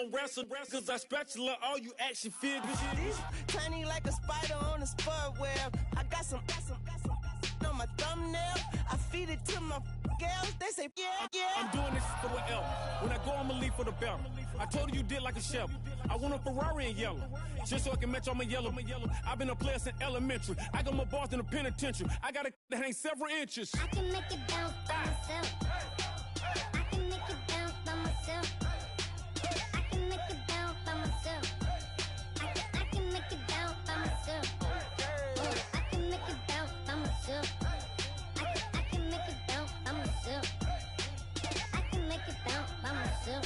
don't wrestle, cause I spatula all you action figures. Tiny like a spider on a spud web. I got some on my thumbnail. I feed it to my girls. They say, yeah. I'm doing this for the L. When I go, I'ma leave for the belt. I told you did like a chef. I want a Ferrari in yellow, just so I can match all my yellow. I've been a player since elementary. I got my bars in the penitentiary. I got a that hang several inches. I can make it bounce by myself. I can make it bounce by myself. I can make it bounce by myself. I can make it bounce by myself. I can make it bounce by myself. I can make it bounce by myself. I can make it bounce by myself.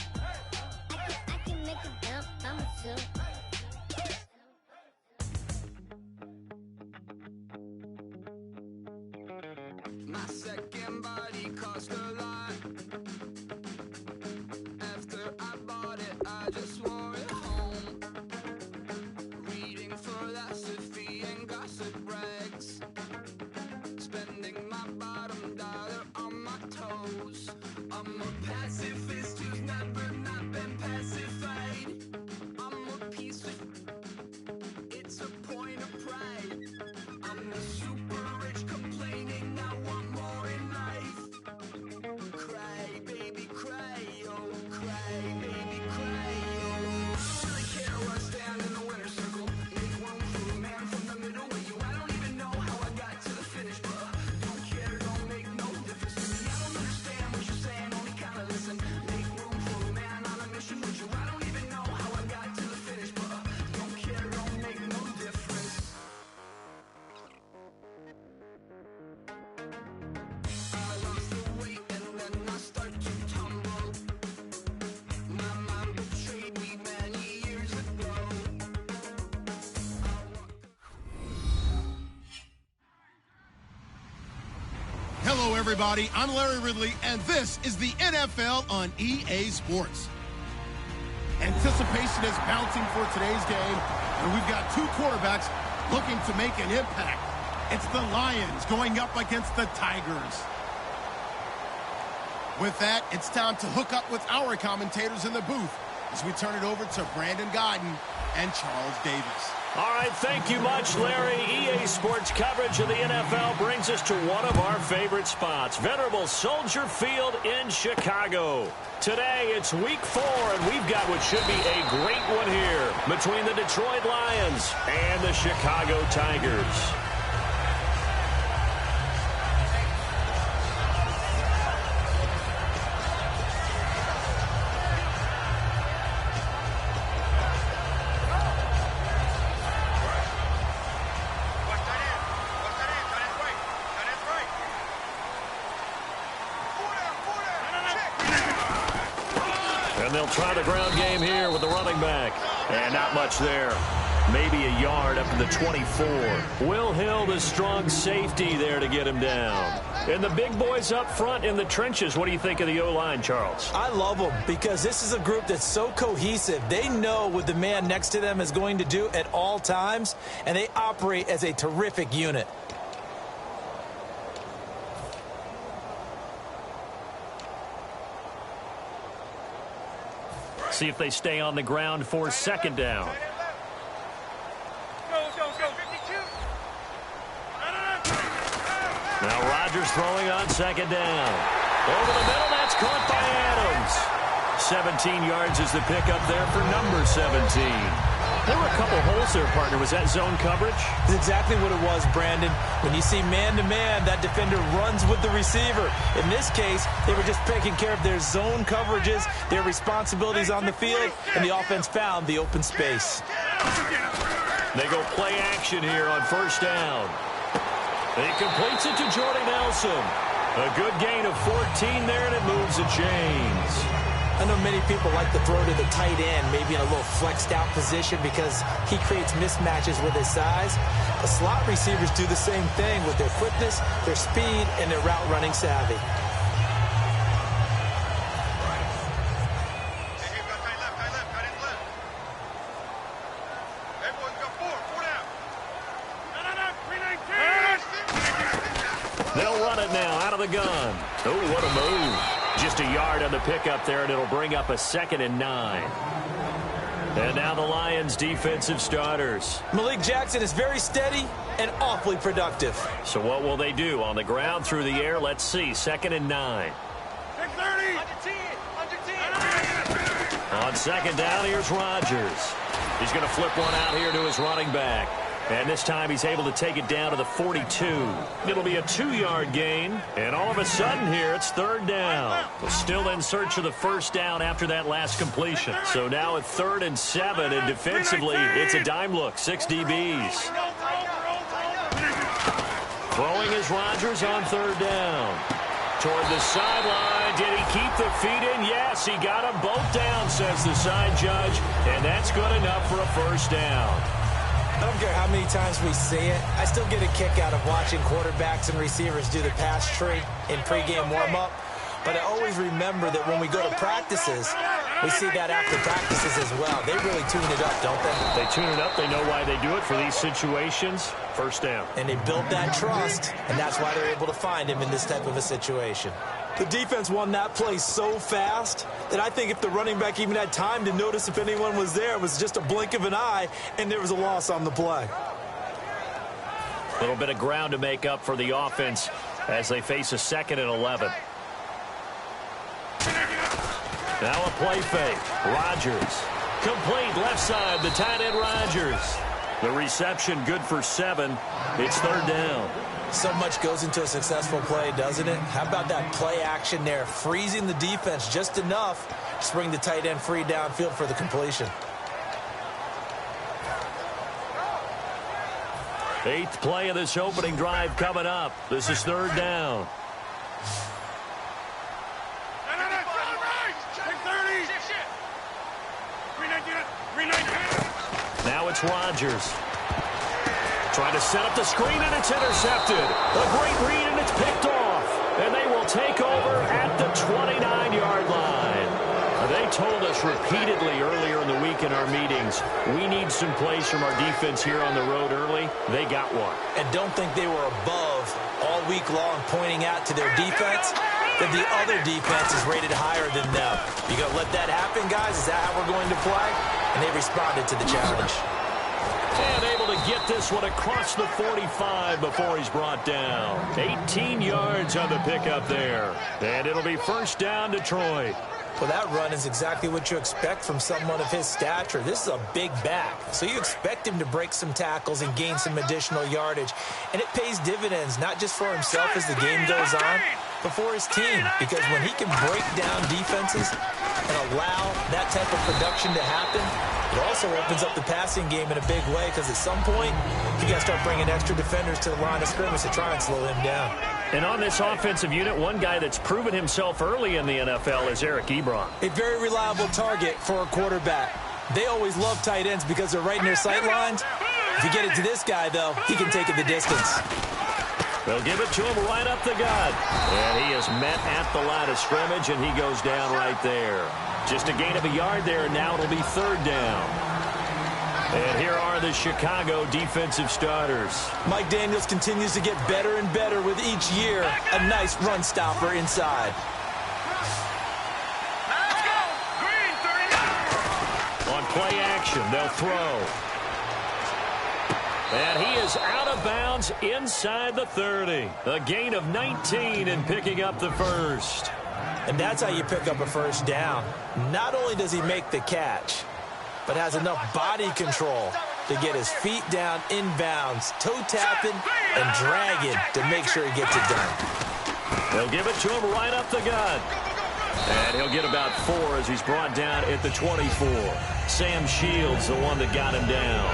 I can make it bounce by myself. My second body cost a lot. After I bought it, I just wore it home. Reading philosophy and gossip rags. Spending my bottom dollar on my toes. I'm a pacifist who's never not been pacified. I'm a piece of... It's a point of pride. I'm the super rich complaining I want more in life. Cry, baby, cry, oh, cry, baby, cry, oh. I care where I stand in the winner's circle. Make room for a man from the middle with you. I don't even know how I got to the finish, but don't care, don't make no difference to me. I don't understand what you're saying, only kinda listen. Make room for a man on a mission with you. I don't even know how I got to the finish, but don't care, don't make no difference. I lost the weight and then I start to tumble. My mom betrayed me many years ago. Hello, everybody. I'm Larry Ridley, and this is the NFL on EA Sports. Anticipation is mounting for today's game, and we've got two quarterbacks looking to make an impact. It's the Lions going up against the Tigers. With that, it's time to hook up with our commentators in the booth as we turn it over to Brandon Godden and Charles Davis. All right, thank you much, Larry. EA Sports coverage of the NFL brings us to one of our favorite spots, venerable Soldier Field in Chicago. Today, it's Week 4, and we've got what should be a great one here between the Detroit Lions and the Chicago Tigers. And they'll try the ground game here with the running back. And not much there. Maybe a yard up to the 24. Will Hill, the strong safety there to get him down. And the big boys up front in the trenches. What do you think of the O-line, Charles? I love them because this is a group that's so cohesive. They know what the man next to them is going to do at all times, and they operate as a terrific unit. See if they stay on the ground for second down. Now Rodgers throwing on second down. Over the middle, that's caught by Adams. 17 yards is the pickup there for number 17. There were a couple holes there, partner. Was that zone coverage? That's exactly what it was, Brandon. When you see man-to-man, that defender runs with the receiver. In this case, they were just taking care of their zone coverages, their responsibilities on the field, and the offense found the open space. They go play action here on first down. He completes it to Jordy Nelson. A good gain of 14 there, and it moves the chains. I know many people like to throw to the tight end, maybe in a little flexed out position because he creates mismatches with his size. The slot receivers do the same thing with their quickness, their speed, and their route running savvy. They'll run it now out of the gun. Oh, what a move. Just a yard on the pickup there, and it'll bring up a 2nd and 9. And now the Lions' defensive starters. Malik Jackson is very steady and awfully productive. So what will they do? On the ground, through the air, let's see. 2nd and 9. On 2nd down, here's Rodgers. He's going to flip one out here to his running back. And this time he's able to take it down to the 42. It'll be a 2-yard gain. And all of a sudden here, it's 3rd down. We're still in search of the 1st down after that last completion. So now at 3rd and 7, and defensively, it's a dime look. 6 DBs. Throwing is Rodgers on 3rd down. Toward the sideline. Did he keep the feet in? Yes, he got them both down, says the side judge. And that's good enough for a 1st down. I don't care how many times we see it. I still get a kick out of watching quarterbacks and receivers do the pass tree in pregame warm-up. But I always remember that when we go to practices, we see that after practices as well. They really tune it up, don't they? They tune it up. They know why they do it for these situations. 1st down. And they built that trust, and that's why they're able to find him in this type of a situation. The defense won that play so fast that I think if the running back even had time to notice if anyone was there, it was just a blink of an eye, and there was a loss on the play. A little bit of ground to make up for the offense as they face a 2nd and 11. Now a play fake. Rodgers. Complete left side, the tight end Rodgers. The reception good for 7. It's 3rd down. So much goes into a successful play, doesn't it? How about that play action there? Freezing the defense just enough to bring the tight end free downfield for the completion. 8th play of this opening drive coming up. This is 3rd down. Now it's Rodgers. Trying to set up the screen, and it's intercepted. A great read, and it's picked off. And they will take over at the 29-yard line. They told us repeatedly earlier in the week in our meetings, we need some plays from our defense here on the road early. They got one. And don't think they were above all week long pointing out to their defense that the other defense is rated higher than them. You going to let that happen, guys? Is that how we're going to play? And they responded to the challenge. And able to get this one across the 45 before he's brought down. 18 yards on the pickup there. And it'll be 1st down, Detroit. Well, that run is exactly what you expect from someone of his stature. This is a big back, so you expect him to break some tackles and gain some additional yardage. And it pays dividends, not just for himself as the game goes on, but for his team. Because when he can break down defenses and allow that type of production to happen, it also opens up the passing game in a big way, because at some point, you got to start bringing extra defenders to the line of scrimmage to try and slow him down. And on this offensive unit, one guy that's proven himself early in the NFL is Eric Ebron. A very reliable target for a quarterback. They always love tight ends because they're right in their sight lines. If you get it to this guy, though, he can take it the distance. They'll give it to him right up the gut. And he is met at the line of scrimmage, and he goes down right there. Just a gain of a yard there, and now it'll be 3rd down. And here are the Chicago defensive starters. Mike Daniels continues to get better and better with each year. A nice run stopper inside. Let's go! Green, 39! On play action, they'll throw. And he is out of bounds inside the 30. A gain of 19 and picking up the 1st. And that's how you pick up a 1st down. Not only does he make the catch, but has enough body control to get his feet down inbounds, toe tapping and dragging to make sure he gets it done. They'll give it to him right up the gut. And he'll get about 4 as he's brought down at the 24. Sam Shields, the one that got him down.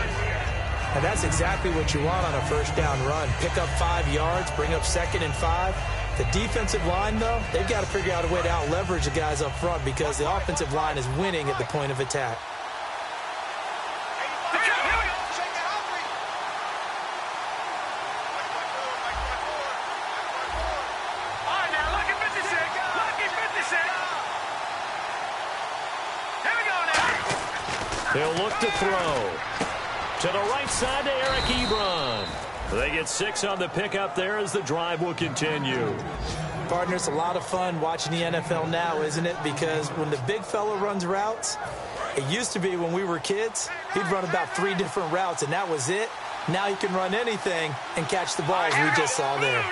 And that's exactly what you want on a 1st down run. Pick up 5 yards, bring up 2nd and 5. The defensive line, though, they've got to figure out a way to out-leverage the guys up front, because the offensive line is winning at the point of attack. He'll look to throw. To the right side to Eric Ebron. They get 6 on the pickup there as the drive will continue. Partner, it's a lot of fun watching the NFL now, isn't it? Because when the big fella runs routes, it used to be when we were kids, he'd run about 3 different routes, and that was it. Now he can run anything and catch the ball, as we just saw there.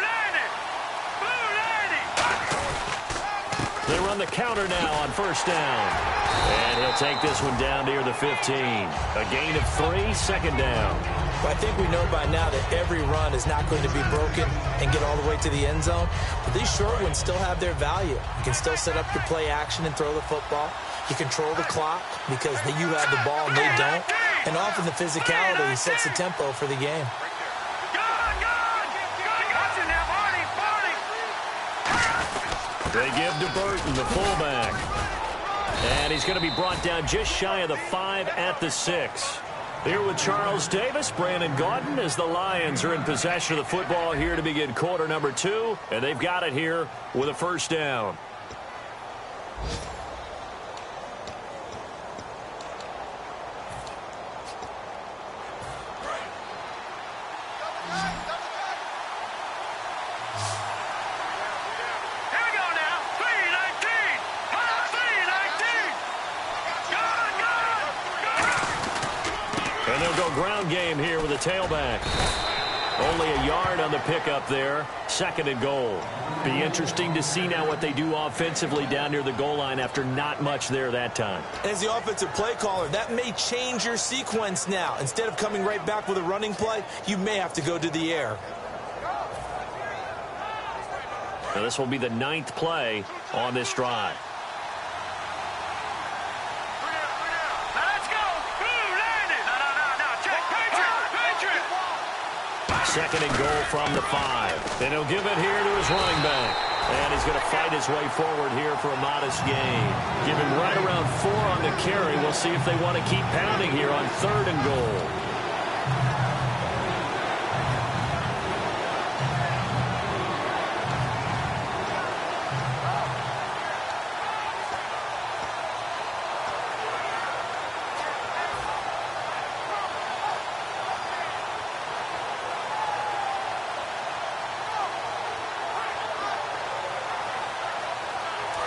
They run the counter now on first down. And he'll take this one down near the 15. A gain of 3, second down. Well, I think we know by now that every run is not going to be broken and get all the way to the end zone. But these short ones still have their value. You can still set up your play action and throw the football. You control the clock because you have the ball and they don't. And often the physicality sets the tempo for the game. They give to Burton, the fullback. And he's going to be brought down just shy of the 5 at the 6. Here with Charles Davis, Brandon Gaudin, as the Lions are in possession of the football here to begin quarter number 2. And they've got it here with a first down. Ground game here with a tailback. Only a yard on the pickup there. 2nd and goal. Be interesting to see now what they do offensively down near the goal line after not much there that time. As the offensive play caller, that may change your sequence now. Instead of coming right back with a running play, you may have to go to the air. Now this will be the 9th play on this drive. Second and goal from the 5. And he'll give it here to his running back. And he's going to fight his way forward here for a modest gain. Give him right around 4 on the carry. We'll see if they want to keep pounding here on 3rd and goal.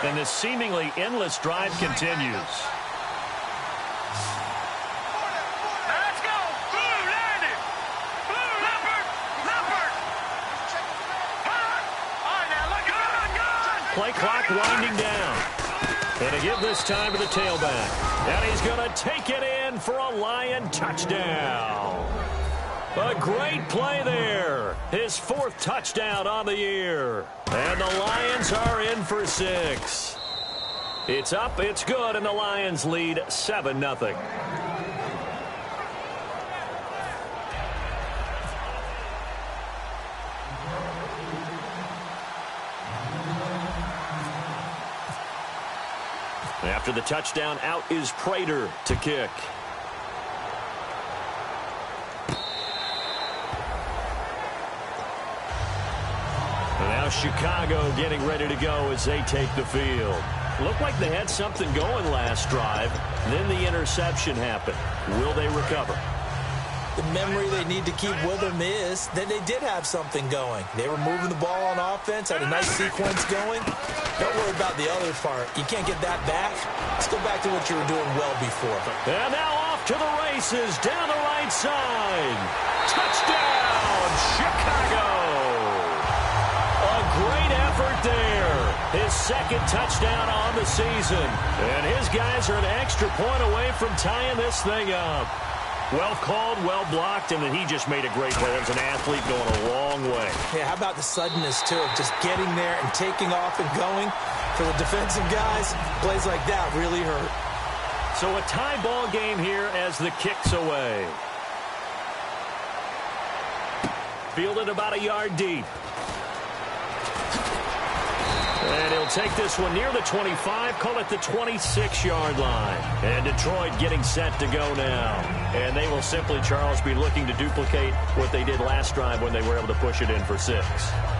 And this seemingly endless drive continues. Let's go! Blue landed! Blue leopard! Leopard! All right, now look at Play clock winding down. And to give this time to the tailback. And he's going to take it in for a Lion touchdown. A great play there. His 4th touchdown on the year. And the Lions are in for 6. It's up, it's good, and the Lions lead 7-0. After the touchdown, out is Prater to kick. Now Chicago getting ready to go as they take the field. Looked like they had something going last drive. Then the interception happened. Will they recover? The memory they need to keep with them is that they did have something going. They were moving the ball on offense, had a nice sequence going. Don't worry about the other part. You can't get that back. Let's go back to what you were doing well before. And now off to the races down the right side. Touchdown, Chicago. A great effort there. His 2nd touchdown on the season. And his guys are an extra point away from tying this thing up. Well called, well blocked, and then he just made a great play. As an athlete going a long way. Yeah, how about the suddenness, too, of just getting there and taking off and going? For the defensive guys, plays like that really hurt. So a tie ball game here as the kick's away. Fielded about a yard deep. And he'll take this one near the 25, call it the 26-yard line. And Detroit getting set to go now. And they will simply, Charles, be looking to duplicate what they did last drive when they were able to push it in for 6.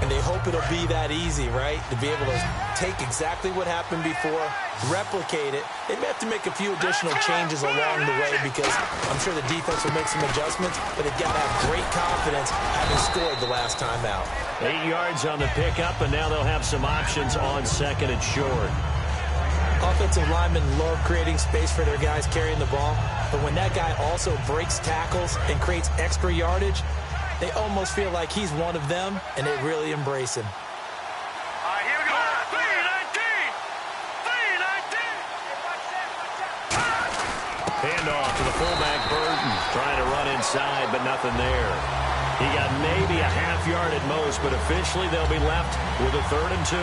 And they hope it'll be that easy, right? To be able to take exactly what happened before, replicate it. They may have to make a few additional changes along the way because I'm sure the defense will make some adjustments, but they've got to have great confidence having scored the last time out. 8 yards on the pickup, and now they'll have some options on second and short. Offensive linemen love creating space for their guys carrying the ball, but when that guy also breaks tackles and creates extra yardage, they almost feel like he's one of them, and they really embrace him. All right, here we go. 3-19. 3-19. Handoff to the fullback, Burton, trying to run inside, but nothing there. He got maybe a half yard at most, but officially they'll be left with a 3rd and 2.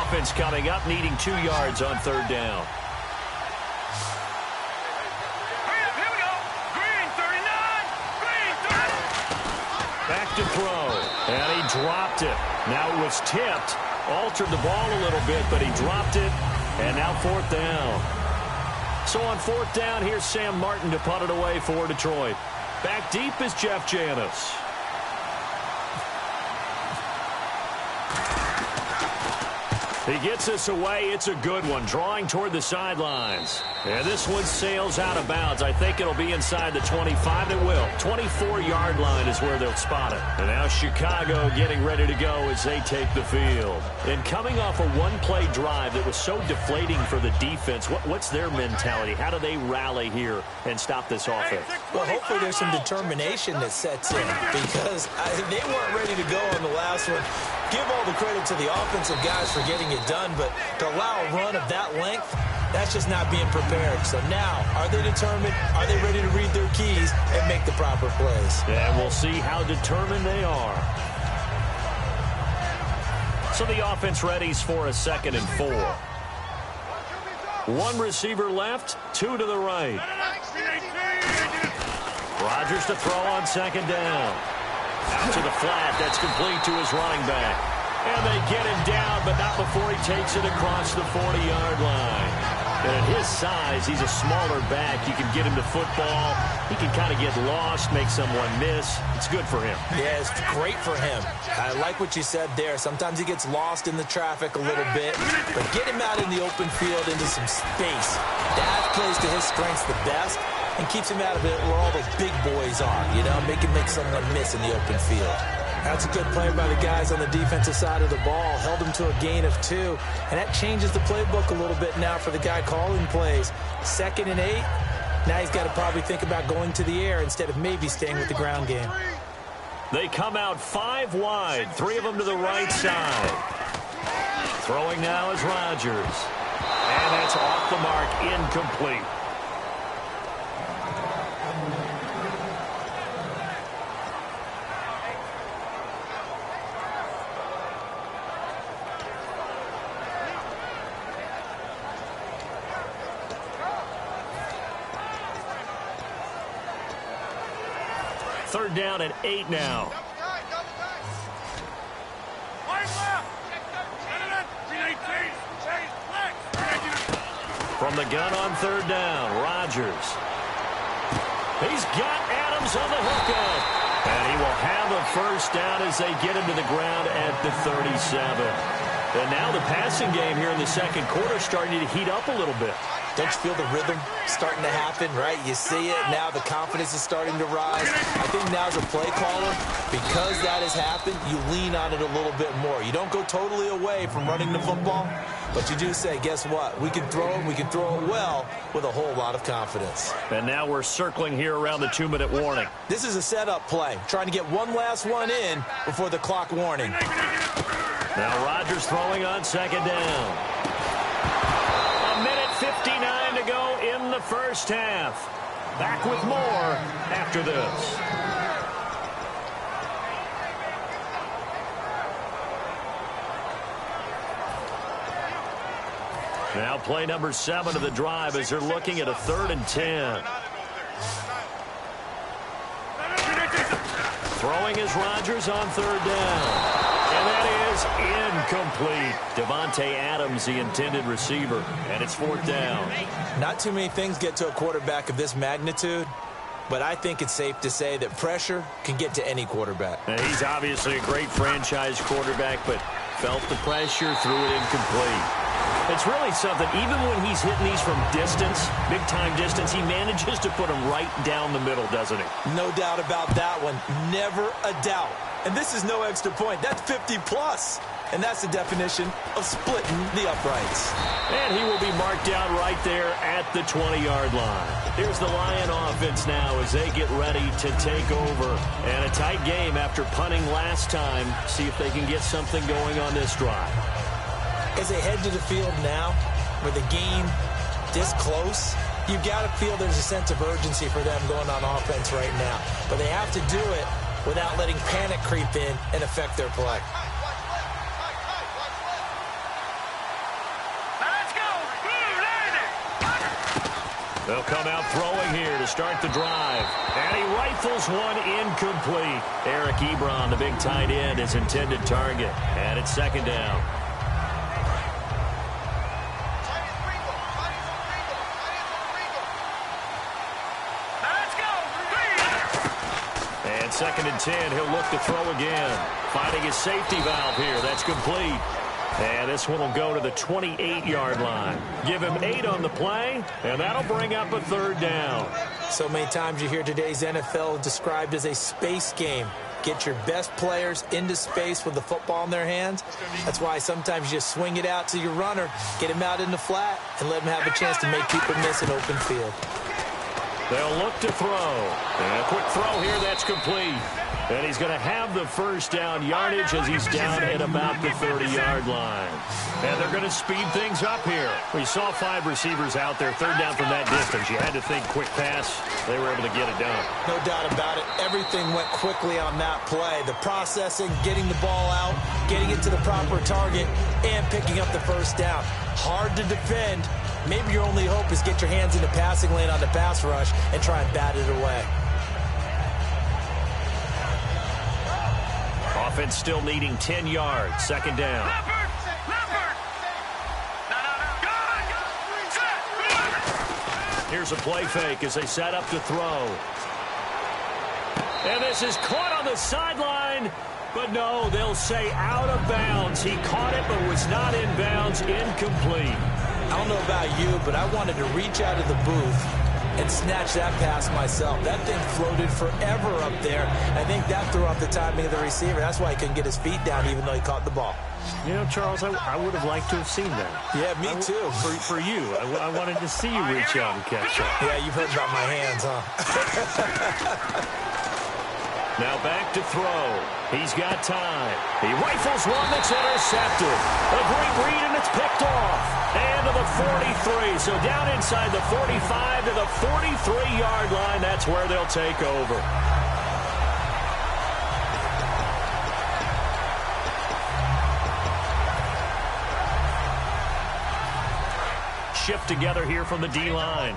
Offense coming up, needing 2 yards on 3rd down. Here we go. Green 39. Green 30. Back to throw, and he dropped it. Now it was tipped, altered the ball a little bit, but he dropped it, and now 4th down. So on 4th down, here's Sam Martin to punt it away for Detroit. Back deep is Jeff Janis. He gets this away. It's a good one, drawing toward the sidelines. And this one sails out of bounds. I think it'll be inside the 25. It will. 24-yard line is where they'll spot it. And now Chicago getting ready to go as they take the field. And coming off a one-play drive that was so deflating for the defense, what's their mentality? How do they rally here and stop this offense? Well, hopefully there's some determination that sets in because they weren't ready to go on the last one. Give all the credit to the offensive guys for getting it done, but to allow a run of that length, that's just not being prepared. So now, are they determined? Are they ready to read their keys and make the proper plays? And we'll see how determined they are. So the offense readies for a 2nd and 4. 1 receiver left, 2 to the right. Rodgers to throw on 2nd down. Out to the flat. That's complete to his running back. And they get him down, but not before he takes it across the 40-yard line. And at his size, he's a smaller back. You can get him to football. He can kind of get lost, make someone miss. It's good for him. Yeah, it's great for him. I like what you said there. Sometimes he gets lost in the traffic a little bit, but get him out in the open field into some space. That plays to his strengths the best and keeps him out of it where all those big boys are, you know, make someone miss in the open field. That's a good play by the guys on the defensive side of the ball. Held him to a gain of 2. And that changes the playbook a little bit now for the guy calling plays. 2nd and 8. Now he's got to probably think about going to the air instead of maybe staying with the ground game. They come out 5 wide. 3 of them to the right side. Throwing now is Rodgers. And that's off the mark, incomplete. Third down at 8 now. From the gun on 3rd down, Rodgers. He's got Adams on the hookup. And he will have a 1st down as they get him to the ground at the 37. And now the passing game here in the 2nd quarter starting to heat up a little bit. Don't you feel the rhythm starting to happen, right? You see it. Now the confidence is starting to rise. I think now as a play caller, because that has happened, you lean on it a little bit more. You don't go totally away from running the football, but you do say, guess what? We can throw it. We can throw it well with a whole lot of confidence. And now we're circling here around the 2-minute warning. This is a setup play, trying to get one last one in before the clock warning. Now Rodgers throwing on 2nd down. 1:59 to go in the 1st half. Back with more after this. Now play number 7 of the drive as they're looking at a 3rd and 10. Throwing is Rodgers on 3rd down. And that is incomplete. Devontae Adams, the intended receiver, and it's 4th down. Not too many things get to a quarterback of this magnitude, but I think it's safe to say that pressure can get to any quarterback. And he's obviously a great franchise quarterback, but felt the pressure, threw it incomplete. It's really something. Even when he's hitting these from distance, big-time distance, he manages to put them right down the middle, doesn't he? No doubt about that one. Never a doubt. And this is no extra point. That's 50-plus. And that's the definition of splitting the uprights. And he will be marked down right there at the 20-yard line. Here's the Lion offense now as they get ready to take over. And a tight game after punting last time. See if they can get something going on this drive. As they head to the field now, with the game this close, you've got to feel there's a sense of urgency for them going on offense right now. But they have to do it without letting panic creep in and affect their play. Let's go. They'll come out throwing here to start the drive. And he rifles one incomplete. Eric Ebron, the big tight end, his intended target. And it's 2nd down. And 2nd and 10, he'll look to throw again. Finding his safety valve here. That's complete. And this one will go to the 28-yard line. Give him 8 on the play, and that'll bring up a 3rd down. So many times you hear today's NFL described as a space game. Get your best players into space with the football in their hands. That's why sometimes you just swing it out to your runner, get him out in the flat, and let him have a chance to make people miss an open field. They'll look to throw. And a quick throw here, that's complete. And he's going to have the 1st down yardage as he's down at about the 30-yard line. And they're going to speed things up here. We saw 5 receivers out there, 3rd down from that distance. You had to think quick pass. They were able to get it done. No doubt about it. Everything went quickly on that play. The processing, getting the ball out, getting it to the proper target, and picking up the 1st down. Hard to defend. Maybe your only hope is get your hands in the passing lane on the pass rush and try and bat it away. Offense still needing 10 yards. 2nd down. Here's a play fake as they set up to throw. And this is caught on the sideline. But no, they'll say out of bounds. He caught it but was not in bounds. Incomplete. I don't know about you, but I wanted to reach out of the booth and snatch that pass myself. That thing floated forever up there. I think that threw off the timing of the receiver. That's why he couldn't get his feet down even though he caught the ball. You know, Charles, I would have liked to have seen that. Yeah, me too. For you. I wanted to see you reach out and catch it. Yeah, you've heard about my hands, huh? Now back to throw. He's got time. He rifles one that's intercepted. A great read, and it's picked off. And to the 43. So down inside the 45 to the 43-yard line. That's where they'll take over. Shift together here from the D-line.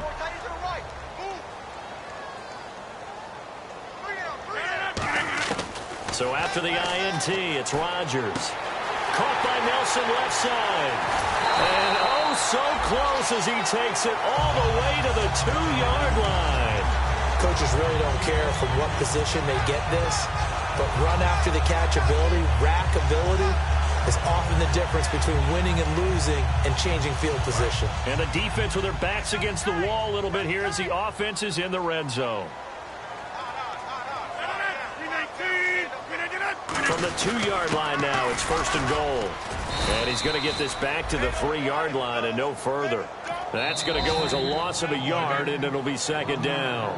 So after the INT, it's Rodgers. Caught by Nelson left side. And oh, so close as he takes it all the way to the 2-yard line. Coaches really don't care from what position they get this, but run after the catch ability, rack ability, is often the difference between winning and losing and changing field position. And the defense with their backs against the wall a little bit here as the offense is in the red zone. From the 2-yard line now, it's 1st and goal. And he's going to get this back to the 3-yard line and no further. That's going to go as a loss of a yard, and it'll be 2nd down.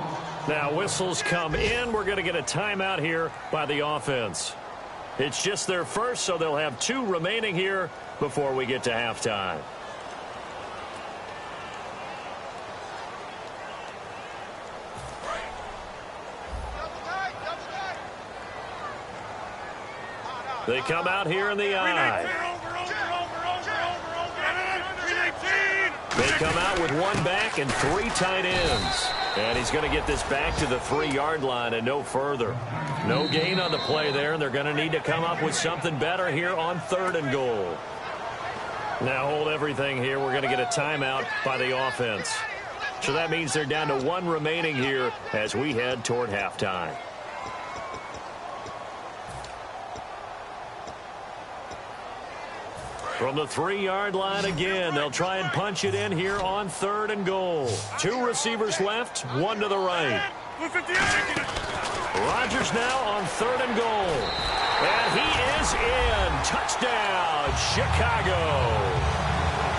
Now, whistles come in. We're going to get a timeout here by the offense. It's just their first, so they'll have 2 remaining here before we get to halftime. They come out here in the eye. They come out with one back and 3 tight ends. And he's going to get this back to the 3-yard line and no further. No gain on the play there, and they're going to need to come up with something better here on 3rd and goal. Now hold everything here. We're going to get a timeout by the offense. So that means they're down to 1 remaining here as we head toward halftime. From the 3-yard line again, they'll try and punch it in here on 3rd and goal. 2 receivers left, 1 to the right. Rodgers now on 3rd and goal. And he is in. Touchdown, Chicago.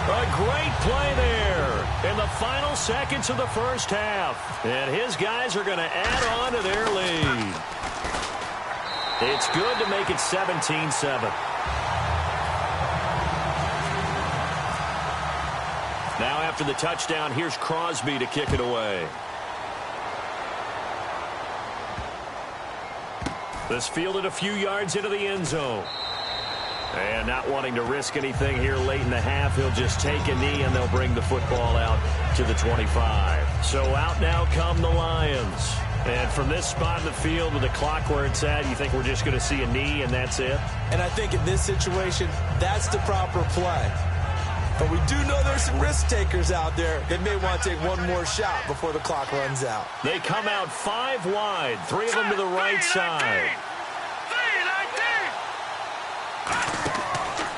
A great play there in the final seconds of the first half. And his guys are going to add on to their lead. It's good to make it 17-7. Now after the touchdown, here's Crosby to kick it away. This fielded a few yards into the end zone. And not wanting to risk anything here late in the half, he'll just take a knee and they'll bring the football out to the 25. So out now come the Lions. And from this spot in the field with the clock where it's at, you think we're just going to see a knee and that's it? And I think in this situation, that's the proper play. But we do know there's some risk takers out there that may want to take one more shot before the clock runs out. They come out 5 wide, 3 of them to the right side.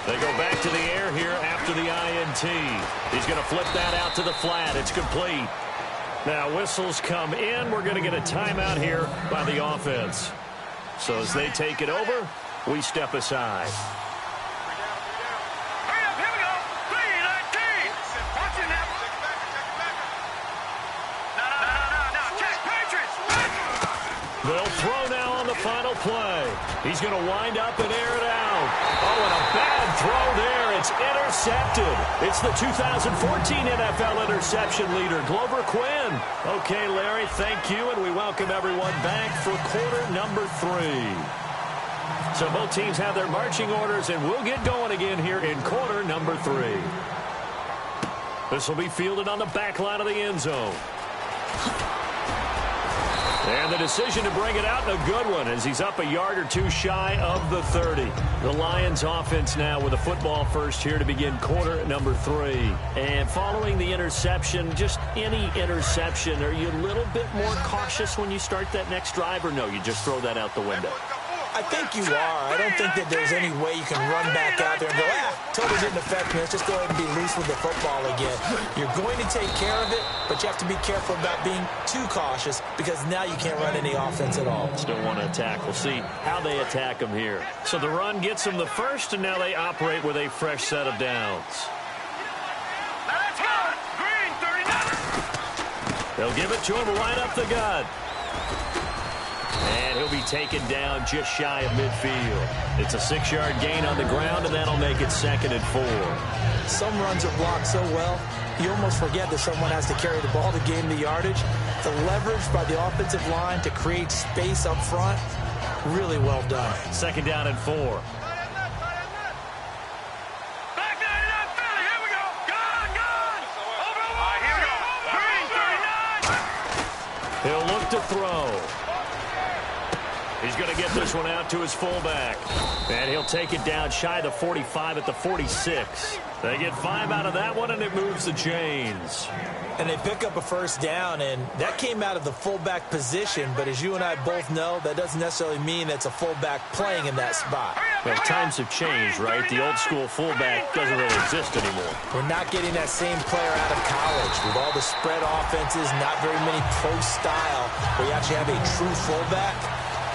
They go back to the air here after the INT. He's going to flip that out to the flat. It's complete. Now whistles come in. We're going to get a timeout here by the offense. So as they take it over, we step aside. They'll throw now on the final play. He's going to wind up and air it out. Oh, and a bad throw there. It's intercepted. It's the 2014 NFL interception leader, Glover Quinn. Okay, Larry, thank you, and we welcome everyone back for quarter number 3. So both teams have their marching orders, and we'll get going again here in quarter number 3. This will be fielded on the back line of the end zone. And the decision to bring it out, and a good one, as he's up a yard or 2 shy of the 30. The Lions offense now with a football first here to begin quarter number 3. And following the interception, just any interception, are you a little bit more cautious when you start that next drive, or no, you just throw that out the window? I think you are. I don't think that there's any way you can run back out there and go, totally didn't affect me. Let's just go ahead and be loose with the football again. You're going to take care of it, but you have to be careful about being too cautious because now you can't run any offense at all. Still want to attack. We'll see how they attack them here. So the run gets them the first, and now they operate with a fresh set of downs. Let's go! Green, 39! They'll give it to him right up the gut. And he'll be taken down just shy of midfield. It's a 6-yard gain on the ground, and that'll make it 2nd and 4. Some runs are blocked so well, you almost forget that someone has to carry the ball to gain the yardage. The leverage by the offensive line to create space up front, really well done. 2nd down and 4. Back 99, Philly, here we go! Gone! Over the wall! Here we go! Green, 39! He'll look to throw. He's going to get this one out to his fullback. And he'll take it down shy of the 45 at the 46. They get 5 out of that one, and it moves the chains. And they pick up a first down, and that came out of the fullback position. But as you and I both know, that doesn't necessarily mean it's a fullback playing in that spot. Well, times have changed, right? The old school fullback doesn't really exist anymore. We're not getting that same player out of college. With all the spread offenses, not very many pro style, where you actually have a true fullback.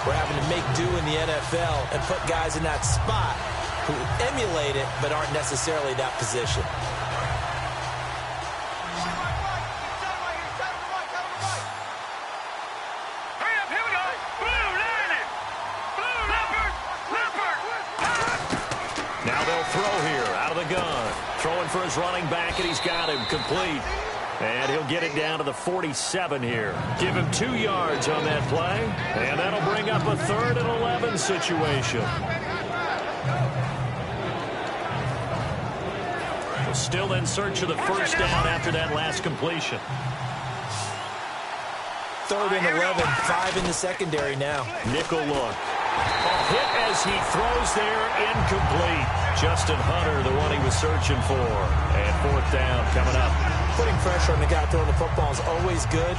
We're having to make do in the NFL and put guys in that spot who emulate it but aren't necessarily that position. Hurry up, here we go! Blue, landed! Blue, leopard! Now they'll throw here out of the gun. Throwing for his running back, and he's got him complete. And he'll get it down to the 47 here. Give him 2 yards on that play. And that'll bring up a 3rd and 11 situation. Still in search of the first down after that last completion. 3rd and 11, 5 in the secondary now. Nickel look. A hit as he throws there, incomplete. Justin Hunter, the one he was searching for. And 4th down coming up. Putting pressure on the guy throwing the football is always good.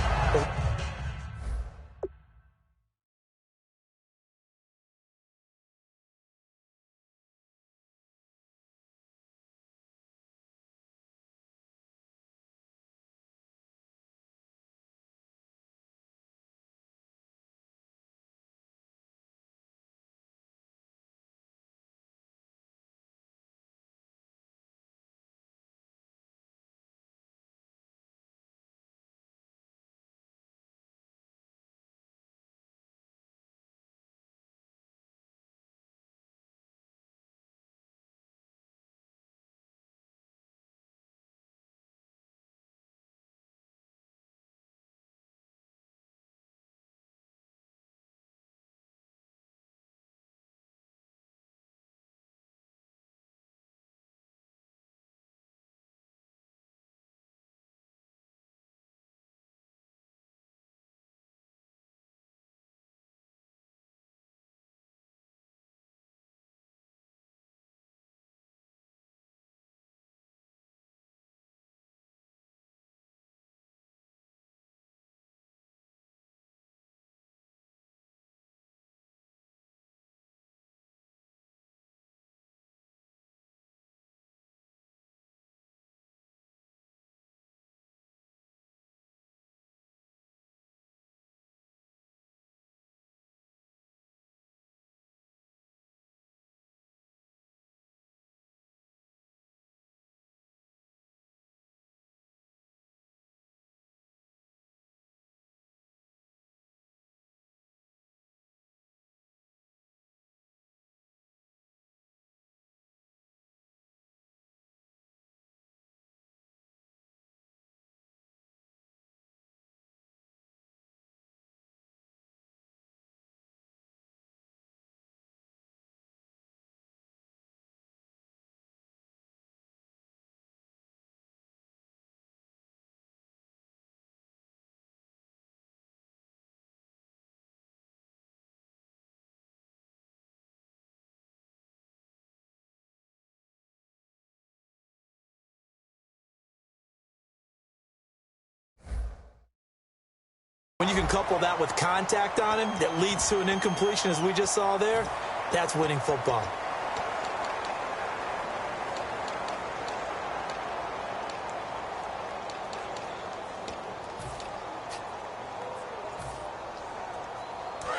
When you can couple that with contact on him that leads to an incompletion, as we just saw there, that's winning football.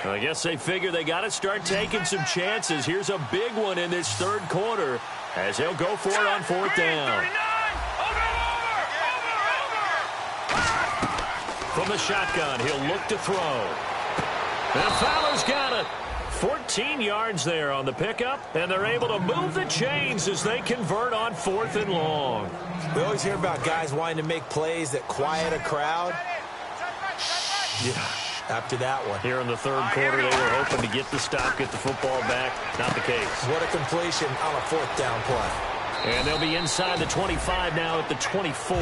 I guess they figure they got to start taking some chances. Here's a big one in this 3rd quarter as he'll go for it on 4th down. From the shotgun, he'll look to throw. And Fowler's got it. 14 yards there on the pickup, and they're able to move the chains as they convert on 4th and long. We always hear about guys wanting to make plays that quiet a crowd. Yeah, after that one. Here in the 3rd quarter, they were hoping to get the stop, get the football back. Not the case. What a completion on a 4th down play. And they'll be inside the 25 now at the 24.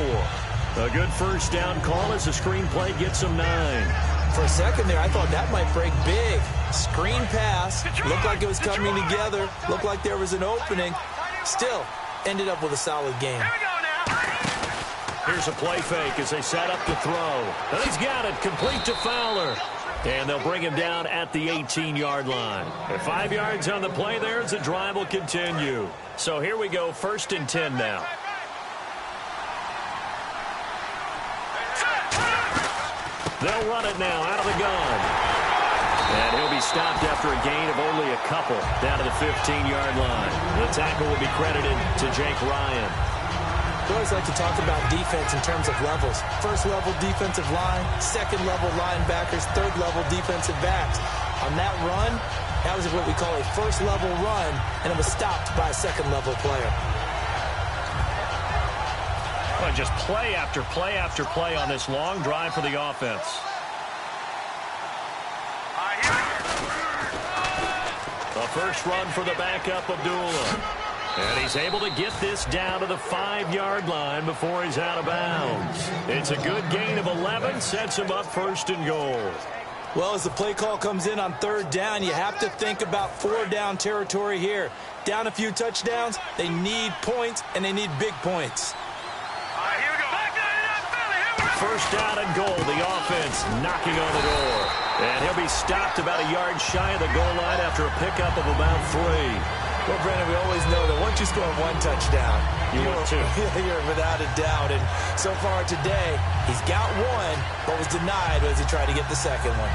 A good first down call as the screen play gets them 9. For a second there, I thought that might break big. Screen pass. Looked like it was coming together. Looked like there was an opening. Still, ended up with a solid game. Here's a play fake as they set up to throw. And he's got it, complete to Fowler. And they'll bring him down at the 18-yard line. And 5 yards on the play there as the drive will continue. So here we go, 1st and 10 now. They'll run it now out of the gun. And he'll be stopped after a gain of only a couple down to the 15-yard line. The tackle will be credited to Jake Ryan. We always like to talk about defense in terms of levels. 1st level defensive line, 2nd level linebackers, 3rd level defensive backs. On that run, that was what we call a 1st level run, and it was stopped by a 2nd level player. Well, just play after play after play on this long drive for the offense. A first run for the backup, Abdullah. And he's able to get this down to the 5-yard line before he's out of bounds. It's a good gain of 11, sets him up 1st and goal. Well, as the play call comes in on 3rd down, you have to think about 4-down territory here. Down a few touchdowns, they need points, and they need big points. Here we go. 1st down and goal. The offense knocking on the door. And he'll be stopped about a yard shy of the goal line after a pickup of about 3. Well, Brandon, we always know that once you score 1 touchdown, you're without a doubt. And so far today, he's got 1, but was denied as he tried to get the 2nd one.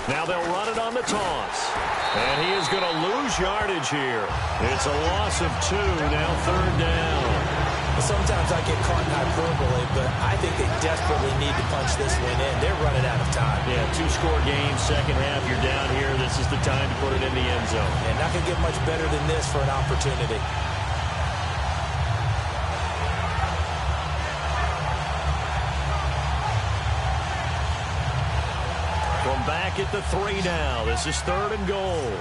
Now they'll run it on the toss. And he is going to lose yardage here. It's a loss of 2, now 3rd down. Sometimes I get caught in hyperbole, but I think they desperately need to punch this one in. They're running out of time. Yeah, 2-score game, second half, you're down here. This is the time to put it in the end zone. And not going to get much better than this for an opportunity. From back at the 3 now. This is 3rd and goal.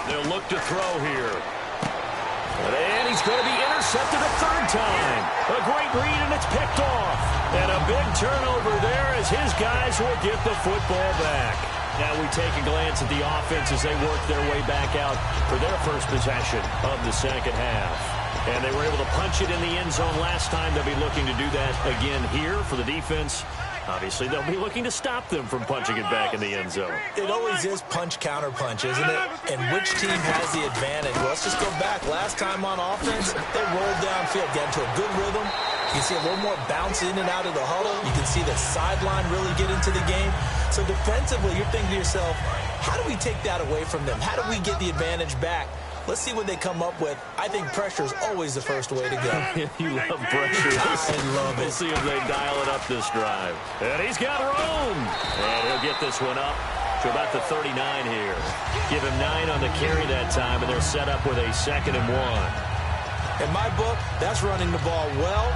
They'll look to throw here. And he's going to be intercepted a 3rd time. A great read, and it's picked off. And a big turnover there as his guys will get the football back. Now we take a glance at the offense as they work their way back out for their first possession of the second half. And they were able to punch it in the end zone last time. They'll be looking to do that again here for the defense. Obviously, they'll be looking to stop them from punching it back in the end zone. It always is punch-counter-punch, isn't it? And which team has the advantage? Well, let's just go back. Last time on offense, they rolled downfield, got into a good rhythm. You can see a little more bounce in and out of the huddle. You can see the sideline really get into the game. So defensively, you're thinking to yourself, how do we take that away from them? How do we get the advantage back? Let's see what they come up with. I think pressure is always the first way to go. You love pressure. I love it. We'll see if they dial it up this drive. And he's got room. And he'll get this one up to about the 39 here. Give him 9 on the carry that time, and they're set up with a 2nd and 1. In my book, that's running the ball well,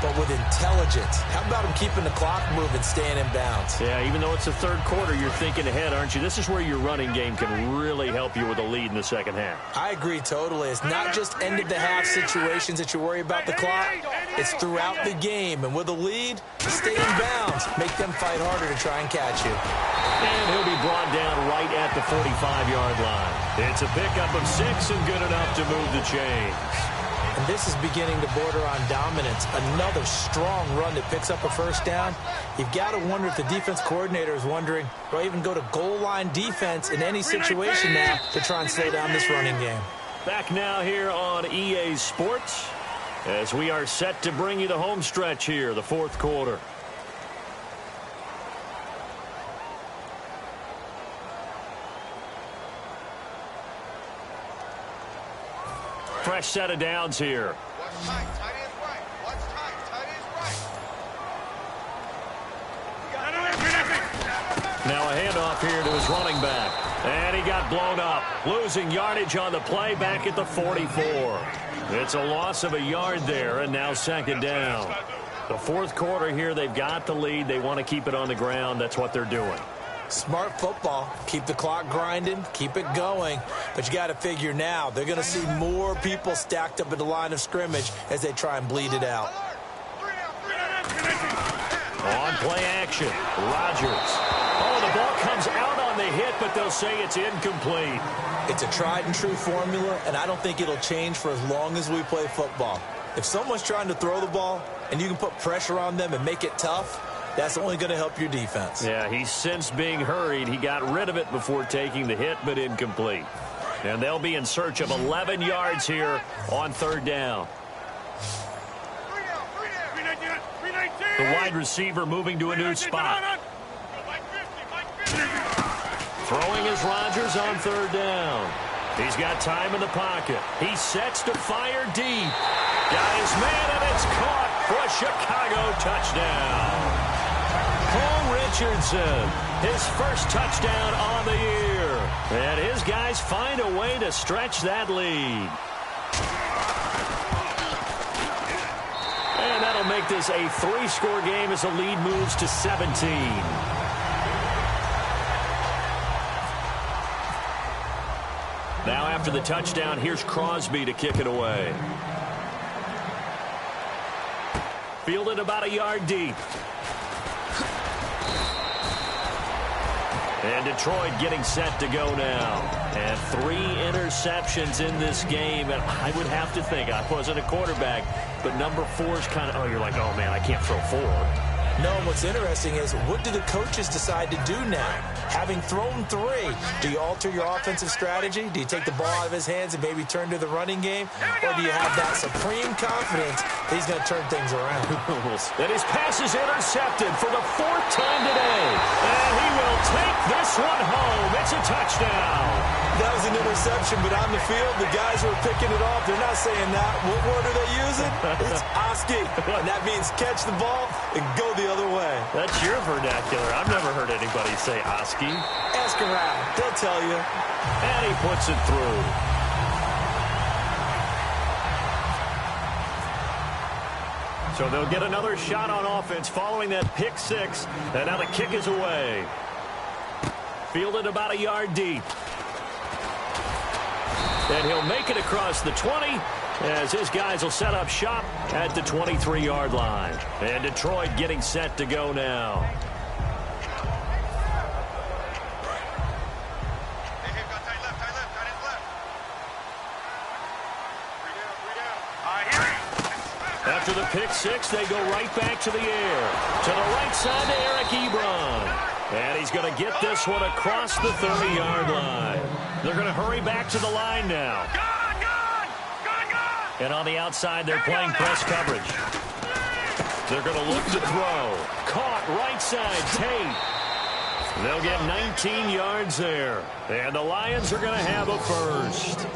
but with intelligence. How about him keeping the clock moving, staying in bounds? Yeah, even though it's the 3rd quarter, you're thinking ahead, aren't you? This is where your running game can really help you with a lead in the 2nd half. I agree totally. It's not just end-of-the-half situations that you worry about the clock. It's throughout the game. And with a lead, stay in bounds. Make them fight harder to try and catch you. And he'll be brought down right at the 45-yard line. It's a pickup of 6 and good enough to move the chains. And this is beginning to border on dominance. Another strong run that picks up a 1st down. You've got to wonder if the defense coordinator is wondering, do I even go to goal line defense in any situation now to try and slow down this running game? Back now here on EA Sports as we are set to bring you the home stretch here, the 4th quarter. Fresh set of downs here. What's tight? Tight is right. What's tight? Tight is right. Now a handoff here to his running back. And he got blown up. Losing yardage on the play back at the 44. It's a loss of a yard there, and now 2nd down. The 4th quarter here, they've got the lead. They want to keep it on the ground. That's what they're doing. Smart football. Keep the clock grinding. Keep it going. But you got to figure now, they're going to see more people stacked up at the line of scrimmage as they try and bleed it out. On play action, Rodgers. Oh, the ball comes out on the hit, but they'll say it's incomplete. It's a tried-and-true formula, and I don't think it'll change for as long as we play football. If someone's trying to throw the ball and you can put pressure on them and make it tough, that's only going to help your defense. Yeah, he's since being hurried. He got rid of it before taking the hit, but incomplete. And they'll be in search of 11 yards here on 3rd down. The wide receiver moving to a new spot. Throwing is Rodgers on 3rd down. He's got time in the pocket. He sets to fire deep. Got his man, and it's caught for a Chicago touchdown. Paul Richardson, his first touchdown on the year. And his guys find a way to stretch that lead. make this a 3-score game as the lead moves to 17. Now after the touchdown, here's Crosby to kick it away. Fielded about a yard deep. And Detroit getting set to go now. And 3 interceptions in this game. And I would have to think, I wasn't a quarterback, but number 4 is kind of, you're like, oh, man, I can't throw 4. No, what's interesting is what do the coaches decide to do now? Having thrown 3, do you alter your offensive strategy? Do you take the ball out of his hands and maybe turn to the running game? Or do you have that supreme confidence that he's going to turn things around? And his pass is intercepted for the 4th time today. And he will take this one home. It's a touchdown. That was an interception, but on the field, the guys who are picking it off, they're not saying that. What word are they using? It's Oski. And that means catch the ball and go the other way. That's your vernacular. I've never heard anybody say Oski. Ask around. They'll tell you. And he puts it through. So they'll get another shot on offense following that pick 6. And now the kick is away. Fielded about a yard deep. And he'll make it across the 20 as his guys will set up shop at the 23-yard line. And Detroit getting set to go now. After the pick 6, they go right back to the air. To the right side to Eric Ebron. And he's going to get this one across the 30-yard line. They're going to hurry back to the line now. And on the outside, they're playing press coverage. They're going to look to throw. Caught right side, Tate. They'll get 19 yards there. And the Lions are going to have a first.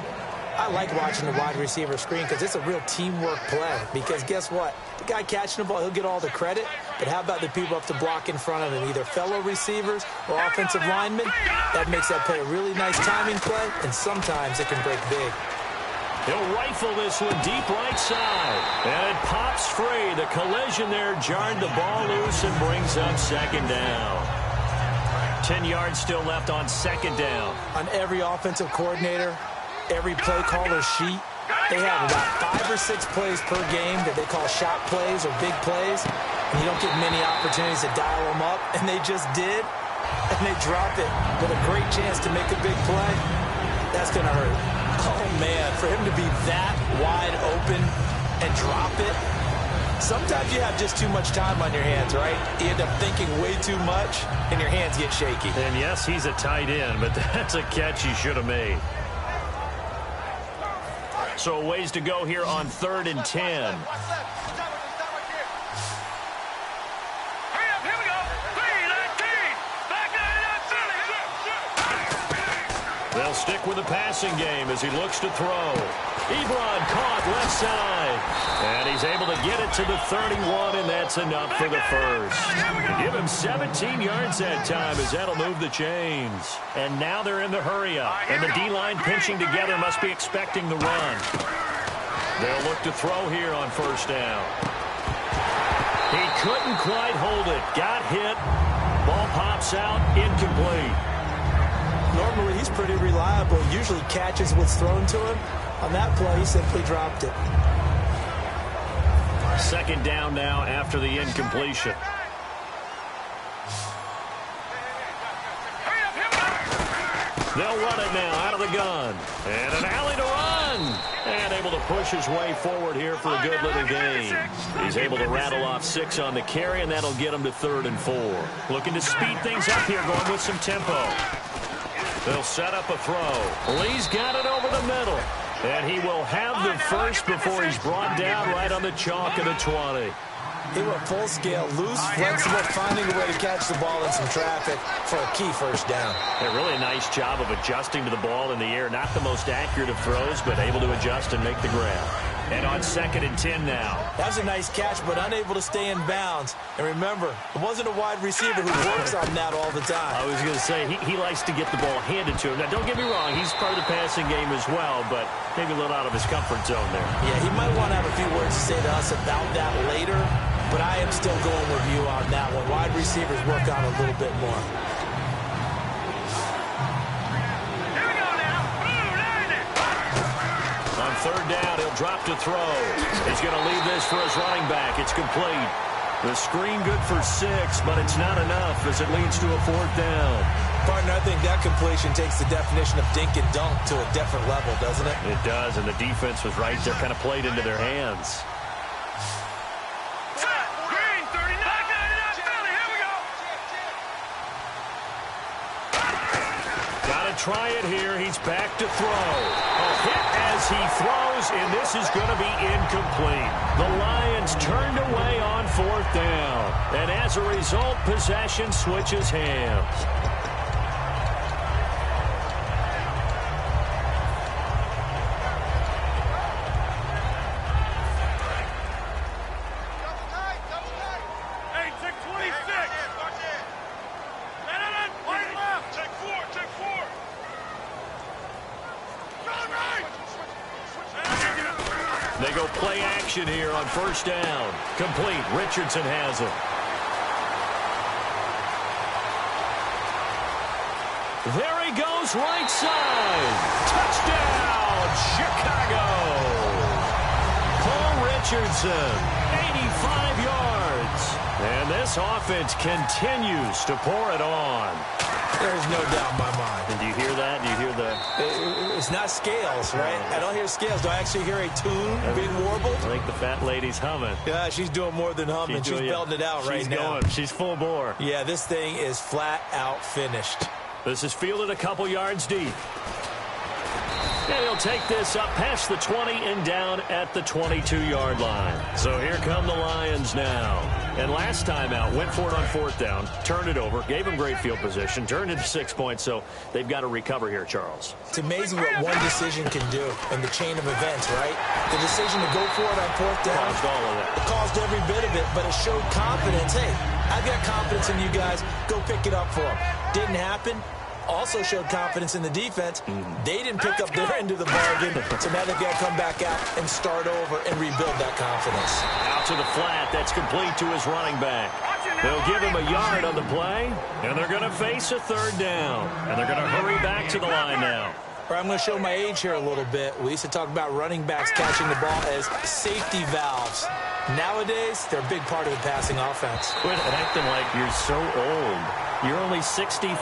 I like watching the wide receiver screen because it's a real teamwork play. Because guess what? The guy catching the ball, he'll get all the credit. But how about the people up to block in front of him, either fellow receivers or offensive linemen? That makes that play a really nice timing play, and sometimes it can break big. He'll rifle this one deep right side. And it pops free. The collision there jarred the ball loose and brings up 2nd down. 10 yards still left on 2nd down. On every offensive coordinator, every play caller sheet, they have about 5 or 6 plays per game that they call shot plays or big plays. And you don't get many opportunities to dial them up, and they just did. And they drop it with a great chance to make a big play. That's going to hurt. Oh, man, for him to be that wide open and drop it. Sometimes you have just too much time on your hands, right? You end up thinking way too much, and your hands get shaky. And, yes, he's a tight end, but that's a catch he should have made. So a ways to go here on 3rd and 10. They'll stick with the passing game as he looks to throw. Ebron caught left side. And he's able to get it to the 31, and that's enough for the first. Give him 17 yards that time as that'll move the chains. And now they're in the hurry-up. And the D-line pinching together must be expecting the run. They'll look to throw here on 1st down. He couldn't quite hold it. Got hit. Ball pops out. Incomplete. Normally, he's pretty reliable. Usually catches what's thrown to him. On that play, he simply dropped it. 2nd down now after the incompletion. They'll run it now out of the gun. And an alley to run. And able to push his way forward here for a good little gain. He's able to rattle off 6 on the carry, and that'll get him to 3rd and 4. Looking to speed things up here, going with some tempo. They'll set up a throw. Lee's got it over the middle. And he will have the first before he's brought down right on the chalk of the 20. He went full scale, loose, flexible, finding a way to catch the ball in some traffic for a key 1st down. A really nice job of adjusting to the ball in the air. Not the most accurate of throws, but able to adjust and make the grab. And on 2nd and 10 now. That was a nice catch, but unable to stay in bounds. And remember, it wasn't a wide receiver who works on that all the time. I was going to say, he likes to get the ball handed to him. Now, don't get me wrong, he's part of the passing game as well, but maybe a little out of his comfort zone there. Yeah, he might want to have a few words to say to us about that later, but I am still going with you on that one. Wide receivers work on a little bit more. On 3rd down, he'll drop to throw. He's going to leave this for his running back. It's complete. The screen good for 6, but it's not enough as it leads to a 4th down. Partner, I think that completion takes the definition of dink and dunk to a different level, doesn't it? It does, and the defense was right there, kind of played into their hands. Green, 39. Philly, here we go. Got to try it here. He's back to throw. A hit as he throws, and this is going to be incomplete. The Lions turned away on 4th down, and as a result, possession switches hands. They go play action here on 1st down. Complete. Richardson has it. There he goes, right side. Touchdown, Chicago. Paul Richardson, 85 yards. And this offense continues to pour it on. There's no doubt in my mind. And do you hear that? Do you hear the... It's not scales, right? I don't hear scales. Do I actually hear a tune being warbled? I think the fat lady's humming. Yeah, she's doing more than humming. She's belting it out right now. She's full bore. Yeah, this thing is flat out finished. This is fielded a couple yards deep. And he'll take this up past the 20 and down at the 22-yard line. So here come the Lions now. And last time out, went for it on 4th down, turned it over, gave him great field position, turned it to 6 points, so they've got to recover here, Charles. It's amazing what one decision can do in the chain of events, right? The decision to go for it on 4th down. Caused all of that. It caused every bit of it, but it showed confidence. Hey, I've got confidence in you guys. Go pick it up for them. Didn't happen. Also showed confidence in the defense. They didn't pick up their end of the bargain, so now they've got to come back out and start over and rebuild that confidence. Out to the flat. That's complete to his running back. They'll give him a yard on the play, and they're going to face a 3rd down. And they're going to hurry back to the line now. I'm going to show my age here a little bit. We used to talk about running backs catching the ball as safety valves. Nowadays, they're a big part of the passing offense. Quit acting like you're so old. You're only 65.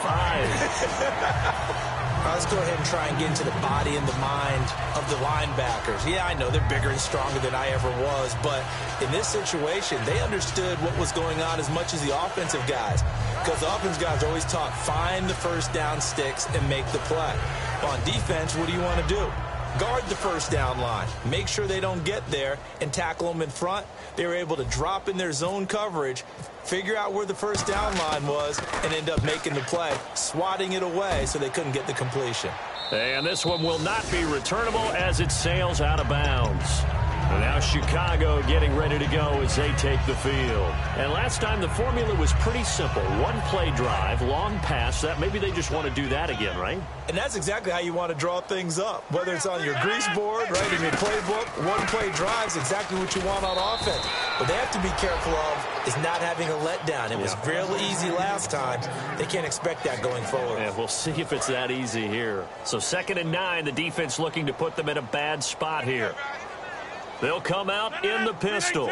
Let's go ahead and try and get into the body and the mind of the linebackers. Yeah, I know they're bigger and stronger than I ever was, but in this situation, they understood what was going on as much as the offensive guys. Because the offensive guys always talk, find the 1st down sticks and make the play. On defense, what do you want to do? Guard the 1st down line. Make sure they don't get there and tackle them in front. They were able to drop in their zone coverage, figure out where the 1st down line was, and end up making the play, swatting it away so they couldn't get the completion. And this one will not be returnable as it sails out of bounds. And now Chicago getting ready to go as they take the field. And last time the formula was pretty simple. One play drive, long pass. That maybe they just want to do that again, right? And that's exactly how you want to draw things up. Whether it's on your grease board, right, in your playbook, one play drives exactly what you want on offense. What they have to be careful of is not having a letdown. It was real easy last time. They can't expect that going forward. Yeah, we'll see if it's that easy here. So 2nd and 9, the defense looking to put them in a bad spot here. They'll come out in the pistol.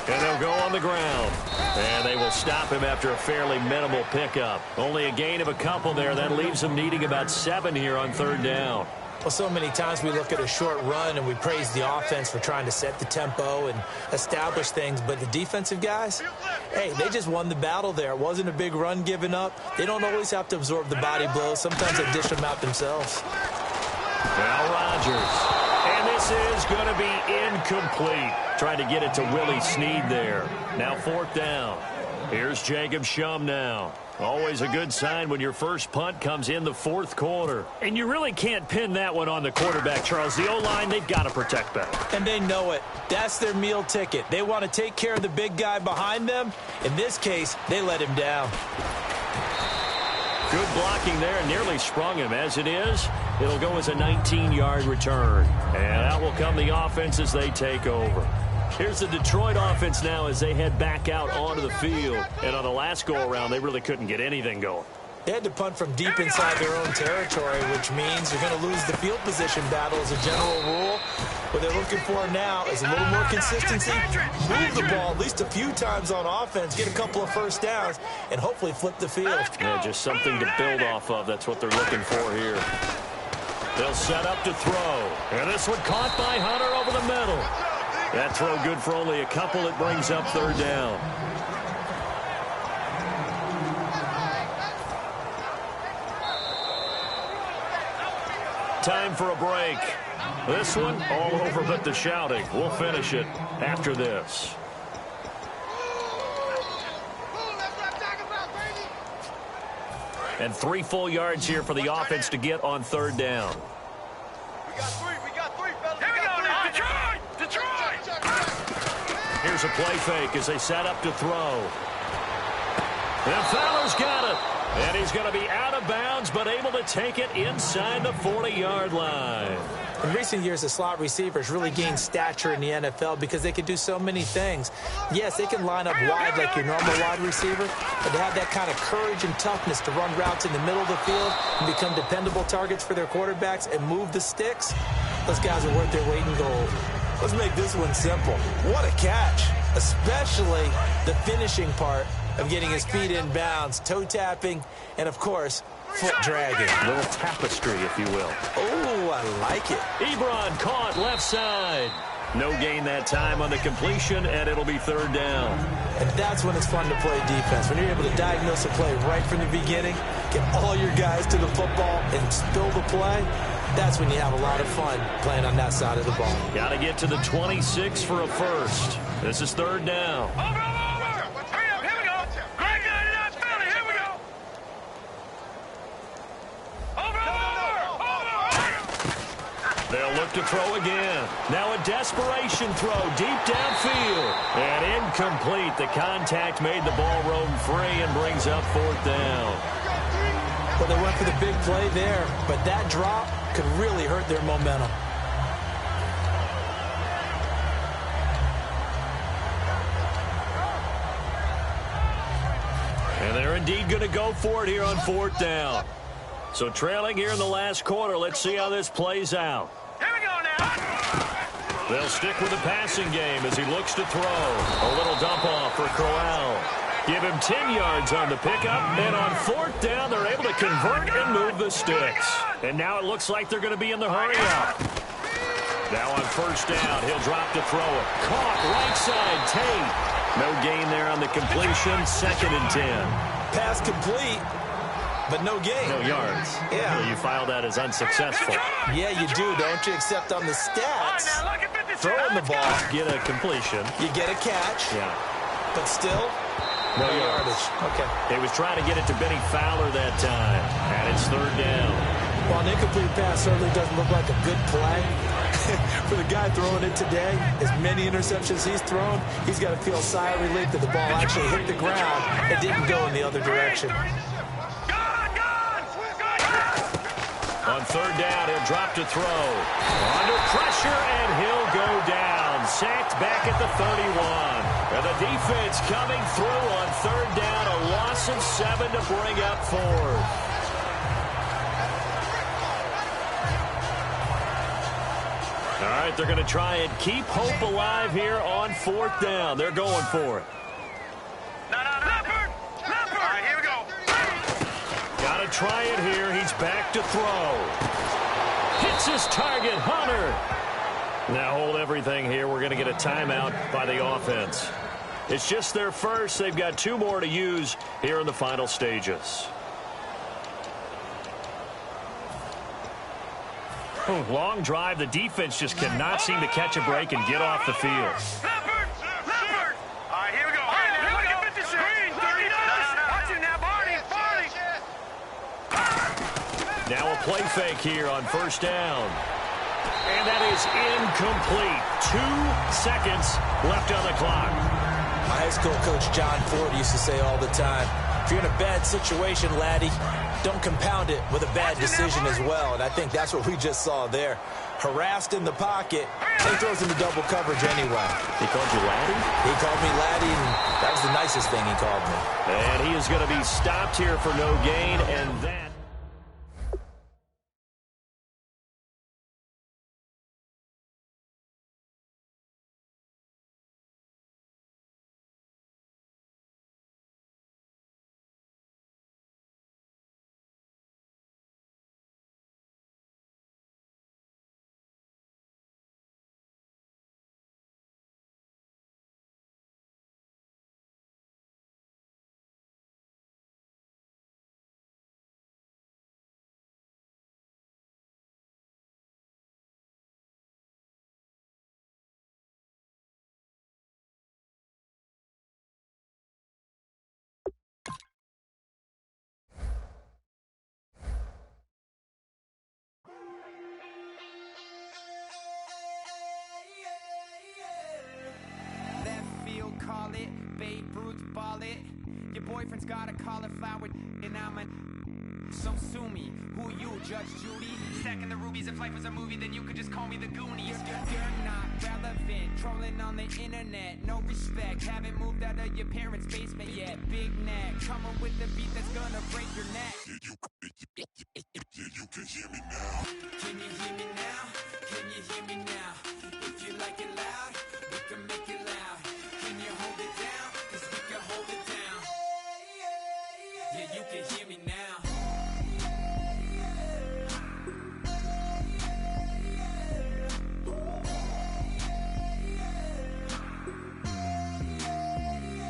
And they'll go on the ground. And they will stop him after a fairly minimal pickup. Only a gain of a couple there. That leaves them needing about 7 here on 3rd down. Well, so many times we look at a short run and we praise the offense for trying to set the tempo and establish things, but the defensive guys, hey, they just won the battle there. It wasn't a big run given up. They don't always have to absorb the body blows. Sometimes they dish them out themselves. Now Rodgers. And this is going to be incomplete. Trying to get it to Willie Snead there. Now 4th down. Here's Jacob Shum now. Always a good sign when your first punt comes in the fourth quarter. And you really can't pin that one on the quarterback, Charles. The O-line, they've got to protect better. And they know it. That's their meal ticket. They want to take care of the big guy behind them. In this case, they let him down. Good blocking there, nearly sprung him. As it is, it'll go as a 19-yard return. And out will come the offense as they take over. Here's the Detroit offense now as they head back out onto the field. And on the last go-around, they really couldn't get anything going. They had to punt from deep inside their own territory, which means you're going to lose the field position battle as a general rule. What they're looking for now is a little more consistency, move the ball at least a few times on offense, get a couple of first downs, and hopefully flip the field. Yeah, just something to build off of. That's what they're looking for here. They'll set up to throw. And this one caught by Hunter over the middle. That throw good for only a couple. It brings up third down. Time for a break. This one all over but the shouting. We'll finish it after this. And 3 full yards here for the offense to get on third down. We got three, fellas. Here we go now. Detroit! Here's a play fake as they set up to throw. And Fowler's got it. And he's going to be out of bounds, but able to take it inside the 40-yard line. In recent years, the slot receivers really gained stature in the NFL because they can do so many things. Yes, they can line up wide like your normal wide receiver, but they have that kind of courage and toughness to run routes in the middle of the field and become dependable targets for their quarterbacks and move the sticks. Those guys are worth their weight in gold. Let's make this one simple. What a catch, especially the finishing part of getting his feet in bounds, toe tapping, and of course, foot dragging. A little tapestry, if you will. Oh, I like it. Ebron caught left side. No gain that time on the completion, and it'll be third down. And that's when it's fun to play defense. When you're able to diagnose a play right from the beginning, get all your guys to the football, and spill the play, that's when you have a lot of fun playing on that side of the ball. Got to get to the 26 for a first. This is third down. They'll look to throw again. Now a desperation throw deep downfield. And incomplete. The contact made the ball roam free and brings up fourth down. Well, they went for the big play there, but that drop could really hurt their momentum. And they're indeed going to go for it here on fourth down. So trailing here in the last quarter. Let's see how this plays out. Here we go now. They'll stick with the passing game as he looks to throw. A little dump off for Corral. Give him 10 yards on the pickup. And on fourth down, they're able to convert and move the sticks. And now it looks like they're going to be in the hurry up. Now on first down, he'll drop to throw it. Caught right side, Tate. No gain there on the completion. 2nd and 10. Pass complete, but no gain. No yards. Yeah. So you file that as unsuccessful. Yeah, you do, don't you? Except on the stats, throwing the ball, Get a completion. you get a catch, Yeah. but still, no yardage. Okay. They was trying to get it to Benny Fowler that time. And it's third down. While an incomplete pass certainly doesn't look like a good play, for the guy throwing it today, as many interceptions he's thrown, he's got to feel a sigh of relief that the ball actually hit the ground and didn't go in the other direction. On third down, he'll drop to throw. Under pressure, and he'll go down. Sacked back at the 31. And the defense coming through on third down. A loss of 7 to bring up fourth. All right, they're going to try and keep hope alive here on fourth down. They're going for it. Leopard! All right, here we go. Got to try it here. He's back to throw. Hits his target, Hunter. Now hold everything here. We're going to get a timeout by the offense. It's just their first. They've got 2 more to use here in the final stages. Long drive. The defense just cannot seem to catch a break and get off the field. Leopard! All right, here we go. All right, now look at 50 green. Now a play fake here on first down. And that is incomplete. 2 seconds left on the clock. My high school coach John Ford used to say all the time, if you're in a bad situation, laddie, don't compound it with a bad decision as well. And I think that's what we just saw there. Harassed in the pocket, he throws into double coverage anyway. He called you laddie? He called me laddie, and that was the nicest thing he called me. And he is going to be stopped here for no gain, and that... Call it, Babe Ruth ball it. Your boyfriend's got a cauliflower and I'm a... So sue me, who you, Judge Judy? Stacking the rubies, if life was a movie, then you could just call me the Goonies. You're not relevant, trolling on the internet, no respect. Haven't moved out of your parents' basement yet. Big neck, coming with the beat that's gonna break your neck. You can hear me now. Can you hear me now? Can you hear me now? If you like it loud, we can make it loud. Can you hold it down? 'Cause we can hold it down. Yeah, you can hear me now.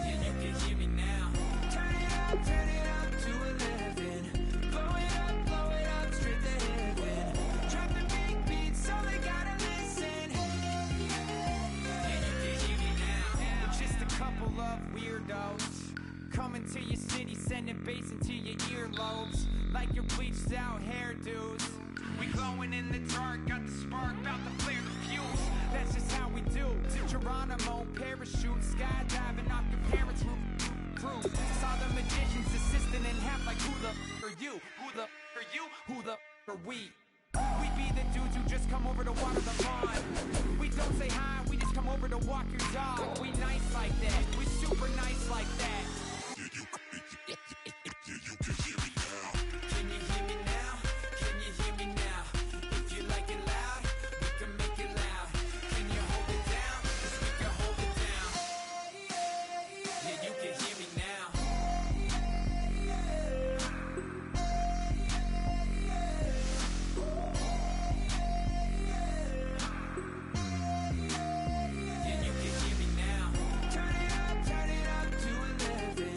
Yeah, you can hear me now. Turn it up to 11. Blow it up, straight to heaven. Drop the big beats, so they gotta listen. Yeah, you can hear me now. We're just a couple of weirdos coming to your city, sending bass into your earlobes like your bleached out hairdos. We glowing in the dark, got the spark, about to flare the fuse. That's just how we do. Geronimo, parachute, skydiving off your parents' roof. Saw the magician's assistant in half like who the are you? Who the are you? Who the are we? We be the dudes who just come over to water the lawn. We don't say hi, we just come over to walk your dog. We nice like that, we super nice like that. You can hear me now. Can you hear me now? Can you hear me now? If you like it loud, we can make it loud. Can you hold it down? 'Cause we can hold it down. Yeah, you can hear me now. Yeah, you can hear me now. Turn it up to 11.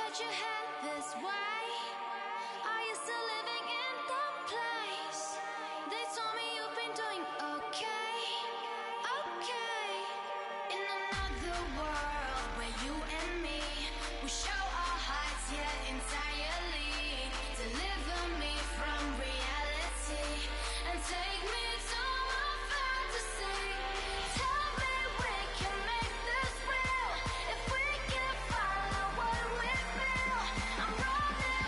thought you had this way. Are you still living in that place? They told me you've been doing okay, okay. In another world where you and me, we show our hearts yet entirely. Deliver me from reality and take me to my fantasy. Tell me we can make this real if we can follow what we feel. I'm running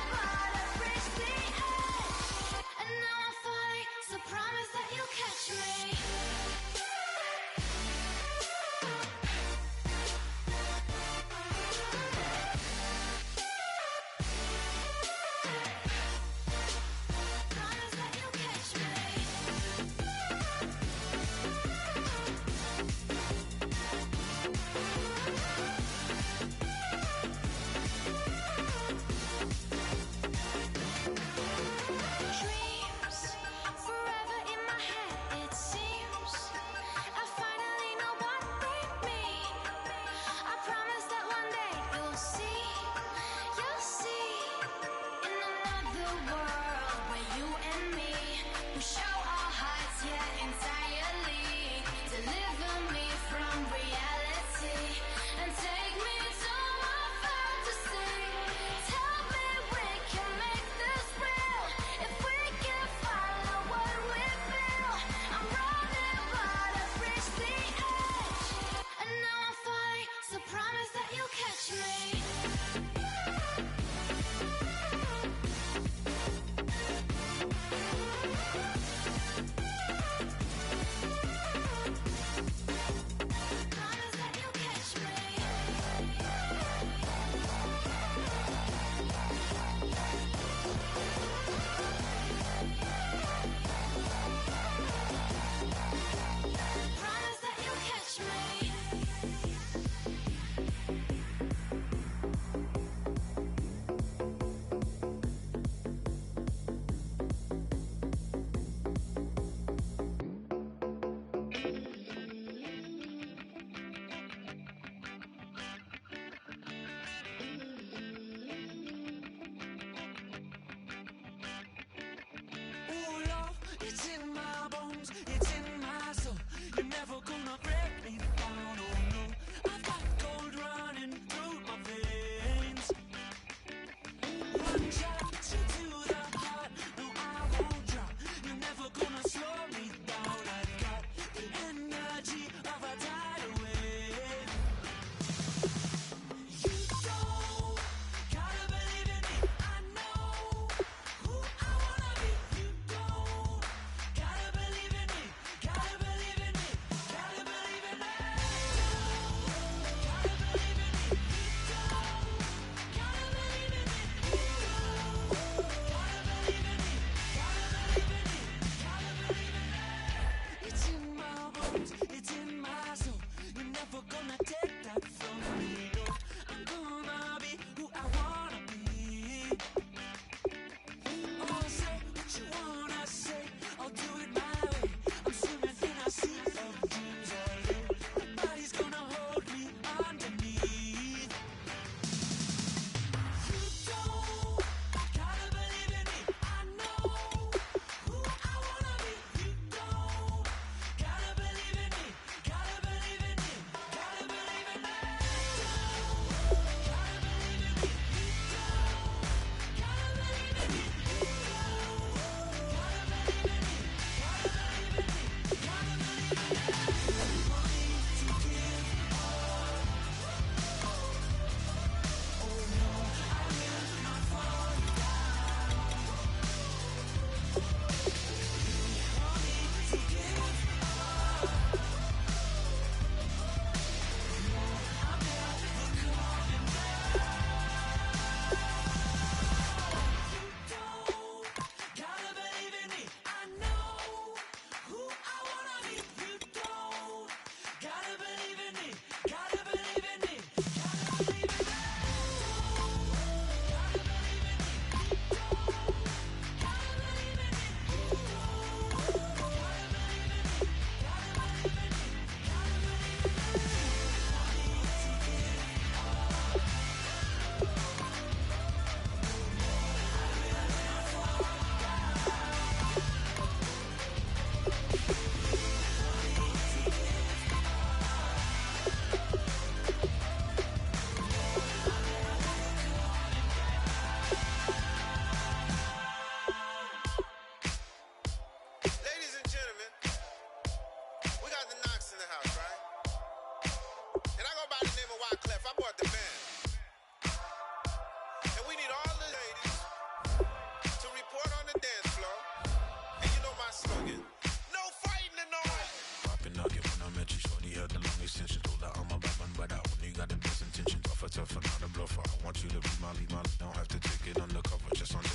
want you to be my lead, don't have to take it undercover. Just on the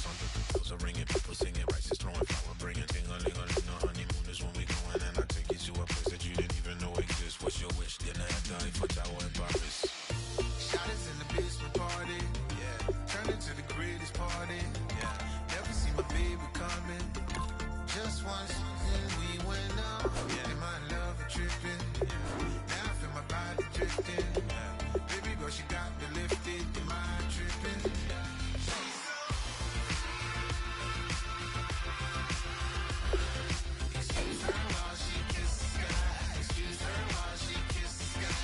bells are ringing, people singing, rices throwing, flower bringing. Ting-a-ling-a-ling, the honeymoon is when we going, and I take you to a place that you didn't even know exists. What's your wish? Dinner at the Eiffel Tower in Paris. Shot is in the basement party. Yeah. Turn into the greatest party. Yeah. Never see my baby coming. Just once and we went up. Yeah. And my love a tripping. Yeah. Now I feel my body drifting. Yeah. Baby girl, she got me lifted. Am I tripping? Yeah. Excuse her while she kisses the sky. Excuse her while she kisses the sky.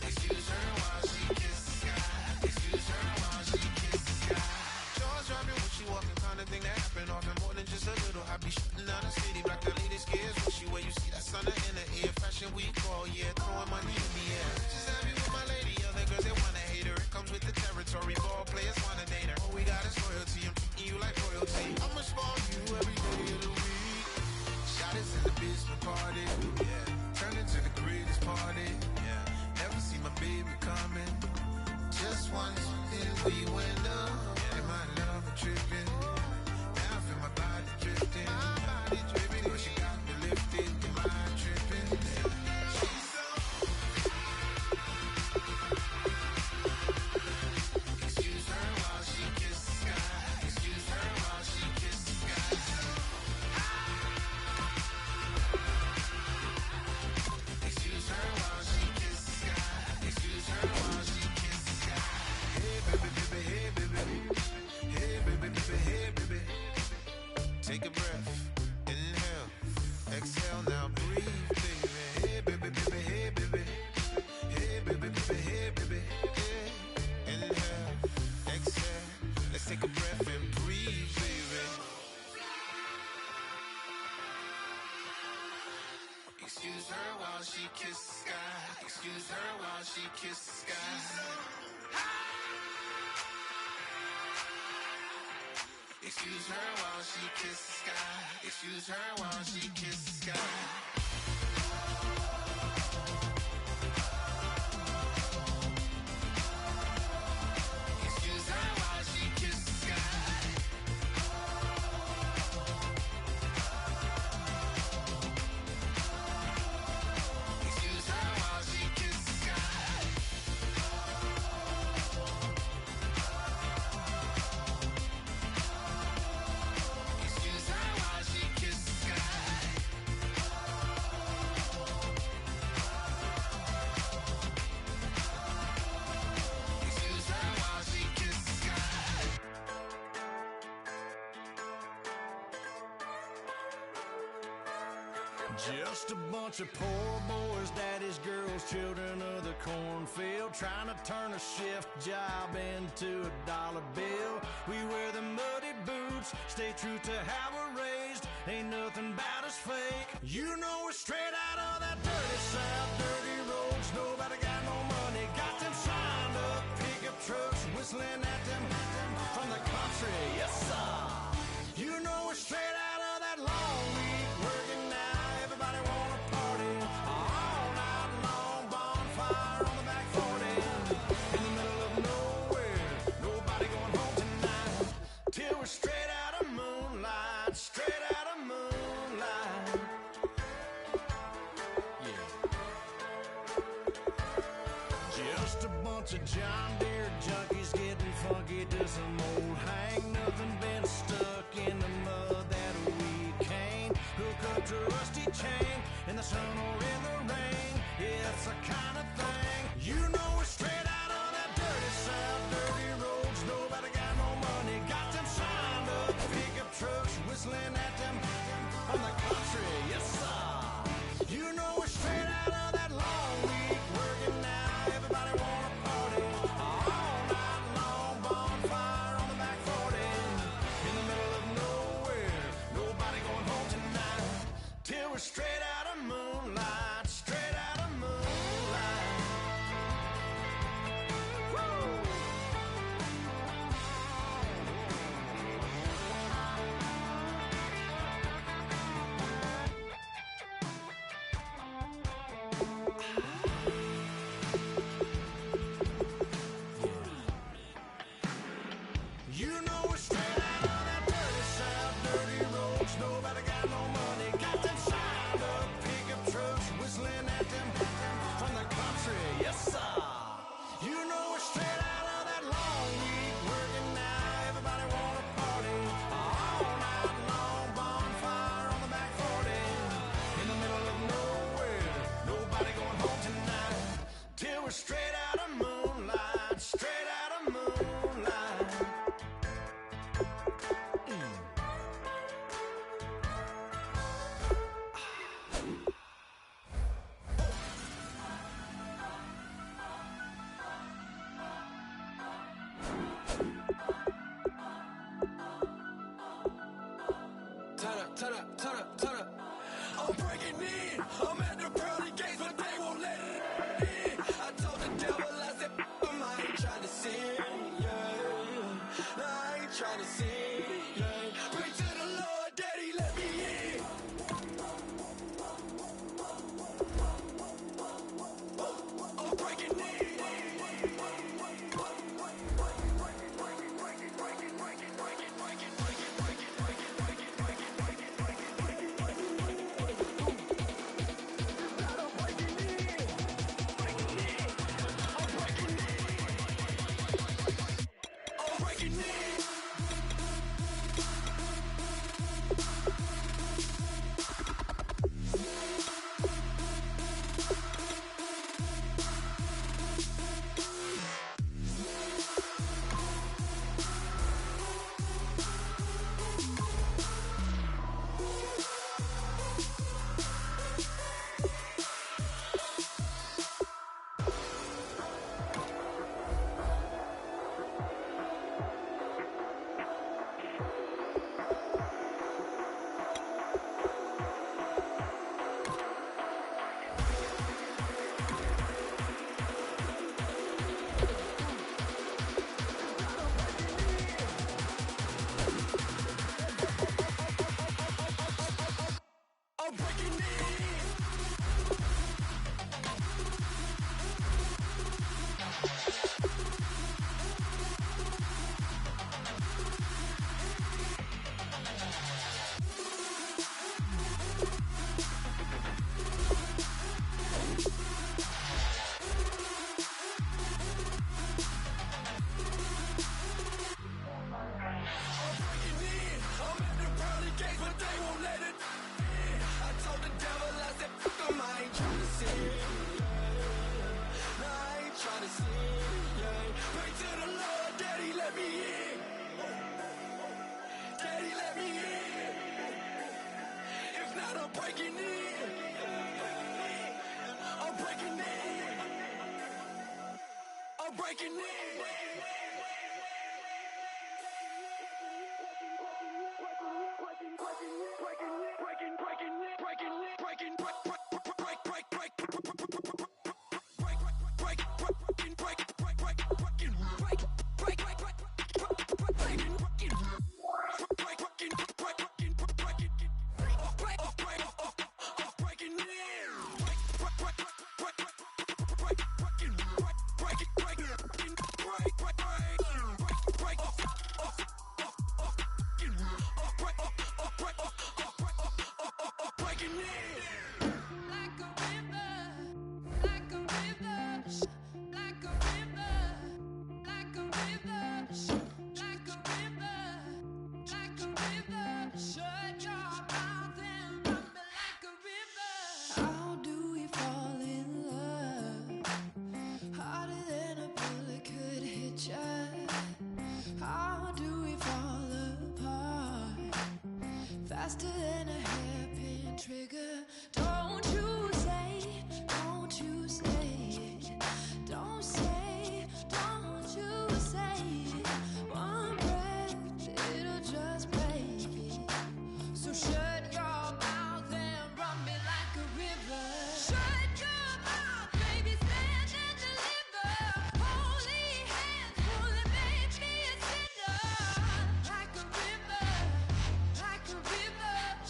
Excuse her while she kisses the sky. Excuse her while she kisses the sky. Jaws dropping when she walking, kind of thing that happen often, more than just a little. I be shutting down the city, black the lady scares when she where you see that sun in the air. Fashion week all year, throwing money in the air. Just happy with my lady, other girls they wanna hate her. It comes with the territory, ball players wanna date her. All we got is loyalty, I'm treating you like royalty. I'ma spoil you every day of the week. Shot is in the basement party, yeah. Turn into the greatest party, yeah. Never see my baby coming. Just once and we went up, and my love a tripping. Now I feel my body drifting. My body dripping, but she got me lifted. Am I tripping? She's so. Excuse her while she kisses the sky. Excuse her while she kisses the sky. Excuse her while she kisses the sky. Excuse her while she kisses the sky. Hey baby, baby, hey baby, hey baby, baby, hey baby. Take a breath, inhale, exhale, now breathe, baby. Hey baby, baby, hey baby, hey baby, baby, hey baby. Hey. Inhale, exhale, let's take a breath and breathe, baby. Excuse her while she kisses the sky. Excuse her while she kisses the sky. Excuse her while she kisses the sky. Excuse her while she kisses the sky. Excuse her while she kisses the sky. Excuse her while she kisses the sky. Excuse her while she kisses the sky. Excuse her while she kisses the sky. Just a bunch of poor boys, daddy's girls, children of the cornfield, trying to turn a shift job into a dollar bill. We wear the muddy boots, stay true to how we're raised. Ain't nothing about us fake. You know we're straight out of that dirty south, dirty roads. Nobody got no money, got them signed up pickup trucks, whistling at them from the country. Yes, sir. You know we're straight out of that long week working now. Everybody wanna party all night long. Bonfire on the back 40 in the middle of nowhere. Nobody going home tonight till we're straight out of moonlight. Straight out of moonlight. Yeah. Just a bunch of John Deere junkies getting funky to some old hang. Nothing been stuck in the mud that we can't hook up to a rusty chain in the sun or in the rain. Yeah, it's the kind of thing. You know we're straight out of that dirty south, dirty roads. Nobody got no money, got them signed up pickup trucks, whistling at them from the country. Yes, sir. You know we're straight out of that long week working now. Everybody wanna party all night long. Bonfire on the back 40 in the middle of nowhere. Nobody going home tonight till we're straight out of moonlight. Straight out of moonlight. turn up, turn up, turn up. I'm breaking in. I'm at the pearly gates, but they won't let it in. I told the devil, I said, I ain't trying to sin, yeah. No, I ain't trying to sin, yeah. Pray to the Lord, Daddy, let me in. I'm breaking in. I'm breaking in. Breaking in. Faster than a hairpin trigger. Don't you say, don't you say it. Don't say, don't you say it. One breath, it'll just break it. So shut your mouth and run me like a river. Shut your mouth, baby, stand and deliver. Holy hands, pulling, make me a sinner. Like a river, like a river.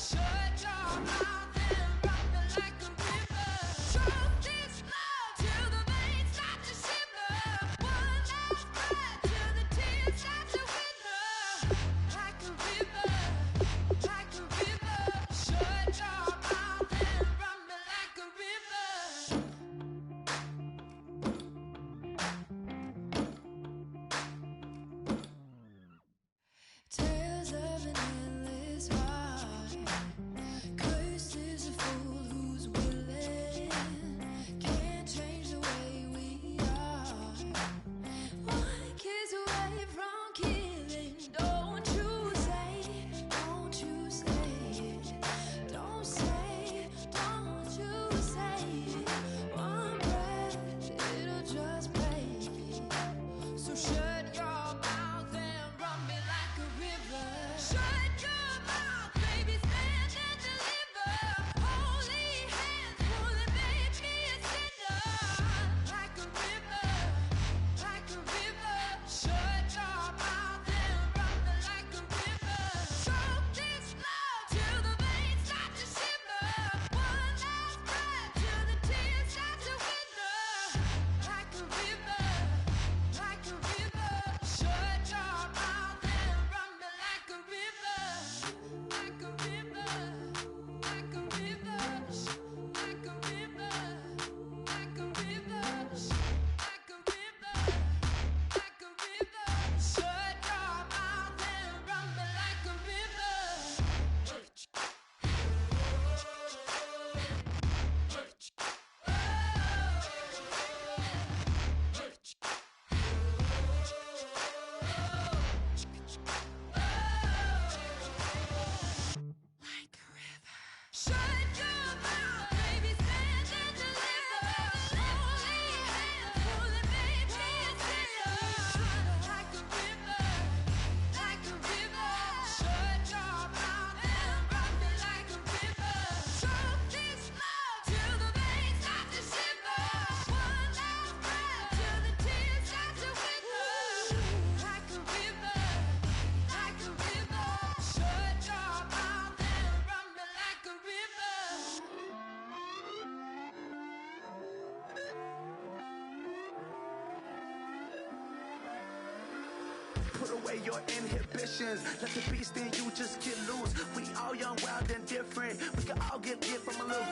away your inhibitions. Let the beast in you just get loose. We all young, wild, and different. We can all get from a little.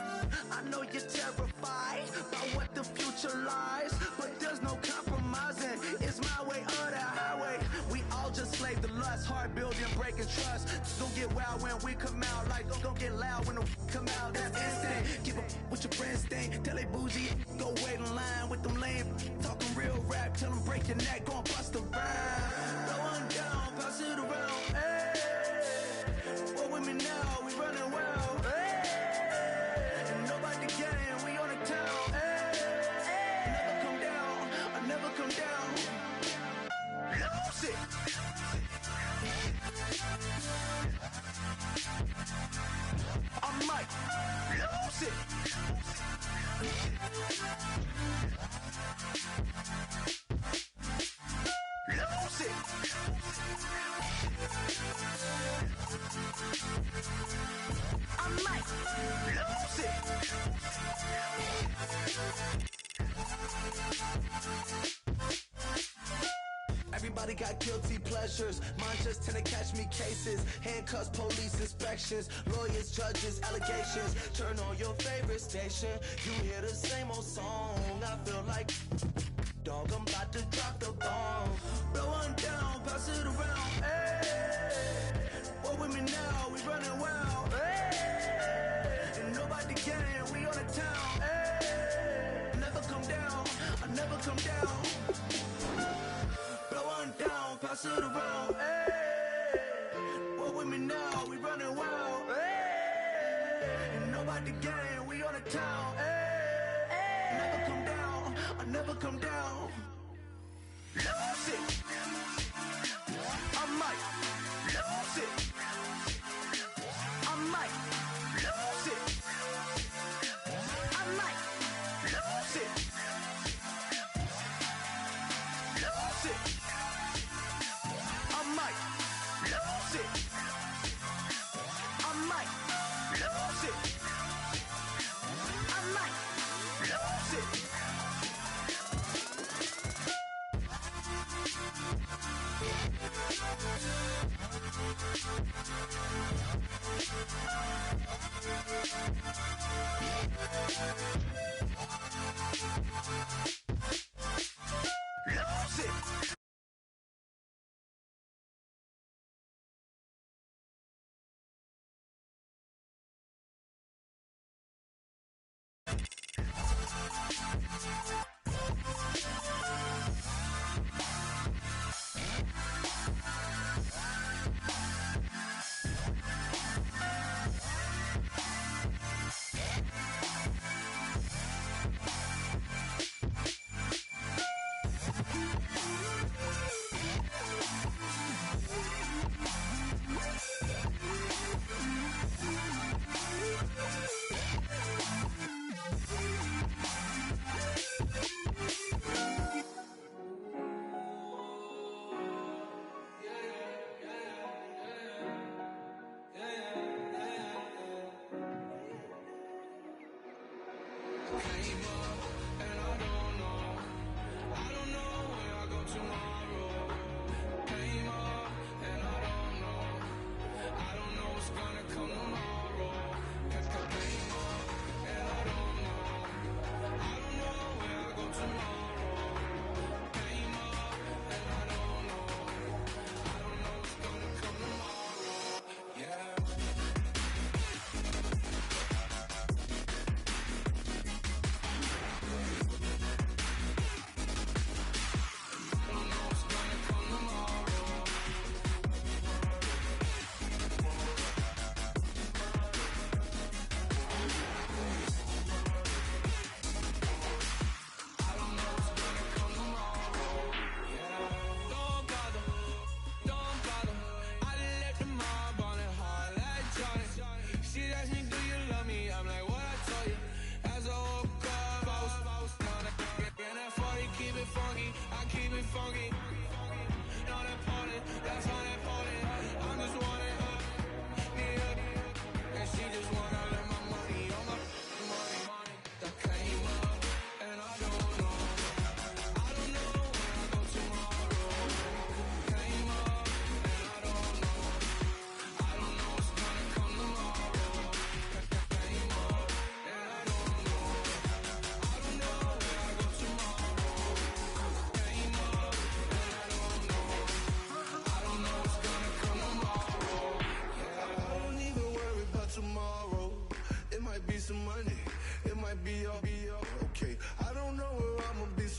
I know you're terrified by what the future lies, but there's no compromising. It's my way or the highway. We all just slave the lust, heart building, breaking trust. Don't get wild when we come out, like don't get loud when the come out. That's instant. Keep up with your friends thing. Tell they bougie, go wait in line with them lame. Talking real rap, tell them break your neck, go and bust a rhyme. Throw one down, pass it around. Hey, what with me now? We running wild. Hey, and nobody game, we on the town. Hey, never come down, I never come down. Lose it. I might lose it. Lose it. I might lose it. Everybody got guilty pleasures. Mine just tend to catch me cases. Handcuffs, police inspections, lawyers, judges, allegations. Turn on your favorite station. You hear the same old song. I feel like, dog, I'm about to drop the bomb. Blow one down, pass it around. Hey, what with me now? We running wild. Hey, and nobody game. We on the town. Hey, never come down. I never come down. Blow one down, pass it around. Hey, what with me now? We running wild. Hey, and nobody game. We on the town. Hey, never come down. I never come down. Lose it. I might lose it. I might lose it. I might lose it. Lose it. I might lose it. I might lose it. I might lose it. Lose it.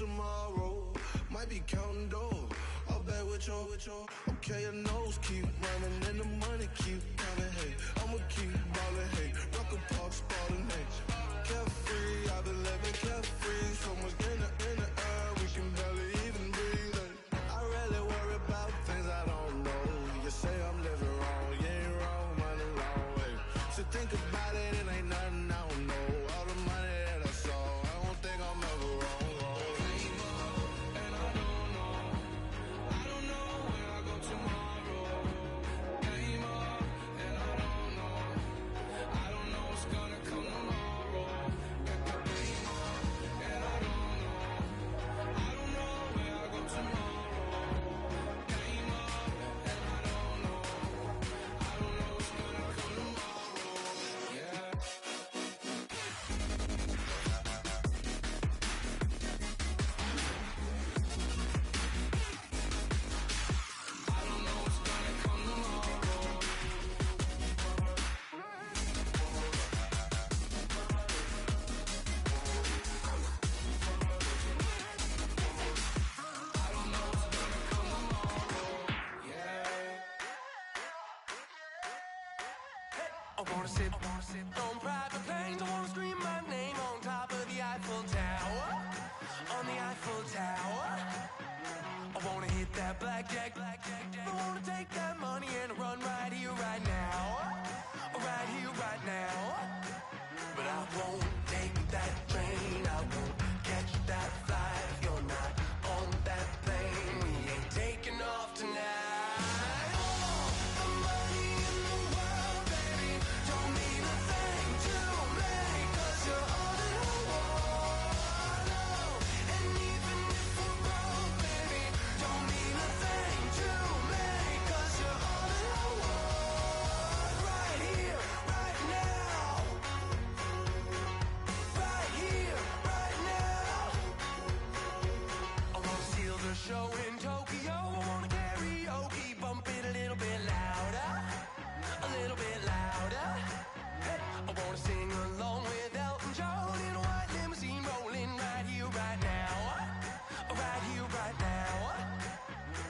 tomorrow. Might be counting dough. I'll bet with your. Okay, your nose keep running and the money keep coming. Hey, I'ma keep ballin'. Hey, rock a park, spallin'. Hey, carefree, I've been living carefree. So much in the air, we can barely even breathe. Hey, I really worry about things I don't know. You say I'm living wrong, you ain't wrong, money long way. So think about it, it ain't nothing I don't know. All the money that I saw, I don't think I'm ever wrong. I wanna sit on private planes. I wanna scream my name on top of the Eiffel Tower. On the Eiffel Tower. I wanna hit that blackjack. I wanna take that money and run right here, right now. Right here, right now. But I won't take that train. I won't catch that flight. If you're not on that plane, we ain't taking off tonight. Show in Tokyo, I wanna karaoke, bump it a little bit louder, a little bit louder. Hey, I wanna sing along with Elton John in a white limousine, rolling right here, right now, right here, right now.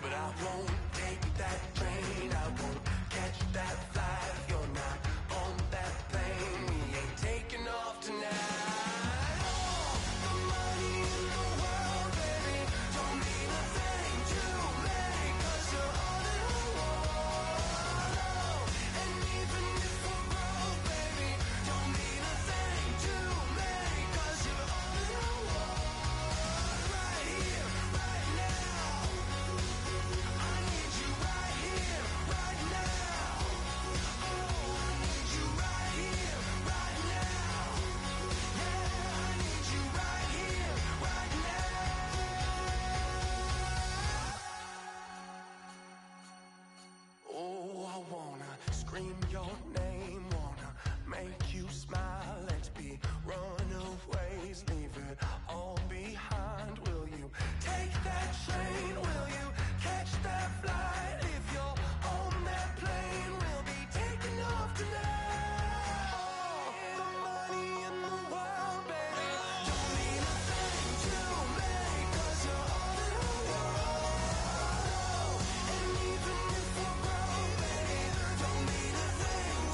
But I won't take that train, I won't catch that flight. If you're not on that plane, we ain't taking off tonight. Scream your name, wanna make you smile. Let's be runaways, leave it all behind. Will you take that train? Will you catch that flight? If you're on that plane, we'll be taking off tonight. All the money in the world, baby, don't mean a thing to me, 'cause you're all in the world. And even if we're broke, baby, don't mean a thing.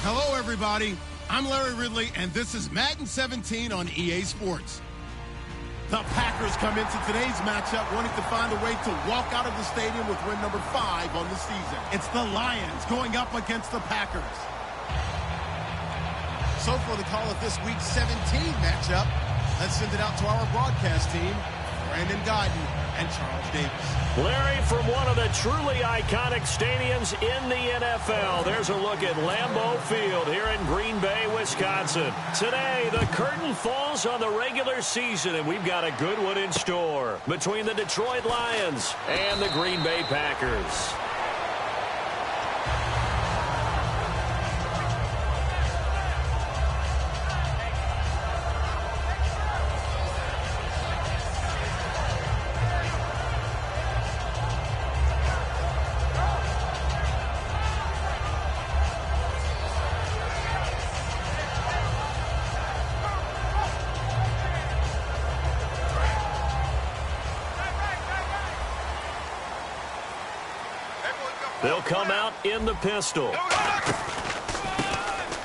Hello, everybody. I'm Larry Ridley, and this is Madden 17 on EA Sports. The Packers come into today's matchup wanting to find a way to walk out of the stadium with win number 5 on the season. It's the Lions going up against the Packers. So for the call of this week's 17 matchup, let's send it out to our broadcast team, Brandon Guyton and Charles Davis. Larry, from one of the truly iconic stadiums in the NFL, there's a look at Lambeau Field here in Green Bay, Wisconsin. Today, the curtain falls on the regular season, and we've got a good one in store between the Detroit Lions and the Green Bay Packers. They'll come out in the pistol.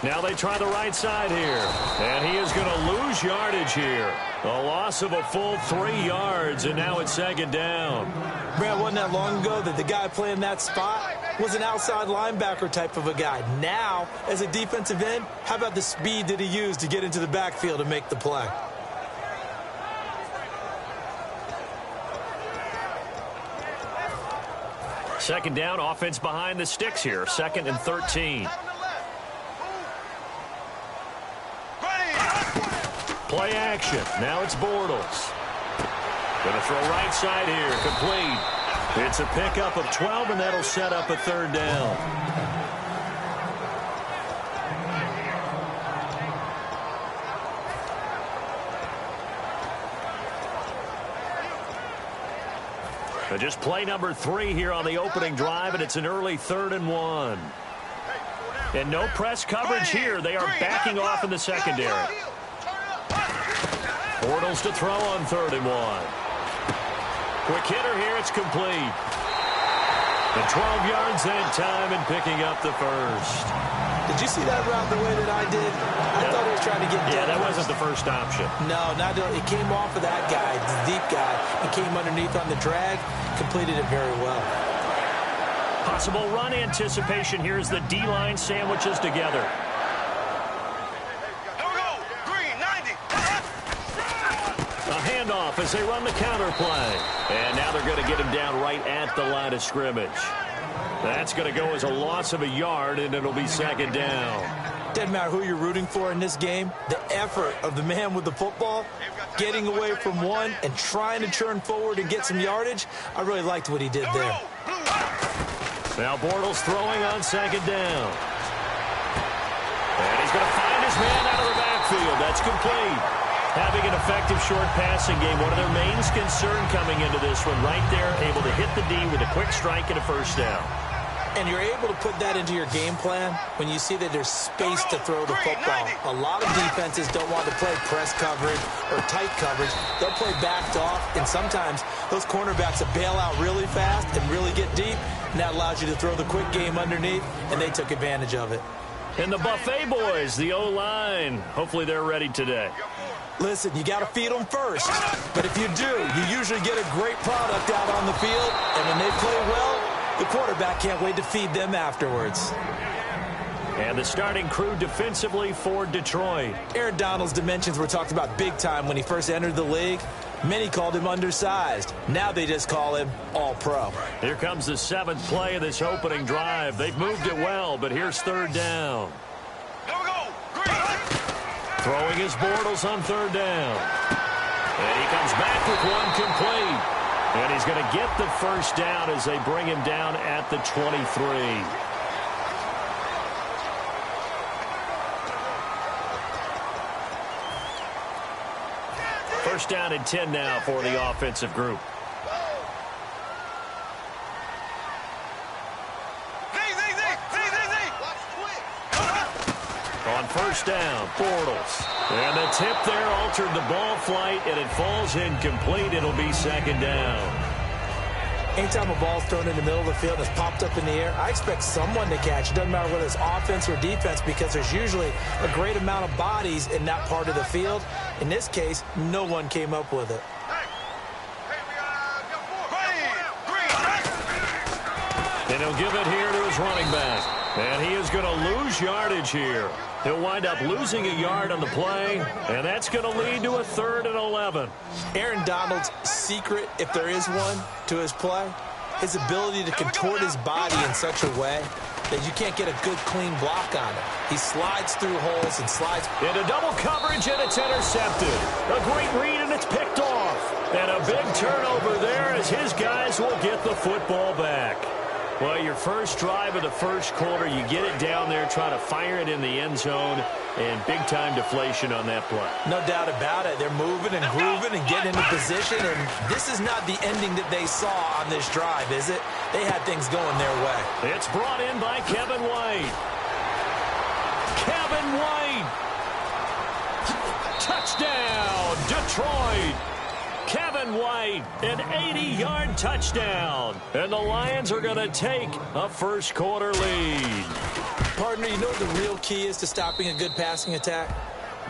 Now they try the right side here. And he is going to lose yardage here. A loss of a full 3 yards, and now it's second down. Brad, wasn't that long ago that the guy playing that spot was an outside linebacker type of a guy. Now, as a defensive end, how about the speed that he used to get into the backfield and make the play? Second down, offense behind the sticks here. 2nd and 13. Play action. Now it's Bortles. Going to throw right side here. Complete. It's a pickup of 12, and that'll set up a 3rd down. Just play number 3 here on the opening drive, and it's an early 3rd and 1. And no press coverage here. They are backing off in the secondary. Bortles to throw on 3rd and 1. Quick hitter here. It's complete. And 12 yards that time and picking up the first. Did you see that route the way that I did? I thought he was trying to get down. Yeah, that wasn't the first option. No, not it came off of that guy, the deep guy, and came underneath on the drag, completed it very well. Possible run anticipation here as the D-line sandwiches together. Here we go. Green, 90. A handoff as they run the counter play. And now they're going to get him down right at the line of scrimmage. That's going to go as a loss of a yard, and it'll be second down. Doesn't matter who you're rooting for in this game. The effort of the man with the football, getting away from one and trying to turn forward and get some yardage, I really liked what he did there. Now Bortles throwing on second down. And he's going to find his man out of the backfield. That's complete. Having an effective short passing game, one of their main concern coming into this one, right there, able to hit the D with a quick strike and a first down. And you're able to put that into your game plan when you see that there's space to throw the football. A lot of defenses don't want to play press coverage or tight coverage. They'll play backed off, and sometimes those cornerbacks will bail out really fast and really get deep, and that allows you to throw the quick game underneath, and they took advantage of it. And the Buffet boys, the O-line, hopefully they're ready today. Listen, you got to feed them first. But if you do, you usually get a great product out on the field. And when they play well, the quarterback can't wait to feed them afterwards. And the starting crew defensively for Detroit. Aaron Donald's dimensions were talked about big time when he first entered the league. Many called him undersized. Now they just call him all-pro. Here comes the 7th play of this opening drive. They've moved it well, but here's 3rd down. Throwing his Bortles on 3rd down. And he comes back with one complete. And he's going to get the first down as they bring him down at the 23. First down and 10 now for the offensive group. On first down, Bortles. And the tip there altered the ball flight, and it falls incomplete. It'll be 2nd down. Anytime a ball's thrown in the middle of the field and it's popped up in the air, I expect someone to catch. It doesn't matter whether it's offense or defense because there's usually a great amount of bodies in that part of the field. In this case, no one came up with it. And he'll give it here to his running back. And he is going to lose yardage here. He'll wind up losing a yard on the play, and that's going to lead to a 3rd and 11. Aaron Donald's secret, if there is one, to his play, his ability to contort his body in such a way that you can't get a good, clean block on it. He slides through holes and slides. Into double coverage, and it's intercepted. A great read, and it's picked off. And a big turnover there as his guys will get the football back. Well, your first drive of the first quarter, you get it down there, try to fire it in the end zone, and big-time deflation on that play. No doubt about it. They're moving and grooving and getting into position, and this is not the ending that they saw on this drive, is it? They had things going their way. It's brought in by Kevin White. Kevin White! Touchdown, Detroit! Kevin White, an 80-yard touchdown. And the Lions are going to take a first quarter lead. Partner, you know what the real key is to stopping a good passing attack?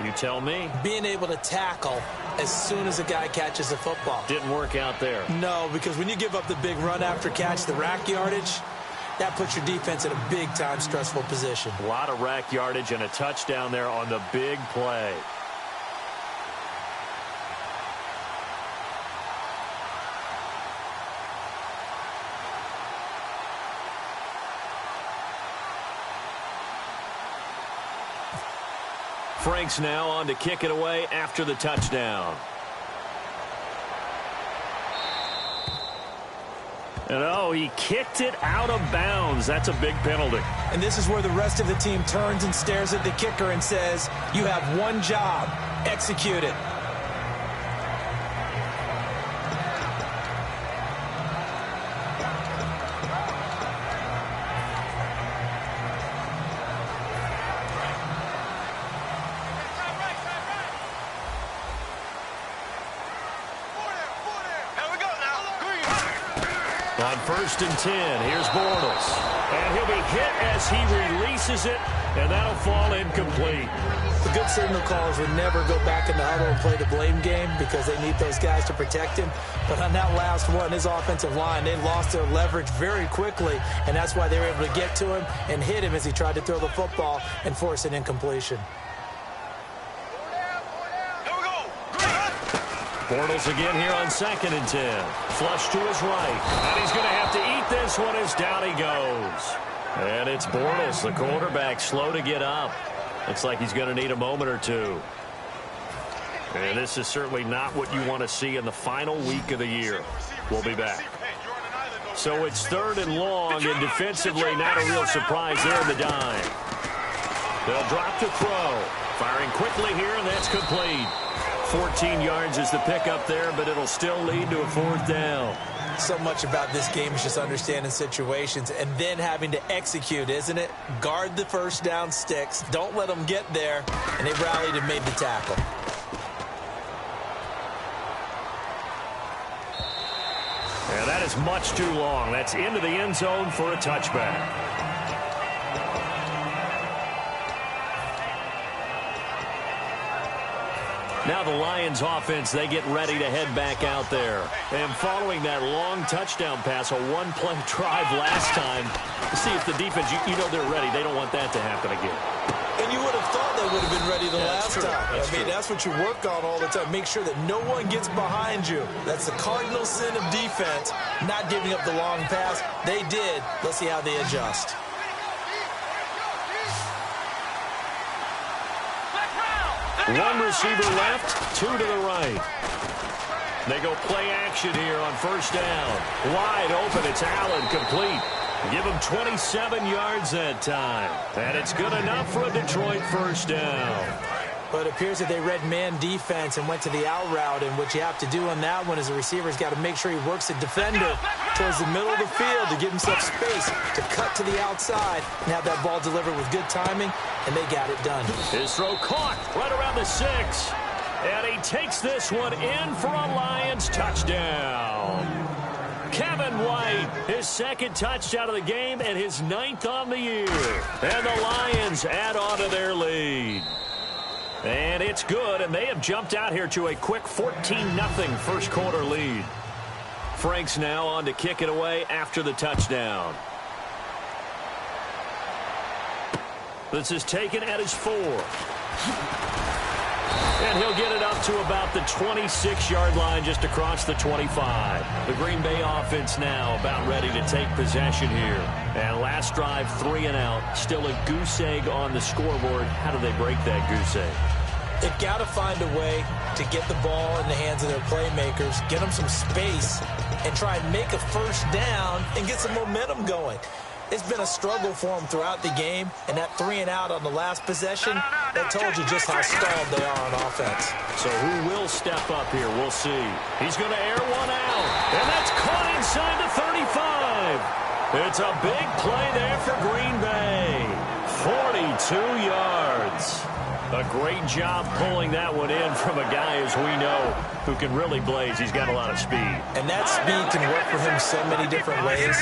You tell me. Being able to tackle as soon as a guy catches a football. Didn't work out there. No, because when you give up the big run after catch, the rack yardage, that puts your defense in a big-time stressful position. A lot of rack yardage and a touchdown there on the big play. Franks now on to kick it away after the touchdown. And oh, he kicked it out of bounds. That's a big penalty. And this is where the rest of the team turns and stares at the kicker and says, you have one job, execute it. On 1st and 10, here's Bortles. And he'll be hit as he releases it, and that'll fall incomplete. The good signal callers would never go back in the huddle and play the blame game because they need those guys to protect him. But on that last one, his offensive line, they lost their leverage very quickly, and that's why they were able to get to him and hit him as he tried to throw the football and force an incompletion. Bortles again here on 2nd and 10. Flush to his right. And he's going to have to eat this one as down he goes. And it's Bortles, the quarterback, slow to get up. Looks like he's going to need a moment or two. And this is certainly not what you want to see in the final week of the year. We'll be back. So it's 3rd and long, and defensively not a real surprise there in the dime. They'll drop to throw. Firing quickly here, and that's complete. 14 yards is the pickup there, but it'll still lead to a 4th down. So much about this game is just understanding situations and then having to execute, isn't it? Guard the first down sticks. Don't let them get there. And they rallied and made the tackle. And that is much too long. That's into the end zone for a touchback. Now the Lions offense, they get ready to head back out there. And following that long touchdown pass, a one-play drive last time, see if the defense, you know they're ready. They don't want that to happen again. And you would have thought they would have been ready the last time. That's true. That's what you work on all the time. Make sure that no one gets behind you. That's the cardinal sin of defense, not giving up the long pass. They did. Let's see how they adjust. One receiver left, two to the right. They go play action here on first down. Wide open, it's Allen, complete. Give him 27 yards that time. And it's good enough for a Detroit first down. But it appears that they read man defense and went to the out route, and what you have to do on that one is the receiver's got to make sure he works the defender towards the middle of the field to give himself space to cut to the outside and have that ball delivered with good timing, and they got it done. His throw caught right around the 6. And he takes this one in for a Lions touchdown. Kevin White, his second touchdown of the game and his 9th on the year. And the Lions add on to their lead. And it's good, and they have jumped out here to a quick 14-0 first quarter lead. Frank's now on to kick it away after the touchdown. This is taken at his 4. And he'll get it up to about the 26-yard line just across the 25. The Green Bay offense now about ready to take possession here. And last drive, 3 and out. Still a goose egg on the scoreboard. How do they break that goose egg? They've got to find a way to get the ball in the hands of their playmakers, get them some space, and try and make a first down and get some momentum going. It's been a struggle for them throughout the game, and that 3 and out on the last possession, that told you just how stalled they are on offense. So who will step up here? We'll see. He's going to air one out, and that's caught inside the 35. It's a big play there for Green Bay. 42 yards. A great job pulling that one in from a guy, as we know, who can really blaze. He's got a lot of speed. And that speed can work for him so many different ways.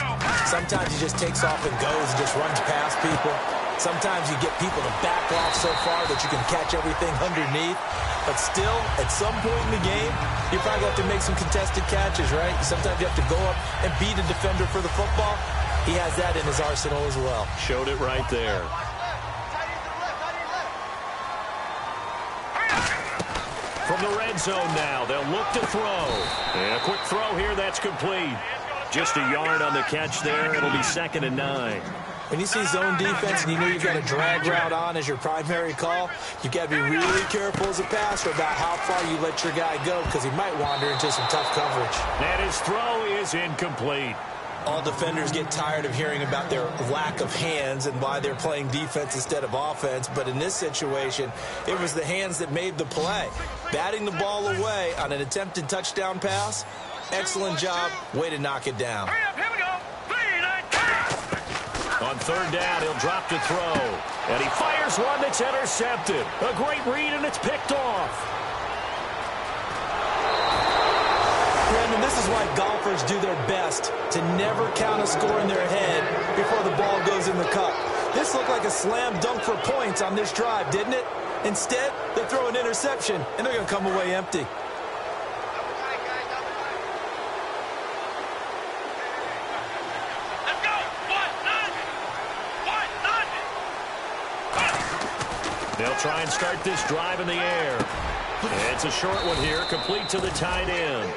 Sometimes he just takes off and goes and just runs past people. Sometimes you get people to back off so far that you can catch everything underneath. But still, at some point in the game, you probably have to make some contested catches, right? Sometimes you have to go up and beat a defender for the football. He has that in his arsenal as well. Showed it right there. From the red zone now, they'll look to throw. And a quick throw here, that's complete. Just a yard on the catch there. It'll be 2nd and 9. When you see zone defense and you know you've got a drag route on as your primary call, you've got to be really careful as a passer about how far you let your guy go, because he might wander into some tough coverage. And his throw is incomplete. All defenders get tired of hearing about their lack of hands and why they're playing defense instead of offense. But in this situation, it was the hands that made the play. Batting the ball away on an attempted touchdown pass, excellent job. Way to knock it down. Here we go. 3, 9, 10. On 3rd down, he'll drop to throw. And he fires one that's intercepted. A great read, and it's picked off. Brandon, this is why golfers do their best to never count a score in their head before the ball goes in the cup. This looked like a slam dunk for points on this drive, didn't it? Instead, they throw an interception, and they're going to come away empty. Let's go. 1, 9. They'll try and start this drive in the air. It's a short one here, complete to the tight end.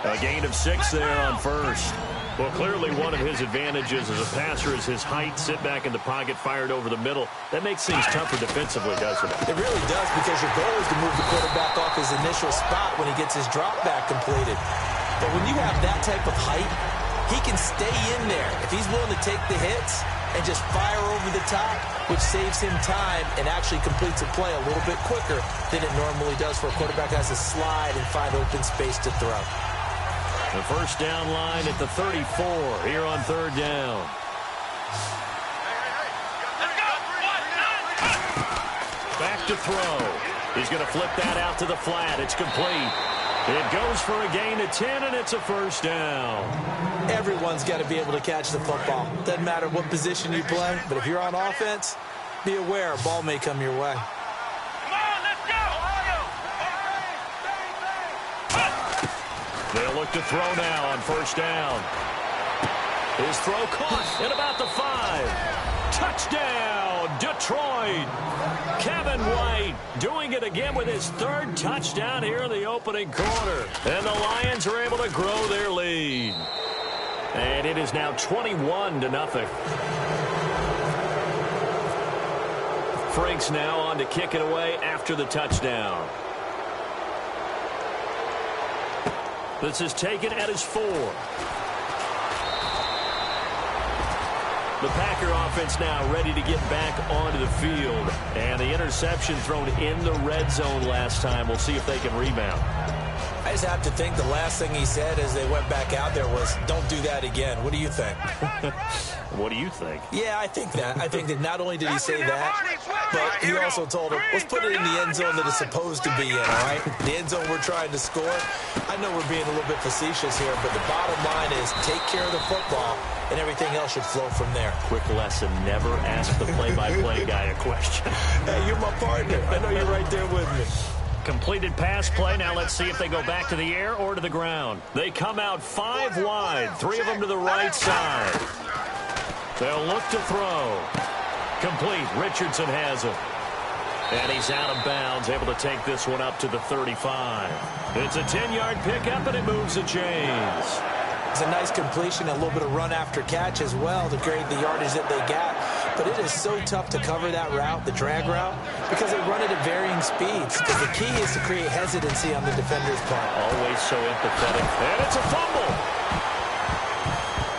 A gain of 6 there on first. Well, clearly one of his advantages as a passer is his height. Sit back in the pocket, fired over the middle. That makes things tougher defensively, doesn't it? It really does, because your goal is to move the quarterback off his initial spot when he gets his drop back completed. But when you have that type of height, he can stay in there if he's willing to take the hits and just fire over the top, which saves him time and actually completes a play a little bit quicker than it normally does for a quarterback who has to slide and find open space to throw. The first down line at the 34 here on 3rd down. Back to throw. He's going to flip that out to the flat. It's complete. It goes for a gain of 10, and it's a first down. Everyone's got to be able to catch the football. Doesn't matter what position you play, but if you're on offense, be aware a ball may come your way. Come on, let's go. look to throw now on first down. His throw caught at about the 5. Touchdown, Detroit. Kevin White doing it again with his 3rd touchdown here in the opening quarter. And the Lions are able to grow their lead. And it is now 21-0. Franks now on to kick it away after the touchdown. This is taken at his 4. The Packer offense now ready to get back onto the field. And the interception thrown in the red zone last time. We'll see if they can rebound. I just have to think the last thing he said as they went back out there was, don't do that again. What do you think? What do you think? Yeah, I think that. I think that not only did he say that, but he also told him, let's put it in the end zone that it's supposed to be in, all right? The end zone we're trying to score. I know we're being a little bit facetious here, but the bottom line is take care of the football, and everything else should flow from there. Quick lesson, never ask the play-by-play guy a question. Hey, you're my partner. I know you're right there with me. Completed pass play. Now let's see if they go back to the air or to the ground. They come out 5 wide, 3 of them to the right side. They'll look to throw. Complete. Richardson has it. And he's out of bounds, able to take this one up to the 35. It's a 10-yard pickup, and it moves the chains. It's a nice completion, a little bit of run after catch as well to create the yardage that they got. But it is so tough to cover that route, the drag route, because they run it at varying speeds. Because the key is to create hesitancy on the defender's part. Always so empathetic. And it's a fumble.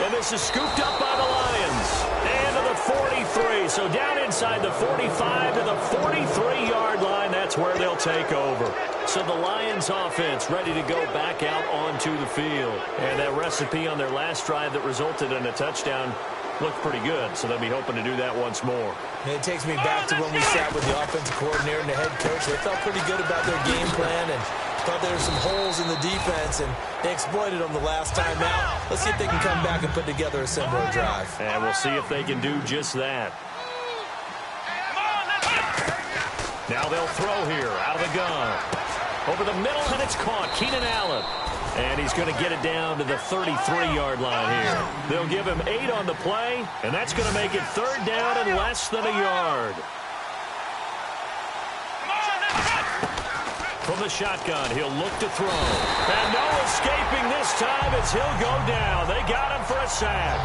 And this is scooped up by the Lions. And to the 43. So down inside the 45 to the 43-yard line. That's where they'll take over. So the Lions offense ready to go back out onto the field. And that recipe on their last drive that resulted in a touchdown looked pretty good. So they'll be hoping to do that once more. And it takes me back to when we sat with the offensive coordinator and the head coach. They felt pretty good about their game plan and thought there were some holes in the defense, and they exploited them the last time out. Let's see if they can come back and put together a similar drive. And we'll see if they can do just that. Now they'll throw here out of the gun. Over the middle, and it's caught. Keenan Allen. And he's going to get it down to the 33-yard line here. They'll give him 8 on the play, and that's going to make it 3rd down and less than a yard. From the shotgun, he'll look to throw. And no escaping this time as he'll go down. They got him for a sack.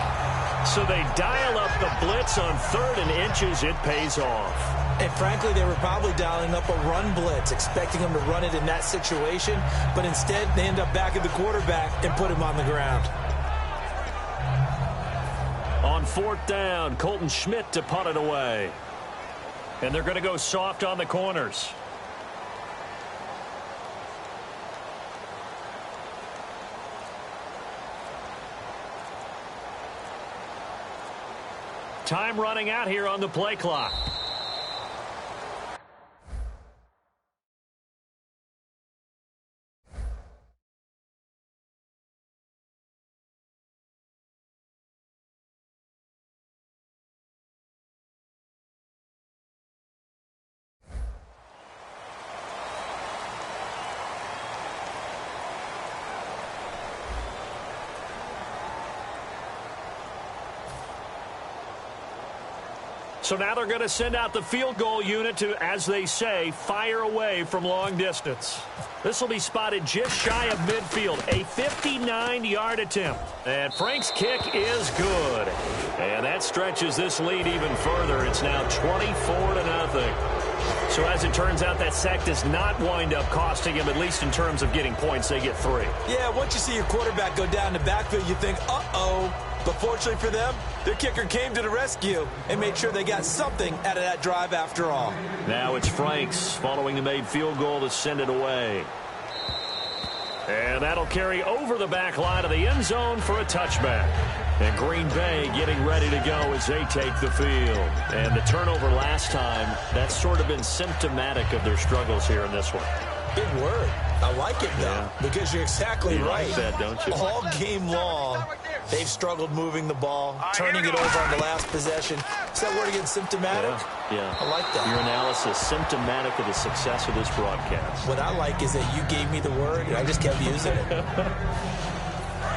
So they dial up the blitz on 3rd and inches. It pays off. And frankly, they were probably dialing up a run blitz, expecting him to run it in that situation. But instead, they end up back at the quarterback and put him on the ground. On 4th down, Colton Schmidt to punt it away. And they're going to go soft on the corners. Time running out here on the play clock. So now they're going to send out the field goal unit to, as they say, fire away from long distance. This will be spotted just shy of midfield, a 59-yard attempt. And Frank's kick is good. And that stretches this lead even further. It's now 24-0. So as it turns out, that sack does not wind up costing him, at least in terms of getting points. They get 3. Yeah, once you see your quarterback go down the backfield, you think, uh-oh. But fortunately for them, their kicker came to the rescue and made sure they got something out of that drive after all. Now it's Franks following the made field goal to send it away. And that'll carry over the back line of the end zone for a touchback. And Green Bay getting ready to go as they take the field. And the turnover last time, that's sort of been symptomatic of their struggles here in this one. Big word. I like it, though, because you're exactly right. Like that, don't you? All game long, they've struggled moving the ball, turning it over on the last possession. Is that word again, symptomatic? Yeah. I like that. Your analysis, symptomatic of the success of this broadcast. What I like is that you gave me the word, and I just kept using it.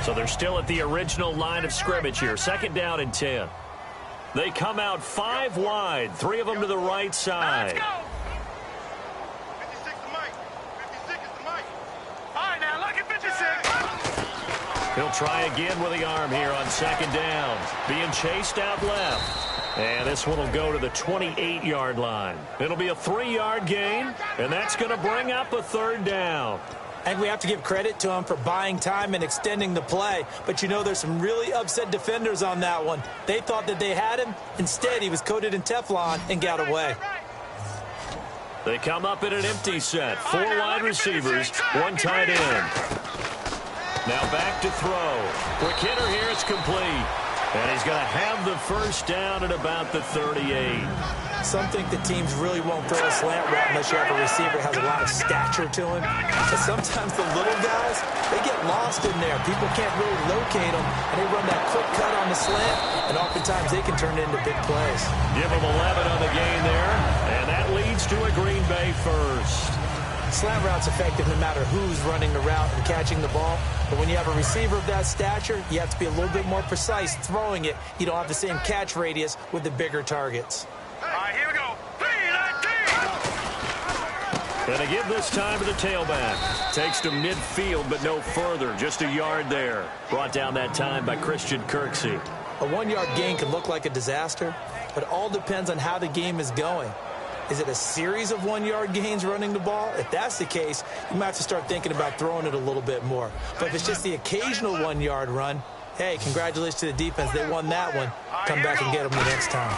So they're still at the original line of scrimmage here. 2nd down and 10. They come out 5 wide, 3 of them to the right side. Let's go. 56 to Mike. 56 is the Mike. All right, now look at 56. He'll try again with the arm here on 2nd down. Being chased out left. And this one will go to the 28-yard line. It'll be a 3-yard gain, and that's going to bring up a 3rd down. And we have to give credit to him for buying time and extending the play. But, you know, there's some really upset defenders on that one. They thought that they had him. Instead, he was coated in Teflon and got away. They come up in an empty set. 4 wide receivers, 1 tight end. Now back to throw. Quick hitter here. It's complete. And he's going to have the 1st down at about the 38. Some think that teams really won't throw a slant route unless you have a receiver that has a lot of stature to him. But sometimes the little guys, they get lost in there. People can't really locate them, and they run that quick cut on the slant, and oftentimes they can turn it into big plays. Give them 11 on the gain there, and that leads to a Green Bay 1st. Slant route's effective no matter who's running the route and catching the ball. But when you have a receiver of that stature, you have to be a little bit more precise throwing it. You don't have the same catch radius with the bigger targets. All right, here we go. 3-19. And they give this time to the tailback. Takes to midfield, but no further. Just a yard there. Brought down that time by Christian Kirksey. A 1-yard gain can look like a disaster, but it all depends on how the game is going. Is it a series of 1-yard gains running the ball? If that's the case, you might have to start thinking about throwing it a little bit more. But if it's just the occasional 1-yard run, hey, congratulations to the defense. They won that one. Come back and get them the next time.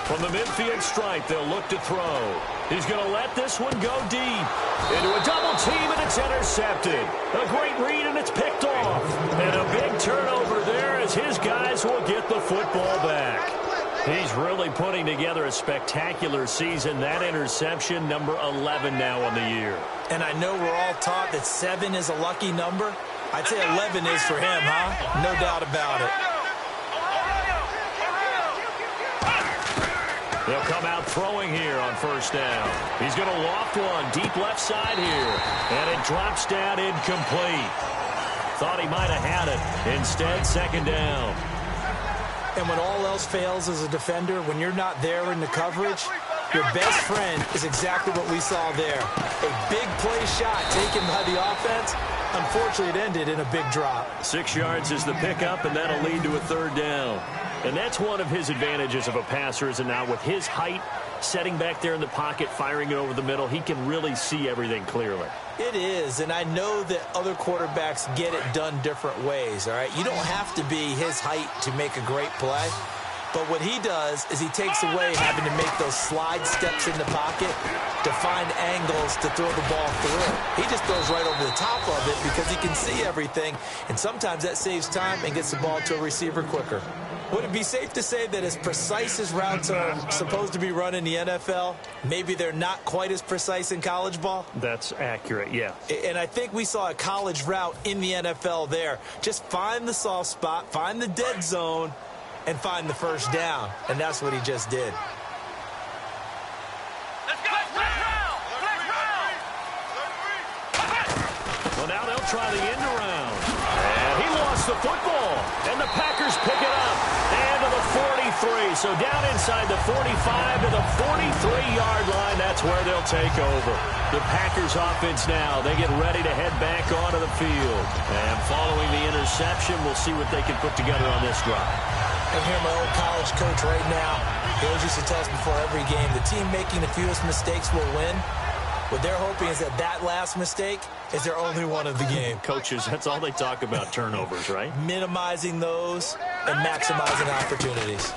From the midfield stripe, they'll look to throw. He's going to let this one go deep. Into a double team, and it's intercepted. A great read, and it's picked off. And a big turnover there as his guys will get the football back. He's really putting together a spectacular season. That interception, number 11 now on the year. And I know we're all taught that 7 is a lucky number. I'd say 11 is for him, huh? No doubt about it. They'll come out throwing here on 1st down. He's going to loft one deep left side here. And it drops down incomplete. Thought he might have had it. Instead, 2nd down. And when all else fails as a defender, when you're not there in the coverage, your best friend is exactly what we saw there. A big play shot taken by the offense. Unfortunately, it ended in a big drop. 6 yards is the pickup, and that'll lead to a 3rd down. And that's one of his advantages of a passer, is now with his height, setting back there in the pocket, firing it over the middle, he can really see everything clearly. It is, and I know that other quarterbacks get it done different ways, all right? You don't have to be his height to make a great play. But what he does is he takes away having to make those slide steps in the pocket to find angles to throw the ball through. He just throws right over the top of it because he can see everything, and sometimes that saves time and gets the ball to a receiver quicker. Would it be safe to say that as precise as routes are supposed to be run in the NFL, maybe they're not quite as precise in college ball? That's accurate, yeah. And I think we saw a college route in the NFL there. Just find the soft spot, find the dead zone, and find the 1st down. And that's what he just did. Let's go. Well, now they'll try the end around. And he lost the football. And the Packers pick it up. And to the 43. So down inside the 45 to the 43-yard line. That's where they'll take over. The Packers offense now. They get ready to head back onto the field. And following the interception, we'll see what they can put together on this drive. I hear my old college coach right now. He always used to tell us before every game, the team making the fewest mistakes will win. What they're hoping is that last mistake is their only one of the game. Coaches, that's all they talk about, turnovers, right? Minimizing those and maximizing opportunities.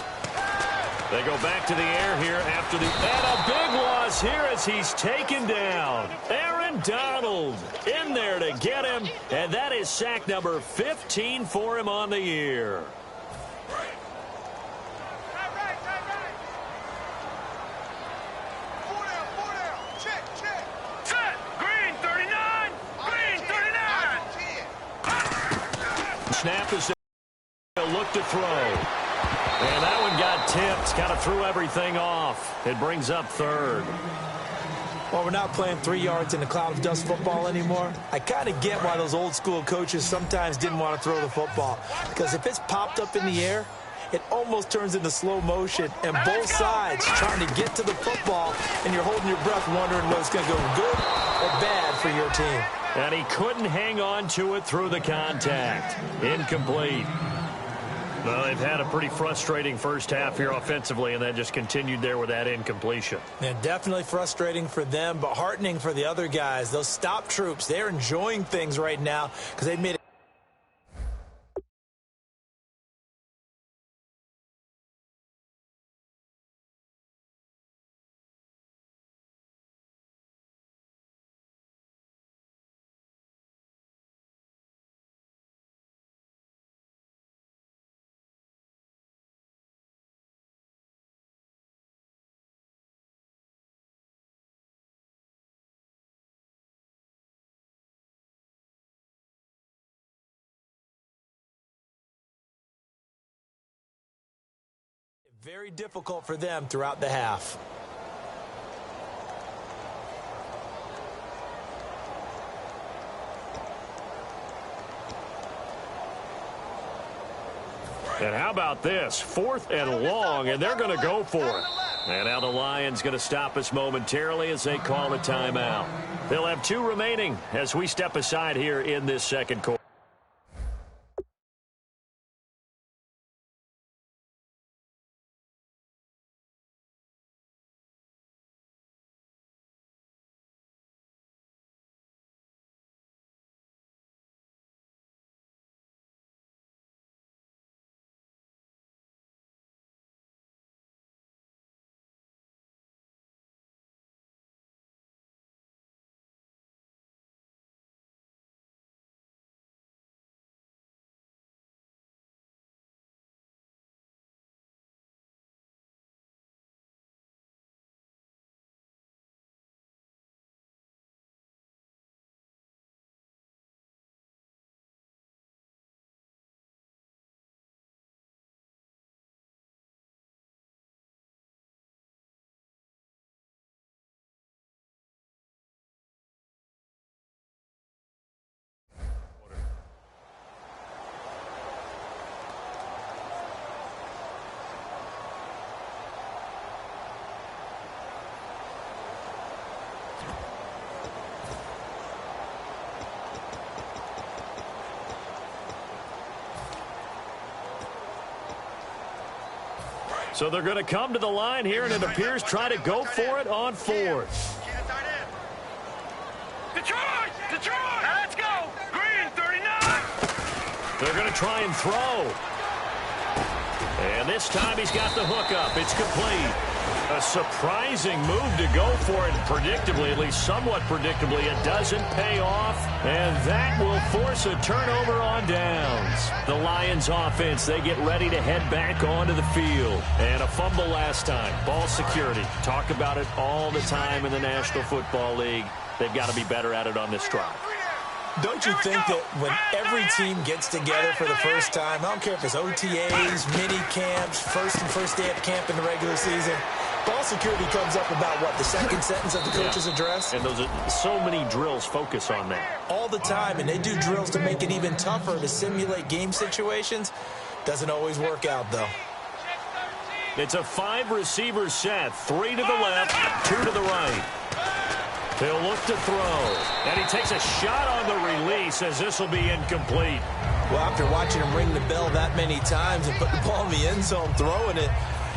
They go back to the air here after the... And a big loss here as he's taken down. Aaron Donald in there to get him. And that is sack number 15 for him on the year. Set. Green. snap as they'll look to throw. And that one got tipped, kind of threw everything off. It brings up third. Well, we're not playing 3 yards in a cloud of dust football anymore. I kind of get why those old school coaches sometimes didn't want to throw the football. Because if it's popped up in the air, it almost turns into slow motion. And both sides trying to get to the football, and you're holding your breath wondering whether it's going to go good or bad for your team. And he couldn't hang on to it through the contact. Incomplete. Well, they've had a pretty frustrating first half here offensively, and then just continued there with that incompletion. Yeah, definitely frustrating for them, but heartening for the other guys. Those stop troops, they're enjoying things right now because they've made it. Very difficult for them throughout the half. And how about this? 4th and long, and they're going to go for it. And now the Lions going to stop us momentarily as they call a timeout. They'll have 2 remaining as we step aside here in this second quarter. So they're going to come to the line here, and it appears try to go for it on 4th. Detroit! Detroit! Let's go! Green, 39! They're going to try and throw. And this time he's got the hook up. It's complete. A surprising move to go for it predictably, at least somewhat predictably. It doesn't pay off, and that will force a turnover on downs. The Lions offense, they get ready to head back onto the field. And a fumble last time. Ball security. Talk about it all the time in the National Football League. They've got to be better at it on this drive. Don't you think that when every team gets together for the first time, I don't care if it's OTAs, mini camps, first day of camp in the regular season, ball security comes up about, what, the second sentence of the coach's address? And those are so many drills focus on that. All the time, and they do drills to make it even tougher to simulate game situations. Doesn't always work out, though. It's a 5-receiver set, 3 to the left, 2 to the right. He'll look to throw, and he takes a shot on the release as this will be incomplete. Well, after watching him ring the bell that many times and put the ball in the end zone throwing it,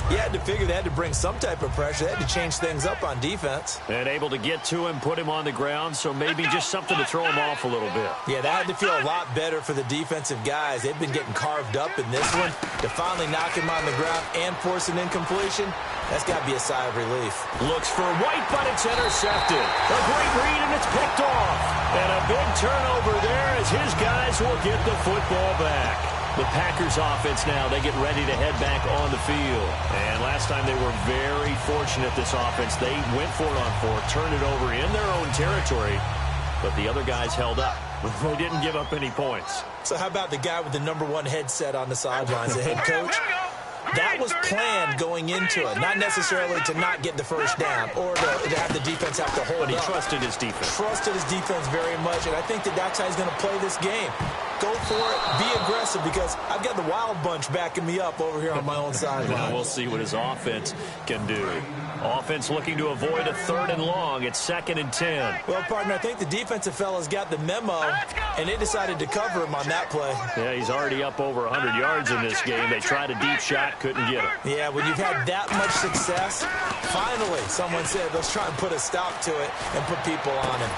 you had to figure they had to bring some type of pressure. They had to change things up on defense. And able to get to him, put him on the ground, so maybe just something to throw him off a little bit. Yeah, that had to feel a lot better for the defensive guys. They've been getting carved up in this one. To finally knock him on the ground and force an incompletion, that's got to be a sigh of relief. Looks for White, but it's intercepted. A great read, and it's picked off. And a big turnover there as his guys will get the football back. The Packers offense now, they get ready to head back on the field. And last time they were very fortunate, this offense. They went for it on 4, turned it over in their own territory, but the other guys held up. but they didn't give up any points. So how about the guy with the #1 headset on the sidelines, the head coach? That was planned going into it, not necessarily to not get the first down or to have the defense have to hold But he up. trusted his defense. Trusted his defense very much, and I think that's how he's going to play this game. Go for it, be aggressive, because I've got the wild bunch backing me up over here on my own sideline. Now we'll see what his offense can do. Offense looking to avoid a 3rd and long. It's 2nd and 10. Well, partner, I think the defensive fellas got the memo, and they decided to cover him on that play. Yeah, he's already up over 100 yards in this game. They tried a deep shot, couldn't get him. Yeah, when you've had that much success, finally someone said, let's try and put a stop to it and put people on him.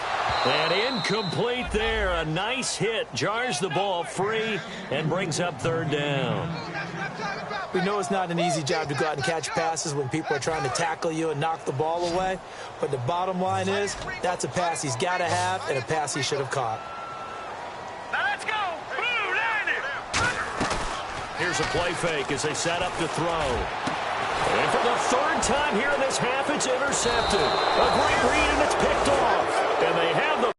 And incomplete there. A nice hit. Jars the ball free and brings up 3rd down. We know it's not an easy job to go out and catch passes when people are trying to tackle you and knock the ball away. But the bottom line is, that's a pass he's got to have and a pass he should have caught. Now let's go. Blue, line it. Here's a play fake as they set up to throw. And for the 3rd time here in this half, it's intercepted. A great read, and it's picked off. And they have the...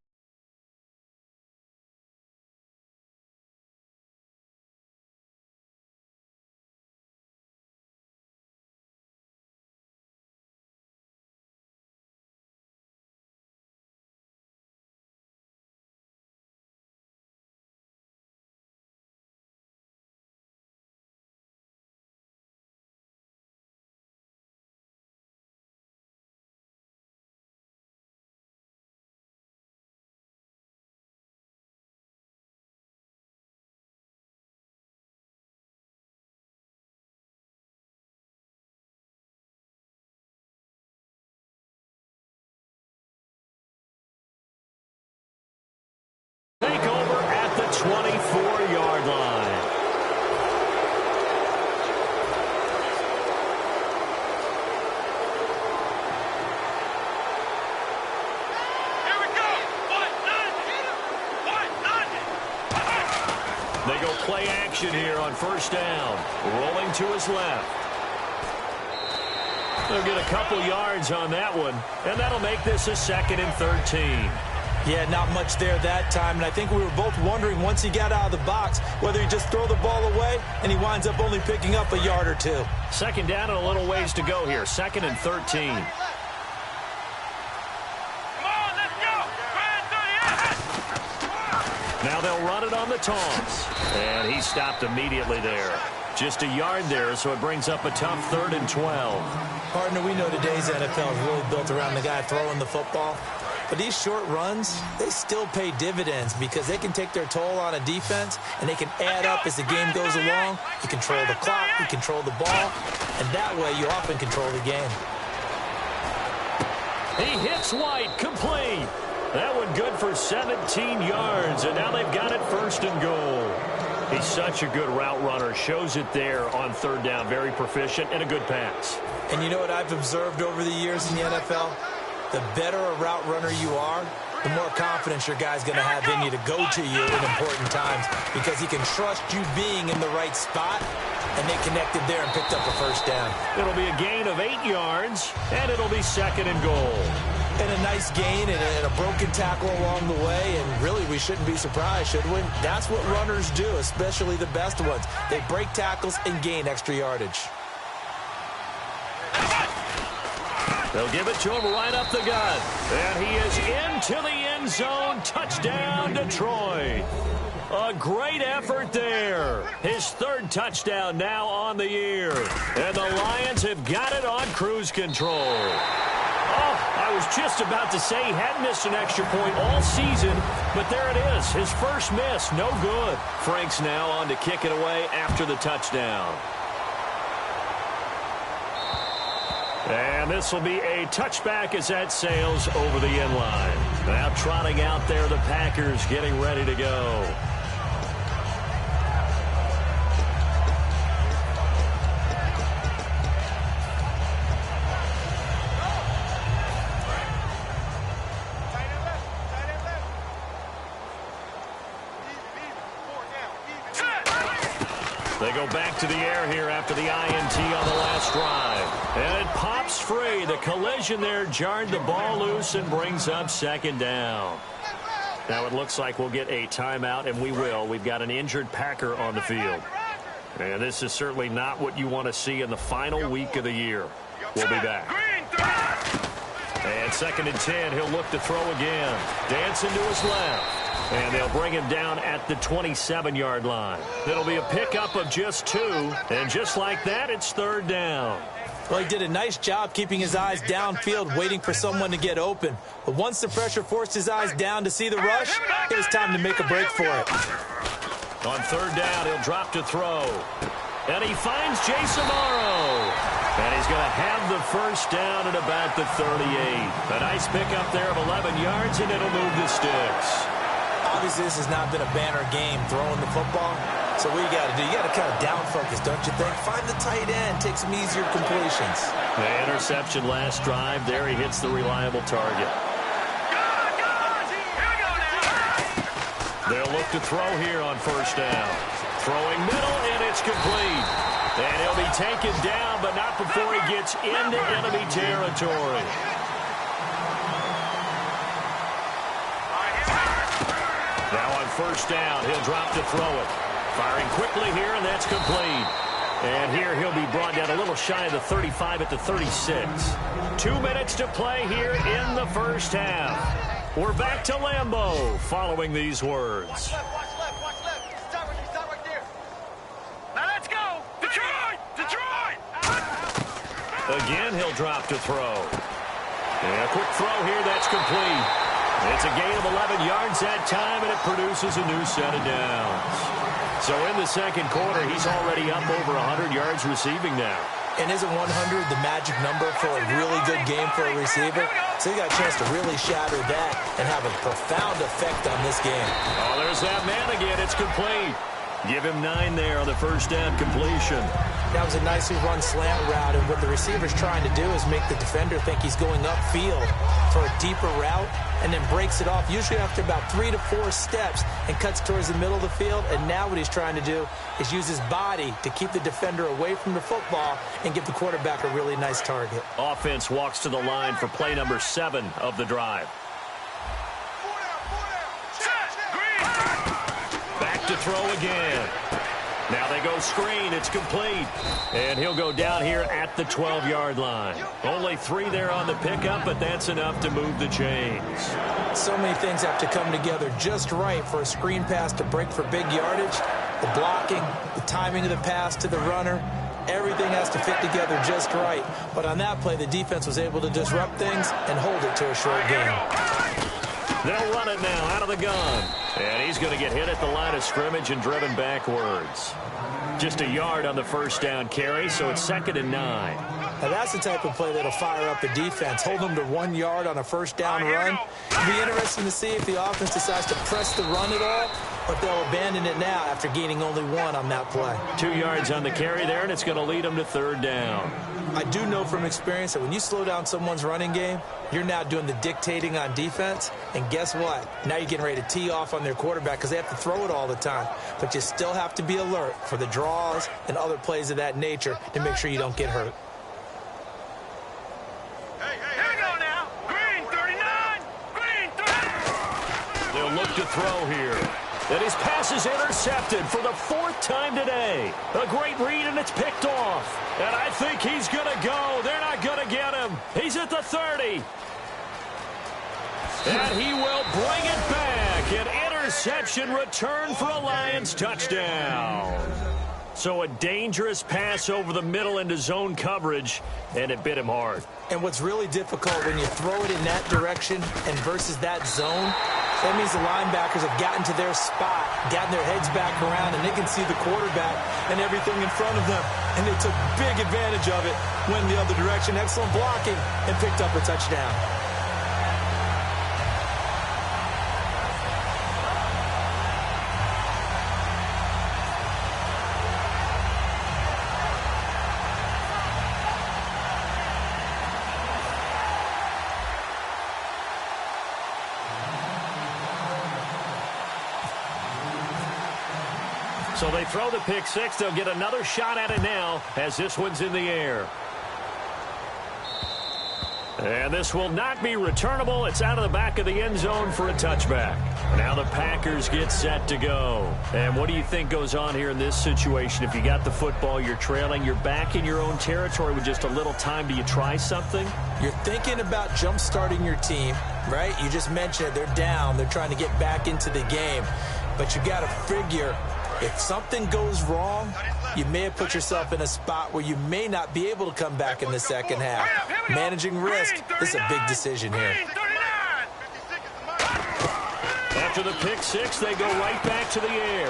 Take over at the 24-yard line. Here we go. They go play action here on 1st down. Rolling to his left. They'll get a couple yards on that one, and that'll make this a 2nd and 13. Yeah, not much there that time, and I think we were both wondering once he got out of the box whether he just throw the ball away and he winds up only picking up a yard or two. 2nd down and a little ways to go here. 2nd and 13. Come on, let's go. Now they'll run it on the toss. And he stopped immediately there. Just a yard there, so it brings up a tough 3rd and 12. Partner, we know today's NFL is really built around the guy throwing the football. But these short runs, they still pay dividends because they can take their toll on a defense, and they can add up as the game goes along. You control the clock, you control the ball, and that way you often control the game. He hits White, complete. That one good for 17 yards, and now they've got it 1st and goal. He's such a good route runner. Shows it there on 3rd down. Very proficient and a good pass. And you know what I've observed over the years in the NFL? The better a route runner you are, the more confidence your guy's going to have in you to go to you in important times because he can trust you being in the right spot, and they connected there and picked up a 1st down. It'll be a gain of 8 yards, and it'll be 2nd and goal. And a nice gain and a broken tackle along the way, and really we shouldn't be surprised, should we? That's what runners do, especially the best ones. They break tackles and gain extra yardage. They'll give it to him right up the gut. And he is into the end zone. Touchdown, Detroit. A great effort there. His 3rd touchdown now on the year. And the Lions have got it on cruise control. Oh, I was just about to say he hadn't missed an extra point all season, but there it is. His first miss, no good. Frank's now on to kick it away after the touchdown. And this will be a touchback as that sails over the end line. Now trotting out there, the Packers getting ready to go. They go back to the air here after the INT on the last drive. And it pops free. The collision there jarred the ball loose and brings up 2nd down. Now it looks like we'll get a timeout, and we will. We've got an injured Packer on the field. And this is certainly not what you want to see in the final week of the year. We'll be back. And 2nd and 10, he'll look to throw again. Dancing to his left. And they'll bring him down at the 27-yard line. It'll be a pickup of just 2. And just like that, it's 3rd down. Well, he did a nice job keeping his eyes downfield, waiting for someone to get open. But once the pressure forced his eyes down to see the rush, it was time to make a break for it. On 3rd down, he'll drop to throw. And he finds Jason Morrow. And he's going to have the 1st down at about the 38. A nice pickup there of 11 yards, and it'll move the sticks. Obviously, this has not been a banner game throwing the football. So what you got to do, you got to kind of down focus, don't you think? Find the tight end, take some easier completions. The interception last drive. There he hits the reliable target. They'll look to throw here on 1st down. Throwing middle, and it's complete. And he'll be taken down, but not before he gets into enemy territory. Now on 1st down, he'll drop to throw it. Firing quickly here, and that's complete. And here he'll be brought down a little shy of the 35 at the 36. 2 minutes to play here in the 1st half. We're back to Lambeau following these words. Watch left. Stop right there. Now let's go. Detroit. Again, he'll drop to throw. And a quick throw here, that's complete. It's a gain of 11 yards that time, and it produces a new set of downs. So in the 2nd quarter, he's already up over 100 yards receiving now. And isn't 100 the magic number for a really good game for a receiver? So he got a chance to really shatter that and have a profound effect on this game. Oh, there's that man again. It's complete. Give him 9 there on the 1st down completion. That was a nicely run slant route, and what the receiver's trying to do is make the defender think he's going upfield for a deeper route, and then breaks it off, usually after about 3 to 4 steps, and cuts towards the middle of the field. And now what he's trying to do is use his body to keep the defender away from the football and give the quarterback a really nice target. Offense walks to the line for play number 7 of the drive. Back to throw again. Now they go screen. It's complete. And he'll go down here at the 12-yard line. Only 3 there on the pickup, but that's enough to move the chains. So many things have to come together just right for a screen pass to break for big yardage. The blocking, the timing of the pass to the runner, everything has to fit together just right. But on that play, the defense was able to disrupt things and hold it to a short game. They'll run it now out of the gun. And he's going to get hit at the line of scrimmage and driven backwards. Just a yard on the 1st down carry, so it's 2nd and 9. Now that's the type of play that'll fire up the defense. Hold them to 1 yard on a 1st down run. It'll be interesting to see if the offense decides to press the run at all, but they'll abandon it now after gaining only 1 on that play. 2 yards on the carry there, and it's going to lead them to 3rd down. I do know from experience that when you slow down someone's running game, you're now doing the dictating on defense. And guess what? Now you're getting ready to tee off on their quarterback because they have to throw it all the time. But you still have to be alert for the draws and other plays of that nature to make sure you don't get hurt. Here we go now. Green 39. Green 30. They'll look to throw here. And his pass is intercepted for the 4th time today. A great read, and it's picked off. And I think he's going to go. They're not going to get him. He's at the 30. And he will bring it back. An interception return for a Lions touchdown. So a dangerous pass over the middle into zone coverage, and it bit him hard. And what's really difficult when you throw it in that direction and versus that zone, that means the linebackers have gotten to their spot, gotten their heads back around, and they can see the quarterback and everything in front of them. And they took big advantage of it, went the other direction, excellent blocking, and picked up a touchdown. So they throw the pick 6. They'll get another shot at it now as this one's in the air. And this will not be returnable. It's out of the back of the end zone for a touchback. Now the Packers get set to go. And what do you think goes on here in this situation? If you got the football, you're trailing, you're back in your own territory with just a little time. Do you try something? You're thinking about jump-starting your team, right? You just mentioned it. They're down. They're trying to get back into the game. But you got to figure if something goes wrong, you may have put yourself in a spot where you may not be able to come back in the second half. Managing risk, this is a big decision here. After the pick six, they go right back to the air.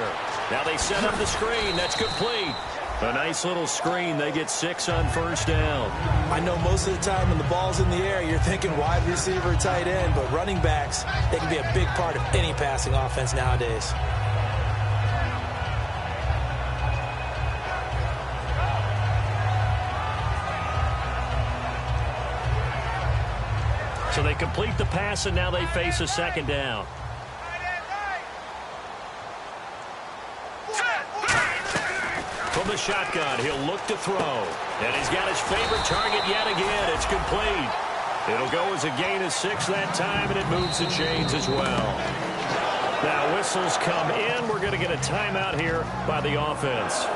Now they set up the screen. That's complete. A nice little screen. They get 6 on first down. I know most of the time when the ball's in the air, you're thinking wide receiver, tight end, but running backs, they can be a big part of any passing offense nowadays. So they complete the pass, and now they face a second down. From the shotgun, he'll look to throw. And he's got his favorite target yet again. It's complete. It'll go as a gain of 6 that time, and it moves the chains as well. Now whistles come in. We're going to get a timeout here by the offense.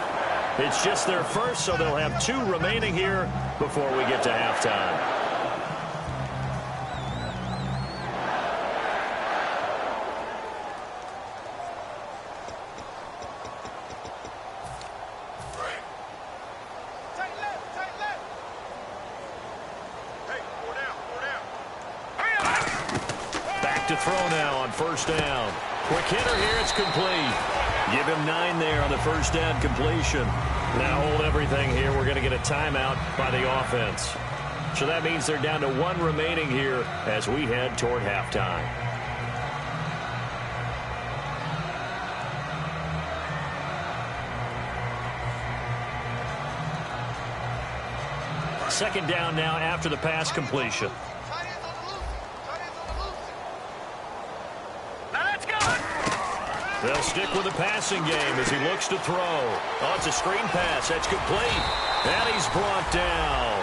It's just their first, so they'll have 2 remaining here before we get to halftime. To throw now on first down. Quick hitter here. It's complete. Give him 9 there on the first down completion. Now hold everything here. We're going to get a timeout by the offense. So that means they're down to 1 remaining here as we head toward halftime. Second down now after the pass completion. They'll stick with the passing game as he looks to throw. Oh, it's a screen pass. That's complete. And he's brought down.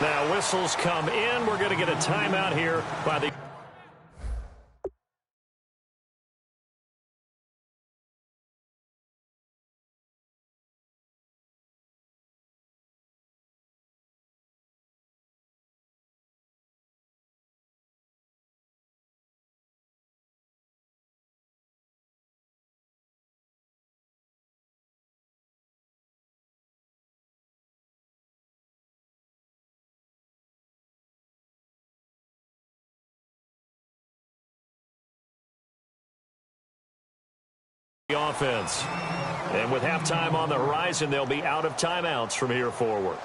Now whistles come in. We're going to get a timeout here by the... offense. And with halftime on the horizon, they'll be out of timeouts from here forward.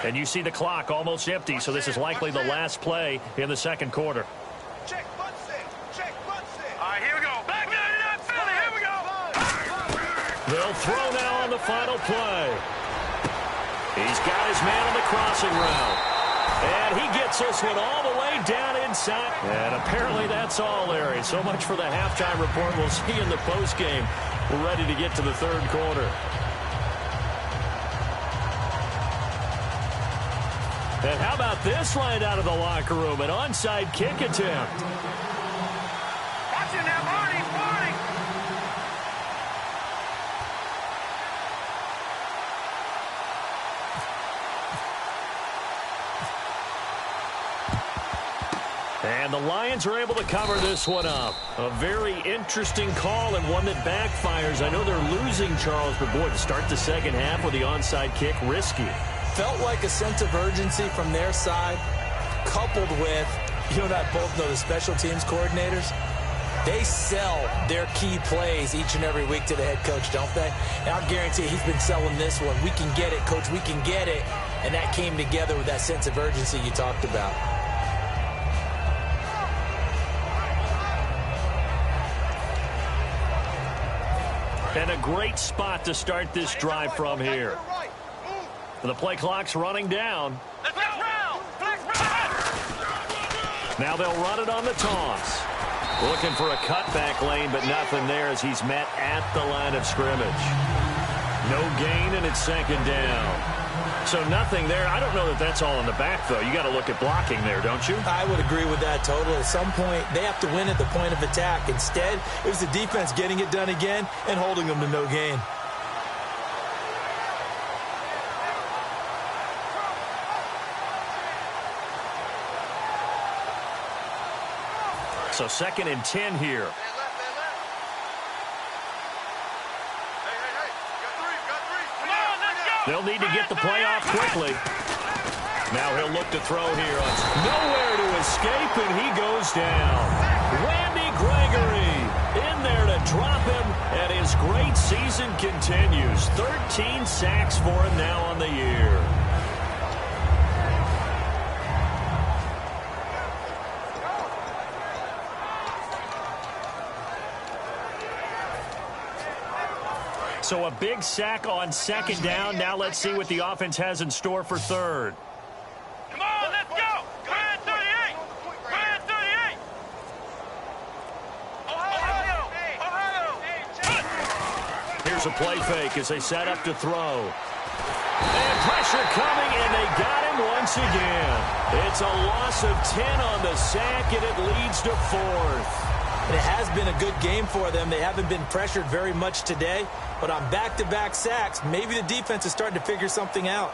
And you see the clock almost empty, so this is likely the last play in the second quarter. Check, butt set. Check, butt set. All right, here we go. Back 99 Philly. Here we go. They'll throw now on the final play. He's got his man on the crossing route. And he gets this one all the way down inside. And apparently that's all, Larry. So much for the halftime report. We'll see in the postgame. We're ready to get to the third quarter. And how about this line out of the locker room? An onside kick attempt. Watch it now, Marty. And the Lions are able to cover this one up. A very interesting call and one that backfires. I know they're losing, Charles, but boy, to start the second half with the onside kick, risky. Felt like a sense of urgency from their side, coupled with, you and I both know the special teams coordinators, they sell their key plays each and every week to the head coach, don't they? And I'll guarantee he's been selling this one. We can get it, coach, we can get it. And that came together with that sense of urgency you talked about. And a great spot to start this drive from here. The play clock's running down. Let's go. Now they'll run it on the toss. Looking for a cutback lane, but nothing there as he's met at the line of scrimmage. No gain, and it's second down. So nothing there. I don't know that that's all in the back, though. You got to look at blocking there, don't you? I would agree with that totally. At some point, they have to win at the point of attack. Instead, it was the defense getting it done again and holding them to no gain. So 2nd and 10 here. They'll need to get the play off quickly. Now he'll look to throw here. Nowhere to escape, and he goes down. Randy Gregory in there to drop him, and his great season continues. 13 sacks for him now on the year. So a big sack on 2nd down. Now let's see what the offense has in store for 3rd. Come on, let's go! Brand 38! Brand 38! Ohio! Here's a play fake as they set up to throw. And pressure coming, and they got him once again. It's a loss of 10 on the sack, and it leads to 4th. And it has been a good game for them. They haven't been pressured very much today. But on back-to-back sacks, maybe the defense is starting to figure something out.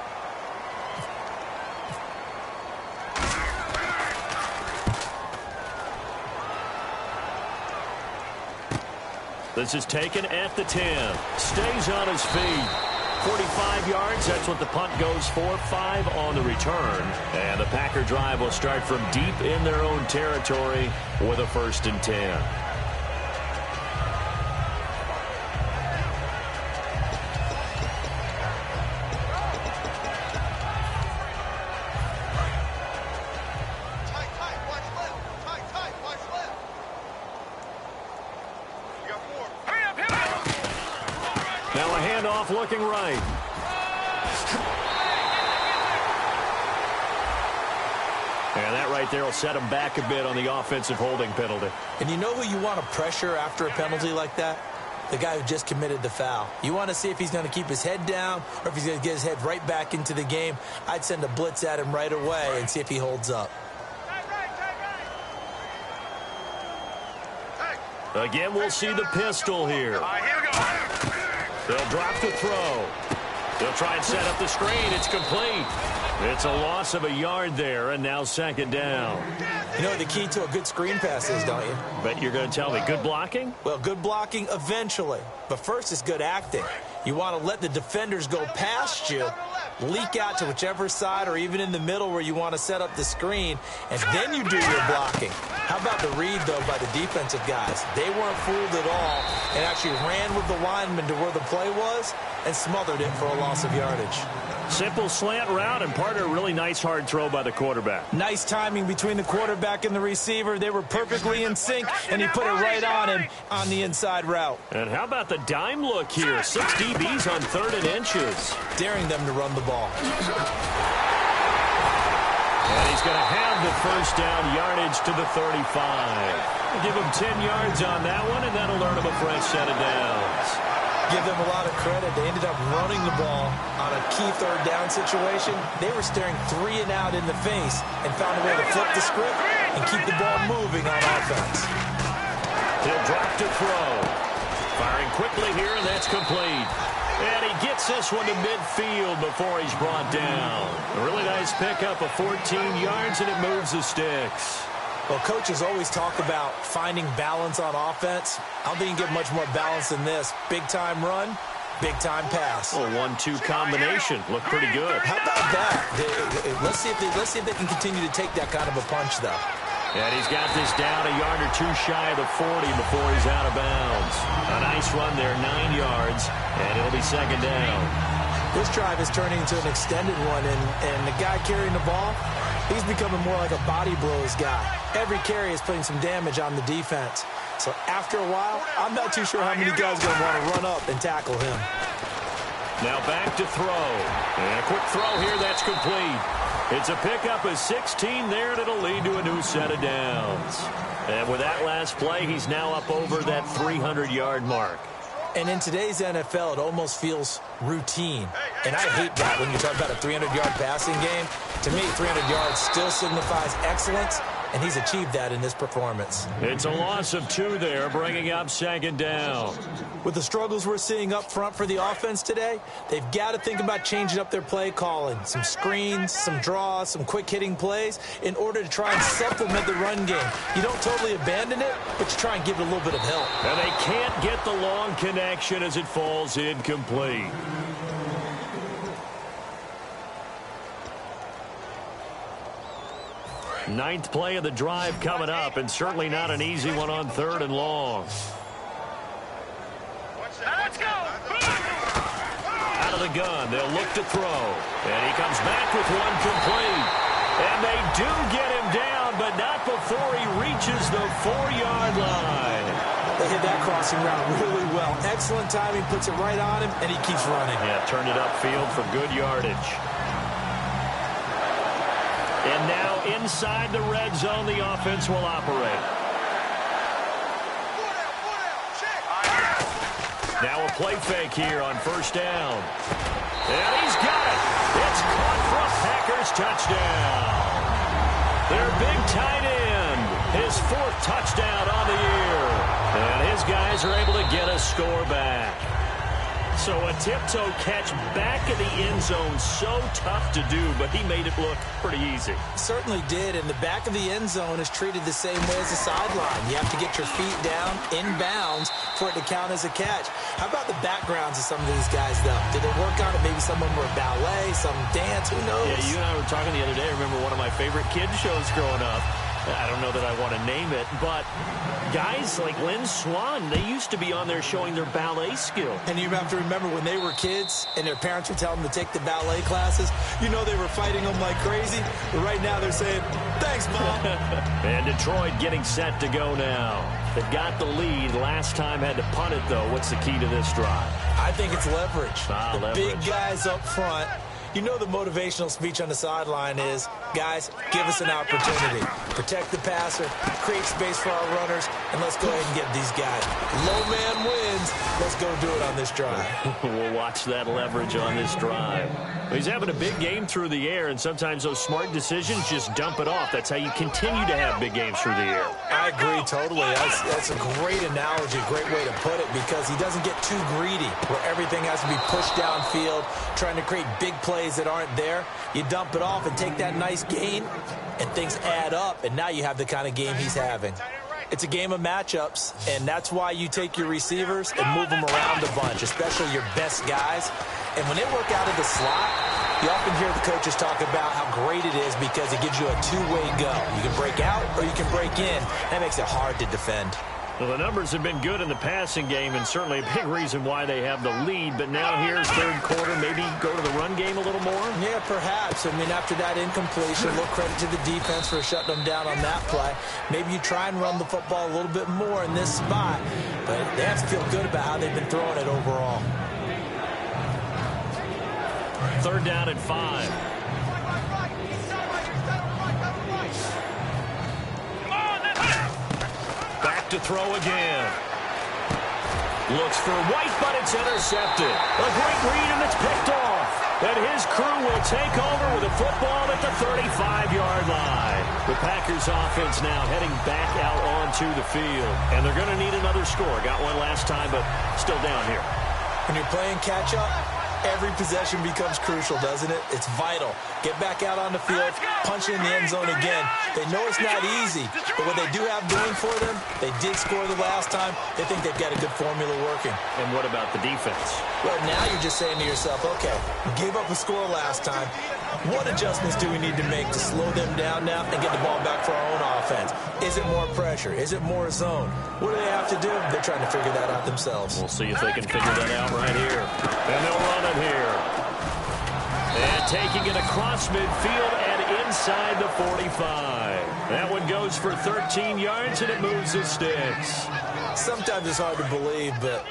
This is taken at the 10. Stays on his feet. 45 yards, that's what the punt goes for. 5 on the return. And the Packer drive will start from deep in their own territory with a 1st and 10. Now a handoff looking right. And that right there will set him back a bit on the offensive holding penalty. And you know who you want to pressure after a penalty like that? The guy who just committed the foul. You want to see if he's going to keep his head down or if he's going to get his head right back into the game. I'd send a blitz at him right away and see if he holds up. Again, we'll see the pistol here. All right, here we go. They'll drop the throw. They'll try and set up the screen. It's complete. It's a loss of a yard there, and now 2nd down. You know what the key to a good screen pass is, don't you? Bet you're going to tell me. Good blocking? Well, good blocking eventually. But first is good acting. You want to let the defenders go past you, leak out to whichever side or even in the middle where you want to set up the screen, and then you do your blocking. How about the read, though, by the defensive guys? They weren't fooled at all and actually ran with the lineman to where the play was and smothered it for a loss of yardage. Simple slant route and part of a really nice hard throw by the quarterback. Nice timing between the quarterback and the receiver. They were perfectly in sync, and he put it right on him on the inside route. And how about the dime look here? 6 DBs on 3rd and inches. Daring them to run the ball. And he's going to have the 1st down yardage to the 35. Give him 10 yards on that one, and that'll earn him a fresh set of downs. Give them a lot of credit. They ended up running the ball on a key 3rd down situation. They were staring 3 and out in the face and found a way to flip the script and keep the ball moving on offense. He'll drop to throw. Firing quickly here, and that's complete. And he gets this one to midfield before he's brought down. A really nice pickup of 14 yards, and it moves the sticks. Well, coaches always talk about finding balance on offense. I don't think you can get much more balance than this. Big-time run, big-time pass. A 1-2 combination. Looked pretty good. How about that? Let's see if they can continue to take that kind of a punch, though. And he's got this down a yard or 2 shy of the 40 before he's out of bounds. A nice run there, 9 yards, and it'll be 2nd down. This drive is turning into an extended one, and the guy carrying the ball, he's becoming more like a body blows guy. Every carry is putting some damage on the defense. So after a while, I'm not too sure how many guys are going to want to run up and tackle him. Now back to throw. And a quick throw here, that's complete. It's a pickup of 16 there, and it'll lead to a new set of downs. And with that last play, he's now up over that 300-yard mark. And in today's NFL, it almost feels routine. And I hate that when you talk about a 300-yard passing game. To me, 300 yards still signifies excellence, and he's achieved that in this performance. It's a loss of 2 there, bringing up 2nd down. With the struggles we're seeing up front for the offense today, they've got to think about changing up their play calling. Some screens, some draws, some quick-hitting plays in order to try and supplement the run game. You don't totally abandon it, but you try and give it a little bit of help. And they can't get the long connection as it falls incomplete. Ninth play of the drive coming up, and certainly not an easy one on 3rd and long. Let's go! Out of the gun, they'll look to throw. And he comes back with one complete. And they do get him down, but not before he reaches the 4-yard line. They hit that crossing route really well. Excellent timing, puts it right on him, and he keeps running. Yeah, turned it upfield for good yardage. And now inside the red zone, the offense will operate. Now a play fake here on 1st down. And he's got it. It's caught for a Packers touchdown. Their big tight end, his 4th touchdown on the year. And his guys are able to get a score back. So a tiptoe catch back in the end zone, so tough to do, but he made it look pretty easy. Certainly did, and the back of the end zone is treated the same way as the sideline. You have to get your feet down in bounds for it to count as a catch. How about the backgrounds of some of these guys, though? Did they work on it? Maybe some of them were ballet, some dance, who knows? Yeah, you and I were talking the other day. I remember one of my favorite kids shows growing up. I don't know that I want to name it, but guys like Lynn Swan, they used to be on there showing their ballet skill. And you have to remember when they were kids and their parents would tell them to take the ballet classes, you know they were fighting them like crazy. But right now they're saying, thanks, Mom. And Detroit getting set to go now. They've got the lead. Last time had to punt it, though. What's the key to this drive? I think it's leverage. The leverage. Big guys up front. You know the motivational speech on the sideline is, guys, give us an opportunity. Protect the passer, create space for our runners, and let's go ahead and get these guys. Low man wins. Let's go do it on this drive. We'll watch that leverage on this drive. He's having a big game through the air, and sometimes those smart decisions just dump it off. That's how you continue to have big games through the air. I agree totally. That's a great analogy, great way to put it, because he doesn't get too greedy where everything has to be pushed downfield, trying to create big plays that aren't there. You dump it off and take that nice gain, and things add up, and now you have the kind of game he's having. It's a game of matchups, and that's why you take your receivers and move them around a bunch, especially your best guys. And when they work out of the slot, you often hear the coaches talk about how great it is because it gives you a two-way go. You can break out or you can break in. That makes it hard to defend. Well, the numbers have been good in the passing game, and certainly a big reason why they have the lead. But now here's 3rd quarter, maybe go to the run game a little more? Yeah, perhaps. I mean, after that incompletion, a little credit to the defense for shutting them down on that play. Maybe you try and run the football a little bit more in this spot, but they have to feel good about how they've been throwing it overall. 3rd down and 5. Back to throw again. Looks for White, but it's intercepted. A great read, and it's picked off. And his crew will take over with a football at the 35-yard line. The Packers offense now heading back out onto the field. And they're going to need another score. Got one last time, but still down here. When you're playing catch-up, every possession becomes crucial, doesn't it? It's vital. Get back out on the field, punch in the end zone again. They know it's not easy, but what they do have going for them, they did score the last time. They think they've got a good formula working. And what about the defense? Well, now you're just saying to yourself, okay, gave up a score last time. What adjustments do we need to make to slow them down now and get the ball back for our own offense? Is it more pressure? Is it more zone? What do they have to do? They're trying to figure that out themselves. We'll see if they can figure that out right here. And they'll run it here. And taking it across midfield and inside the 45. That one goes for 13 yards, and it moves the sticks. Sometimes it's hard to believe, but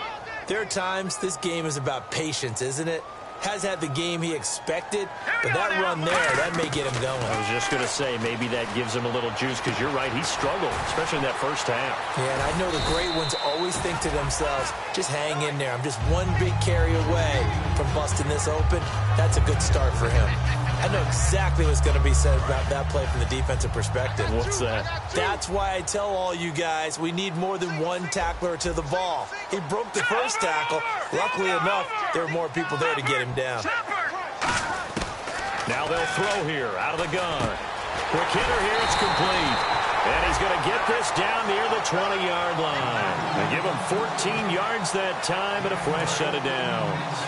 there are times this game is about patience, isn't it? has had the game he expected, but that run there, that may get him going. I was just going to say, maybe that gives him a little juice, because you're right, he struggled, especially in that first half. Yeah, and I know the great ones always think to themselves, just hang in there. I'm just one big carry away from busting this open. That's a good start for him. I know exactly what's going to be said about that play from the defensive perspective. What's that? That's why I tell all you guys we need more than one tackler to the ball. He broke the first tackle. Luckily enough, there were more people there to get him down. Now they'll throw here out of the gun. Quick hitter here, it's complete. And he's going to get this down near the 20-yard line. They give him 14 yards that time and a fresh set of downs.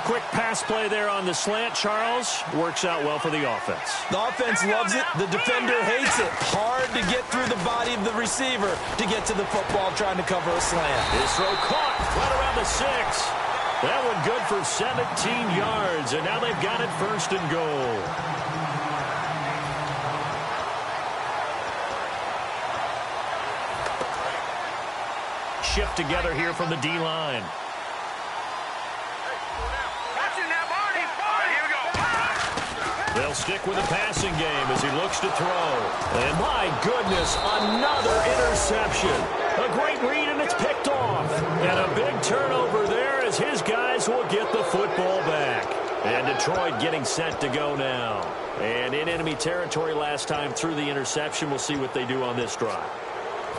Quick pass play there on the slant, Charles. Works out well for the offense. The offense loves it. The defender hates it. Hard to get through the body of the receiver to get to the football trying to cover a slant. His throw caught right around the 6. That one good for 17 yards, and now they've got it first and goal. Shift together here from the D-line. They'll stick with the passing game as he looks to throw. And my goodness, another interception. A great read, and it's picked off. And a big turnover there as his guys will get the football back. And Detroit getting set to go now. And in enemy territory last time through the interception. We'll see what they do on this drive.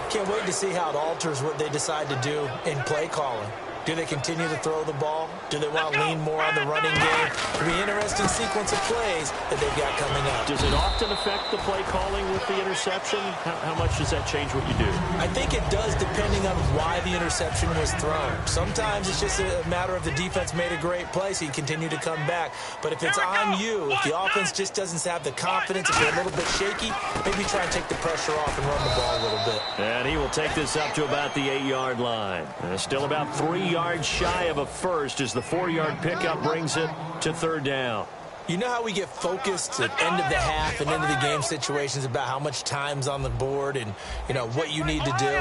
Can't wait to see how it alters what they decide to do in play calling. Do they continue to throw the ball? Do they want to lean more on the running game? It'll be an interesting sequence of plays that they've got coming up. Does it often affect the play calling with the interception? How much does that change what you do? I think it does, depending on why the interception was thrown. Sometimes it's just a matter of the defense made a great play, so you continue to come back. But if it's on you, if the offense just doesn't have the confidence, if they're a little bit shaky, maybe try and take the pressure off and run the ball a little bit. And he will take this up to about the 8-yard line. Still about 3 yards shy of a first as the 4-yard pickup brings it to third down. You know how we get focused at end of the half and end of the game situations about how much time's on the board and, you know, what you need to do?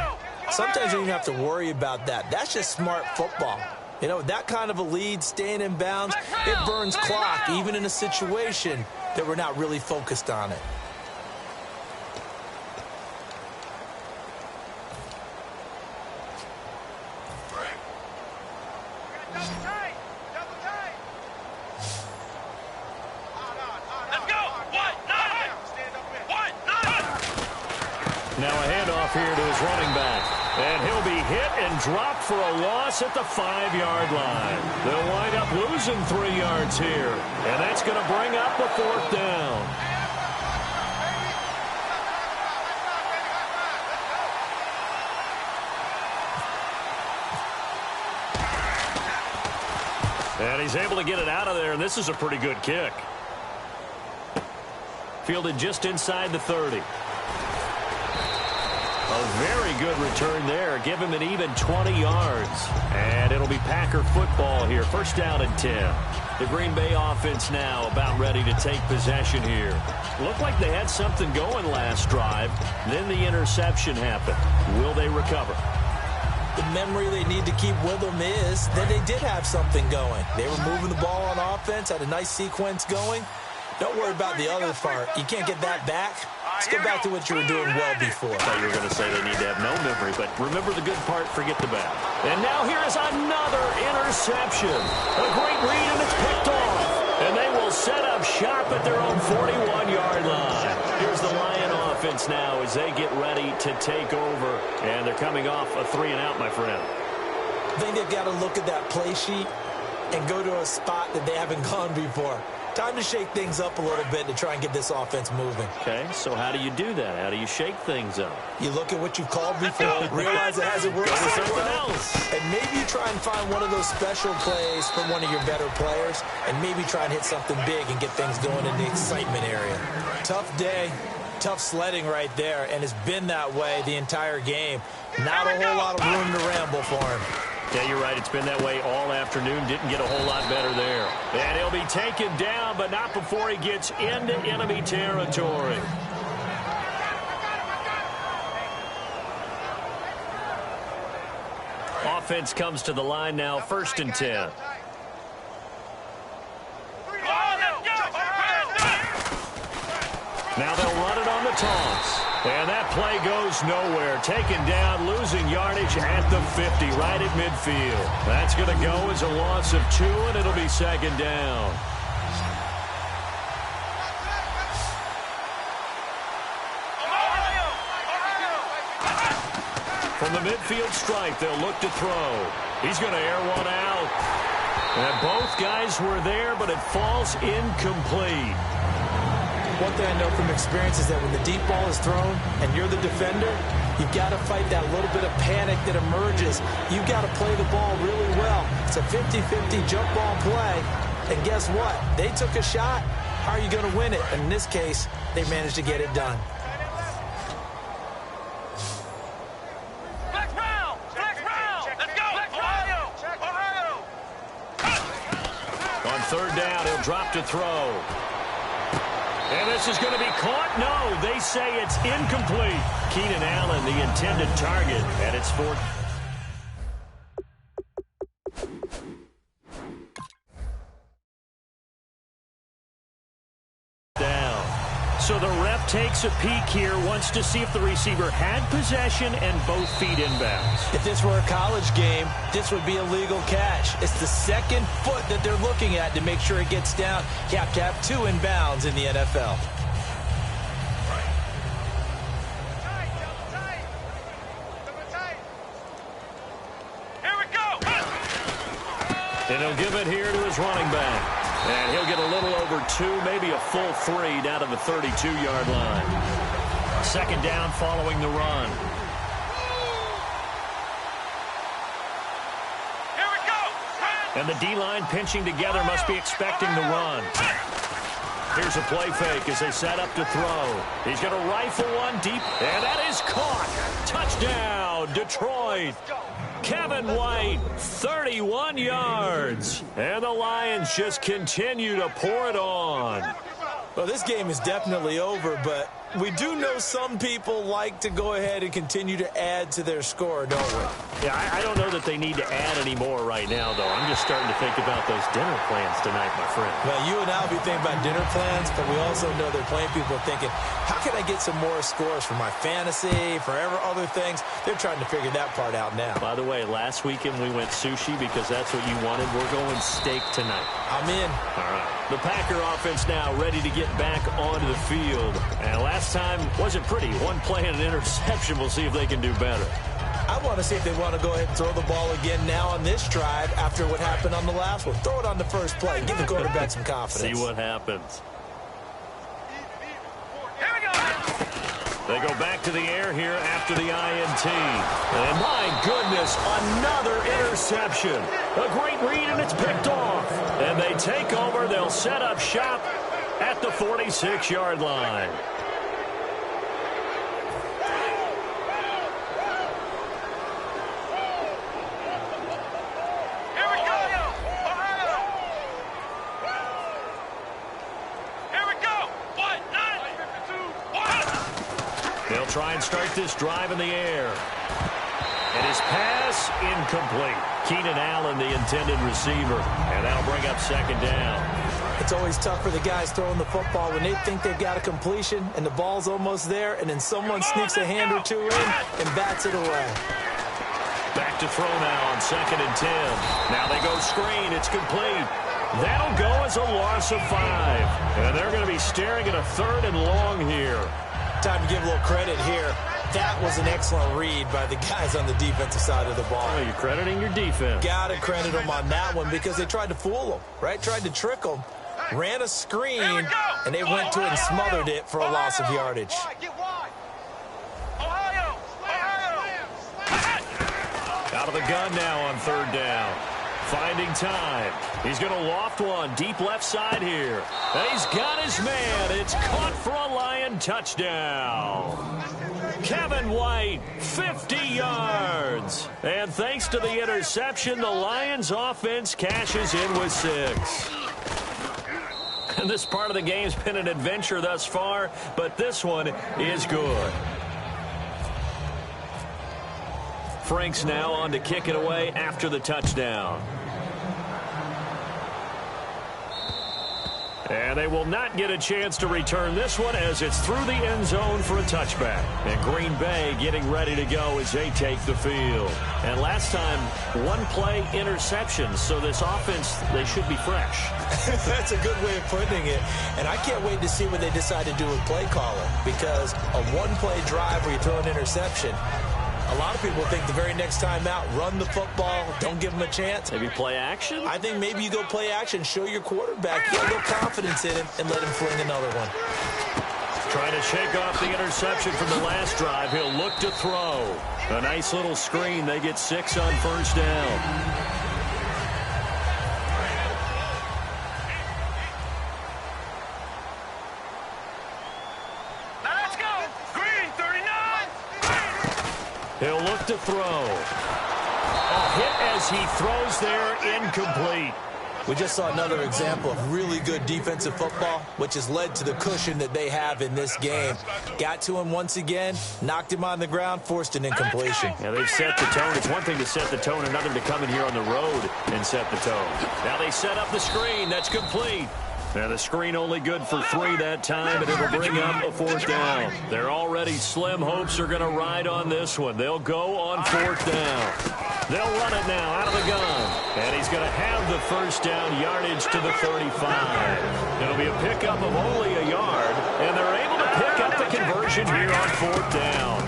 Sometimes you don't even have to worry about that. That's just smart football. You know, that kind of a lead, staying in bounds, it burns clock, even in a situation that we're not really focused on it. Now a handoff here to his running back. And he'll be hit and dropped for a loss at the 5-yard line. They'll wind up losing 3 yards here. And that's going to bring up a 4th down. And he's able to get it out of there, and this is a pretty good kick. Fielded just inside the 30. A very good return there. Give him an even 20 yards. And it'll be Packer football here. First down and 10. The Green Bay offense now about ready to take possession here. Looked like they had something going last drive. Then the interception happened. Will they recover? The memory they need to keep with them is that they did have something going. They were moving the ball on offense, had a nice sequence going. Don't worry about the other part. You can't get that back. Let's go back to what you were doing well before. I thought you were going to say they need to have no memory, but remember the good part, forget the bad. And now here is another interception. A great read, and it's picked off. And they will set up shop at their own 41-yard line. Here's the Lion offense now as they get ready to take over. And they're coming off a 3-and-out, my friend. I think they've got to look at that play sheet and go to a spot that they haven't gone before. Time to shake things up a little bit to try and get this offense moving. Okay, so how do you do that? How do you shake things up? You look at what you've called before, realize it hasn't worked so something well, else. and maybe you try and find one of those special plays from one of your better players, and maybe try and hit something big and get things going in the excitement area. Tough day, tough sledding right there, and it's been that way the entire game. Not a whole lot of room to ramble for him. Yeah, you're right. It's been that way all afternoon. Didn't get a whole lot better there. And he'll be taken down, but not before he gets into enemy territory. Offense comes to the line now, 1st and 10. Now they'll run it on the taunts. And that play goes nowhere. Taken down, losing yardage at the 50, right at midfield. That's going to go as a loss of 2, and it'll be second down. From the midfield stripe, they'll look to throw. He's going to air one out. And both guys were there, but it falls incomplete. One thing I know from experience is that when the deep ball is thrown and you're the defender, you've got to fight that little bit of panic that emerges. You've got to play the ball really well. It's a 50-50 jump ball play. And guess what? They took a shot. How are you going to win it? And in this case, they managed to get it done. On third down, he'll drop to throw. And this is going to be caught. No, they say it's incomplete. Keenan Allen, the intended target, and it's fourth. Down. So the ref takes a peek here, wants to see if the receiver had possession and both feet inbounds. If this were a college game, this would be a legal catch. It's the second foot that they're looking at to make sure it gets down. You have to have 2 inbounds in the NFL. Here we go. And he'll give it here to his running back. And he'll get a little over 2, maybe a full 3 down to the 32-yard line. Second down following the run. Here we go. And the D-line pinching together must be expecting the run. Here's a play fake as they set up to throw. He's going to rifle one deep, and that is caught. Touchdown, Detroit. Kevin White, 31 yards. And the Lions just continue to pour it on. Well, this game is definitely over, but we do know some people like to go ahead and continue to add to their score, don't we? Yeah, I don't know that they need to add any more right now, though. I'm just starting to think about those dinner plans tonight, my friend. Well, you and I will be thinking about dinner plans, but we also know they're playing people are thinking, how can I get some more scores for my fantasy, for other things? They're trying to figure that part out now. By the way, last weekend we went sushi because that's what you wanted. We're going steak tonight. I'm in. All right. The Packer offense now ready to get back onto the field. And last time wasn't pretty. One play and an interception. We'll see if they can do better. I want to see if they want to go ahead and throw the ball again now on this drive after what happened on the last one. Throw it on the first play. Give the quarterback some confidence. See what happens. Here we go. They go back to the air here after the INT. And my goodness, another interception. A great read, and it's picked off. And they take over. They'll set up shop at the 46-yard line. They'll try and start this drive in the air. And his pass incomplete. Keenan Allen, the intended receiver. And that'll bring up second down. It's always tough for the guys throwing the football when they think they've got a completion and the ball's almost there, and then someone sneaks a hand or two in and bats it away. Back to throw now on 2nd and 10. Now they go screen. It's complete. That'll go as a loss of 5. And they're going to be staring at a 3rd and long here. Time to give a little credit here. That was an excellent read by the guys on the defensive side of the ball. Oh, you're crediting your defense. Got to credit them on that one because they tried to fool them, right? Tried to trick them. Ran a screen, and they went to it and smothered it for a loss of yardage. Out of the gun now on 3rd down. Finding time. He's going to loft one deep left side here. And he's got his man. It's caught for a Lion touchdown. Kevin White, 50 yards. And thanks to the interception, the Lions offense cashes in with 6. And this part of the game's been an adventure thus far, but this one is good. Frank's now on to kick it away after the touchdown. And they will not get a chance to return this one as it's through the end zone for a touchback. And Green Bay getting ready to go as they take the field. And last time, one-play interceptions, so this offense, they should be fresh. That's a good way of putting it. And I can't wait to see what they decide to do with play calling, because a one-play drive where you throw an interception, a lot of people think the very next time out, run the football, don't give them a chance. Maybe play action? I think maybe you go play action, show your quarterback, get a little confidence in him, and let him fling another one. Trying to shake off the interception from the last drive. He'll look to throw. A nice little screen. They get 6 on first down. Let's go. Green 39. He'll look to throw. A hit as he throws there, incomplete. We just saw another example of really good defensive football, which has led to the cushion that they have in this game. Got to him once again, knocked him on the ground, forced an incompletion. Yeah, they've set the tone. It's one thing to set the tone, another to come in here on the road and set the tone. Now they set up the screen. That's complete. And the screen only good for 3 that time, and it'll bring up a 4th down. They're already slim hopes are going to ride on this one. They'll go on 4th down. They'll run it now out of the gun. And he's going to have the first down, yardage to the 35. It'll be a pickup of only a yard, and they're able to pick up the conversion here on 4th down.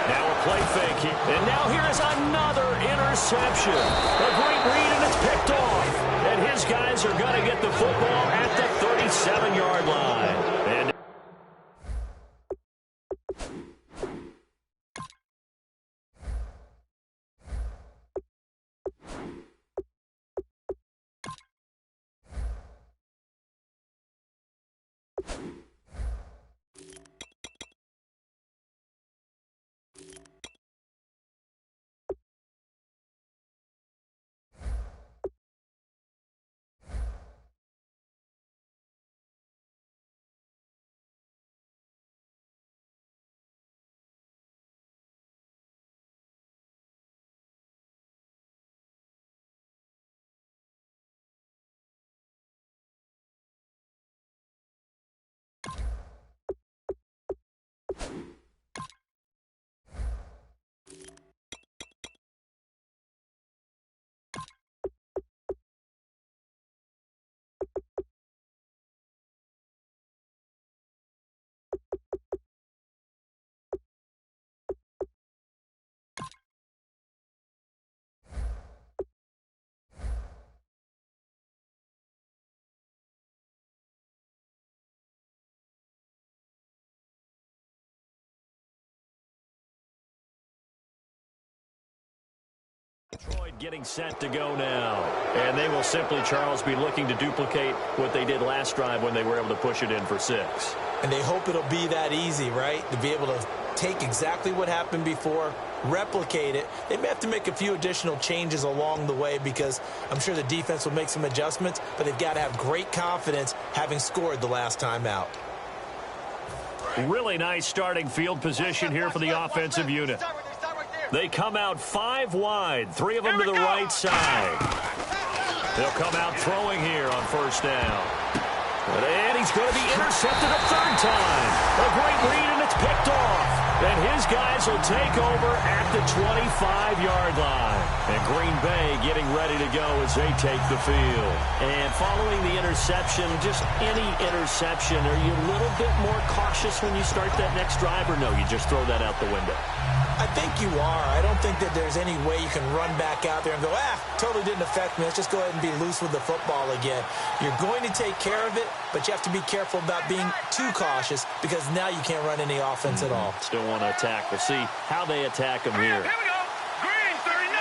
Now a play fake, and now here is another interception. A great read, and it's picked off. And his guys are going to get the football at the 37-yard line. And Detroit getting set to go now. And they will simply, Charles, be looking to duplicate what they did last drive when they were able to push it in for 6. And they hope it'll be that easy, right? To be able to take exactly what happened before, replicate it. They may have to make a few additional changes along the way because I'm sure the defense will make some adjustments, but they've got to have great confidence having scored the last time out. Really nice starting field position here for the offensive unit. They come out 5 wide, 3 of them to the right side. They'll come out throwing here on first down. And he's going to be intercepted a 3rd time. A great read, and it's picked off. And his guys will take over at the 25-yard line. And Green Bay getting ready to go as they take the field. And following the interception, just any interception, are you a little bit more cautious when you start that next drive, or no, you just throw that out the window? I think you are. I don't think that there's any way you can run back out there and go, totally didn't affect me. Let's just go ahead and be loose with the football again. You're going to take care of it, but you have to be careful about being too cautious because now you can't run any offense at all. Still want to attack. We'll see how they attack them here. Here we go. Green 39.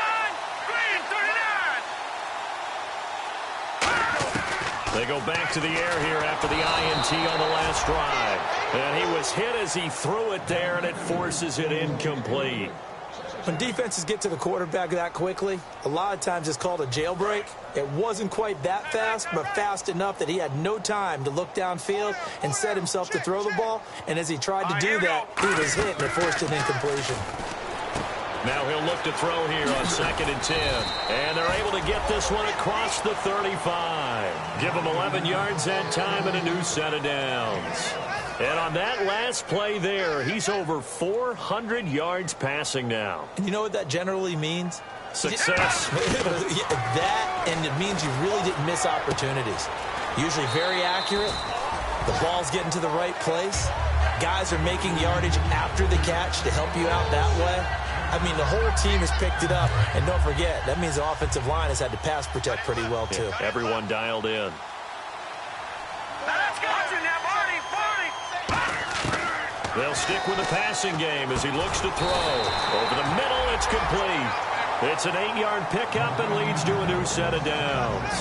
Green 39. They go back to the air here after the INT on the last drive. And he was hit as he threw it there, and it forces it incomplete. When defenses get to the quarterback that quickly, a lot of times it's called a jailbreak. It wasn't quite that fast, but fast enough that he had no time to look downfield and set himself to throw the ball. And as he tried to do that, he was hit, and it forced an incompletion. Now he'll look to throw here on 2nd and 10. And they're able to get this one across the 35. Give him 11 yards that time and a new set of downs. And on that last play there, he's over 400 yards passing now. And you know what that generally means? Success. That, and it means you really didn't miss opportunities. Usually very accurate. The ball's getting to the right place. Guys are making yardage after the catch to help you out that way. I mean, the whole team has picked it up. And don't forget, that means the offensive line has had to pass protect pretty well, too. Yeah, everyone dialed in. They'll stick with the passing game as he looks to throw. Over the middle, it's complete. It's an 8-yard pickup and leads to a new set of downs.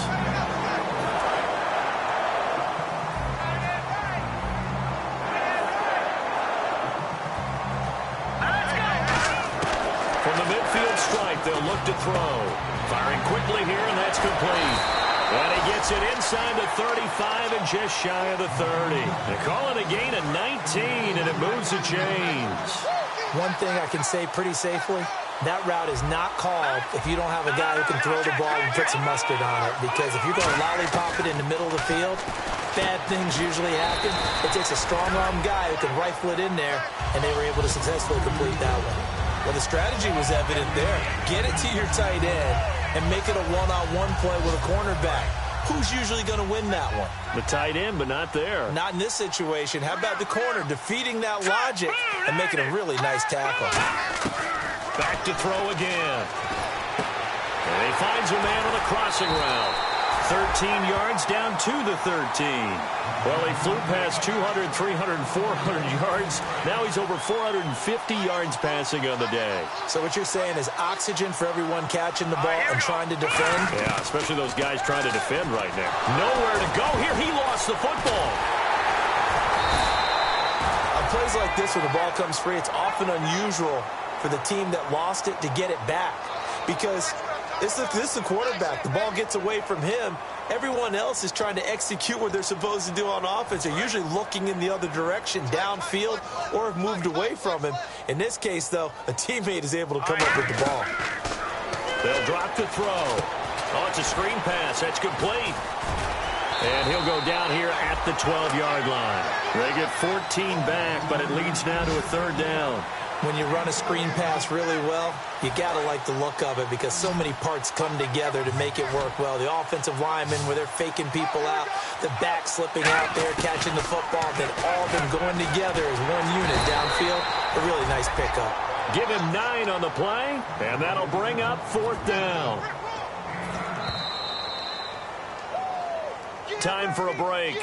From the midfield stripe, they'll look to throw. Firing quickly here, and that's complete. And he gets it inside the 35 and just shy of the 30. They call it a gain of 19, and it moves the chains. One thing I can say pretty safely, that route is not called if you don't have a guy who can throw the ball and put some mustard on it. Because if you're going to lollipop it in the middle of the field, bad things usually happen. It takes a strong-arm guy who can rifle it in there, and they were able to successfully complete that one. Well, the strategy was evident there. Get it to your tight end and make it a one-on-one play with a cornerback. Who's usually going to win that one? The tight end, but not there. Not in this situation. How about the corner defeating that logic and making a really nice tackle? Back to throw again. And he finds a man on the crossing route. 13 yards down to the 13. Well, he flew past 200, 300, 400 yards. Now he's over 450 yards passing on the day. So what you're saying is oxygen for everyone catching the ball and trying to defend? Yeah, especially those guys trying to defend right now. Nowhere to go here. He lost the football. On plays like this where the ball comes free, it's often unusual for the team that lost it to get it back. Because this is the quarterback. The ball gets away from him. Everyone else is trying to execute what they're supposed to do on offense. They're usually looking in the other direction, downfield, or have moved away from him. In this case, though, a teammate is able to come up with the ball. They'll drop to throw. Oh, it's a screen pass. That's complete. And he'll go down here at the 12-yard line. They get 14 back, but it leads now to a third down. When you run a screen pass really well, you got to like the look of it because so many parts come together to make it work well. The offensive linemen where they're faking people out, the back slipping out there, catching the football, then all of them going together as one unit downfield. A really nice pickup. Give him 9 on the play, and that'll bring up 4th down. Time for a break.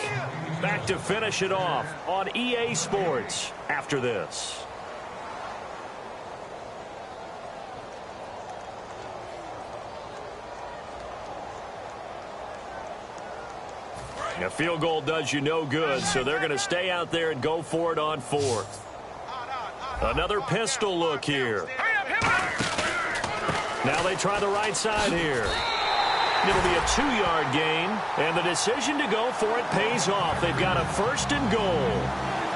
Back to finish it off on EA Sports after this. A field goal does you no good, so they're going to stay out there and go for it on 4th. Another pistol look here. Now they try the right side here. It'll be a 2-yard gain, and the decision to go for it pays off. They've got a 1st and goal.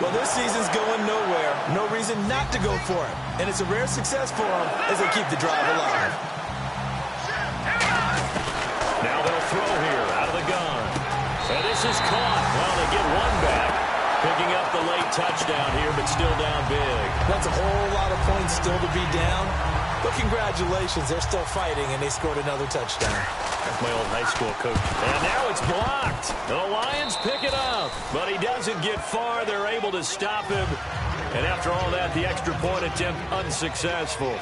Well, this season's going nowhere. No reason not to go for it. And it's a rare success for them as they keep the drive alive. Now they'll throw here out of the gun. And this is caught. Well, they get one back. Picking up the late touchdown here, but still down big. That's a whole lot of points still to be down. But congratulations, they're still fighting, and they scored another touchdown. That's my old high school coach. And now it's blocked. The Lions pick it up. But he doesn't get far. They're able to stop him. And after all that, the extra point attempt unsuccessful.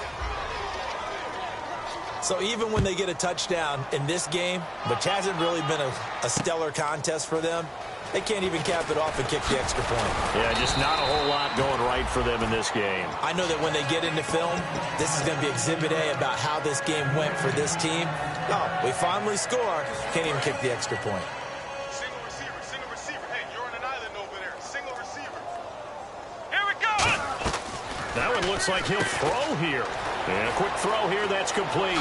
So even when they get a touchdown in this game, which hasn't really been a stellar contest for them, they can't even cap it off and kick the extra point. Yeah, just not a whole lot going right for them in this game. I know that when they get into film, this is going to be Exhibit A about how this game went for this team. Oh, we finally score. Can't even kick the extra point. Single receiver. Hey, you're on an island over there. Single receiver. Here we go. That one looks like he'll throw here. And a quick throw here, that's complete.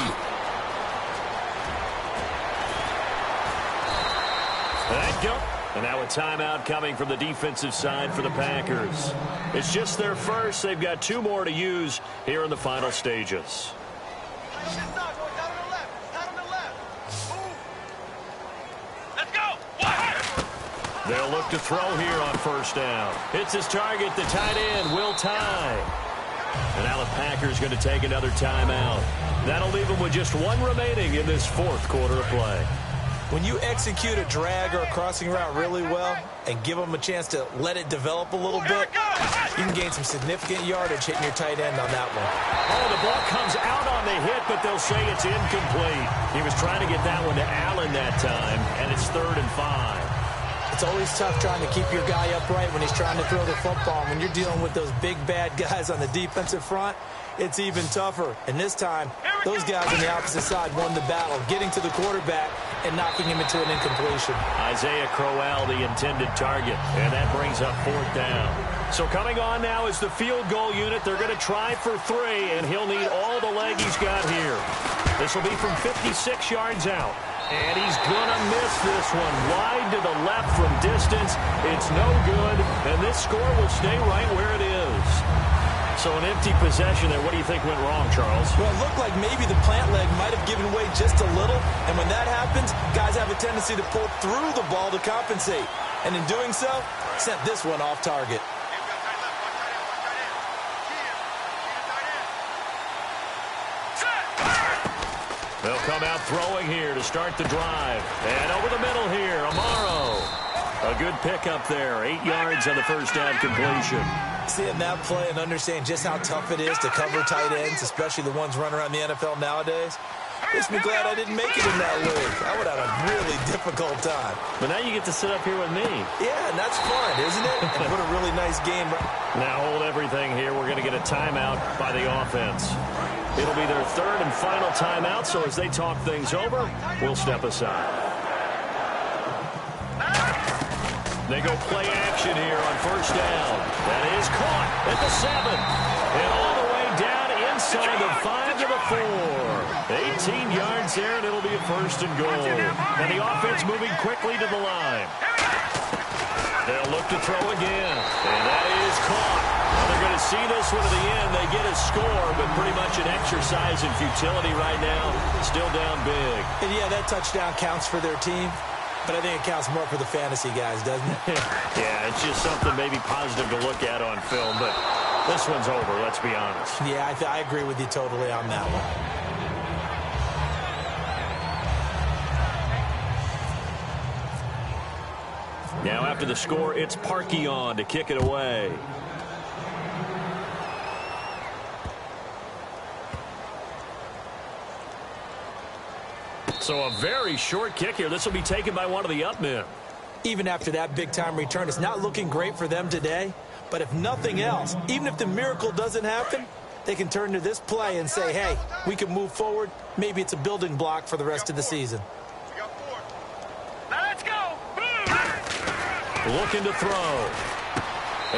That go. And now a timeout coming from the defensive side for the Packers. It's just their first. They've got 2 more to use here in the final stages. They'll look to throw here on first down. It's his target, the tight end, Will Tye. And now the Packers going to take another timeout. That'll leave them with just 1 remaining in this 4th quarter of play. When you execute a drag or a crossing route really well and give them a chance to let it develop a little bit, you can gain some significant yardage hitting your tight end on that one. Oh, the ball comes out on the hit, but they'll say it's incomplete. He was trying to get that one to Allen that time, and it's 3rd and 5. It's always tough trying to keep your guy upright when he's trying to throw the football. When you're dealing with those big, bad guys on the defensive front, it's even tougher. And this time, those guys on the opposite side won the battle, getting to the quarterback and knocking him into an incompletion. Isaiah Crowell, the intended target, and that brings up 4th down. So coming on now is the field goal unit. They're going to try for 3, and he'll need all the leg he's got here. This will be from 56 yards out. And he's going to miss this one. Wide to the left from distance. It's no good, and this score will stay right where it is. So an empty possession there. What do you think went wrong, Charles? Well, it looked like maybe the plant leg might have given way just a little, and when that happens, guys have a tendency to pull through the ball to compensate. And in doing so, sent this one off target. They'll come out throwing here to start the drive. And over the middle here, Amaro. A good pickup there. 8 yards on the first down completion. Seeing that play and understand just how tough it is to cover tight ends, especially the ones running around the NFL nowadays, makes me glad I didn't make it in that league. I would have a really difficult time. But now you get to sit up here with me. Yeah, and that's fun, isn't it? And put a really nice game. Now hold everything here. We're going to get a timeout by the offense. It'll be their 3rd and final timeout, so as they talk things over, we'll step aside. They go play action here on first down. That is caught at the 7. And all the way down inside the 5 to the 4. 18 yards there, and it'll be a 1st and goal. And the offense moving quickly to the line. They'll look to throw again. And that is caught. Well, they're going to see this one to the end. They get a score, but pretty much an exercise in futility right now. Still down big. And yeah, that touchdown counts for their team. But I think it counts more for the fantasy guys, doesn't it? Yeah, it's just something maybe positive to look at on film, but this one's over, let's be honest. Yeah, I agree with you totally on that one. Now after the score, it's Parkey on to kick it away. So a very short kick here. This will be taken by one of the up men. Even after that big-time return, it's not looking great for them today. But if nothing else, even if the miracle doesn't happen, they can turn to this play and say, hey, we can move forward. Maybe it's a building block for the rest of the season. Let's go. Looking to throw.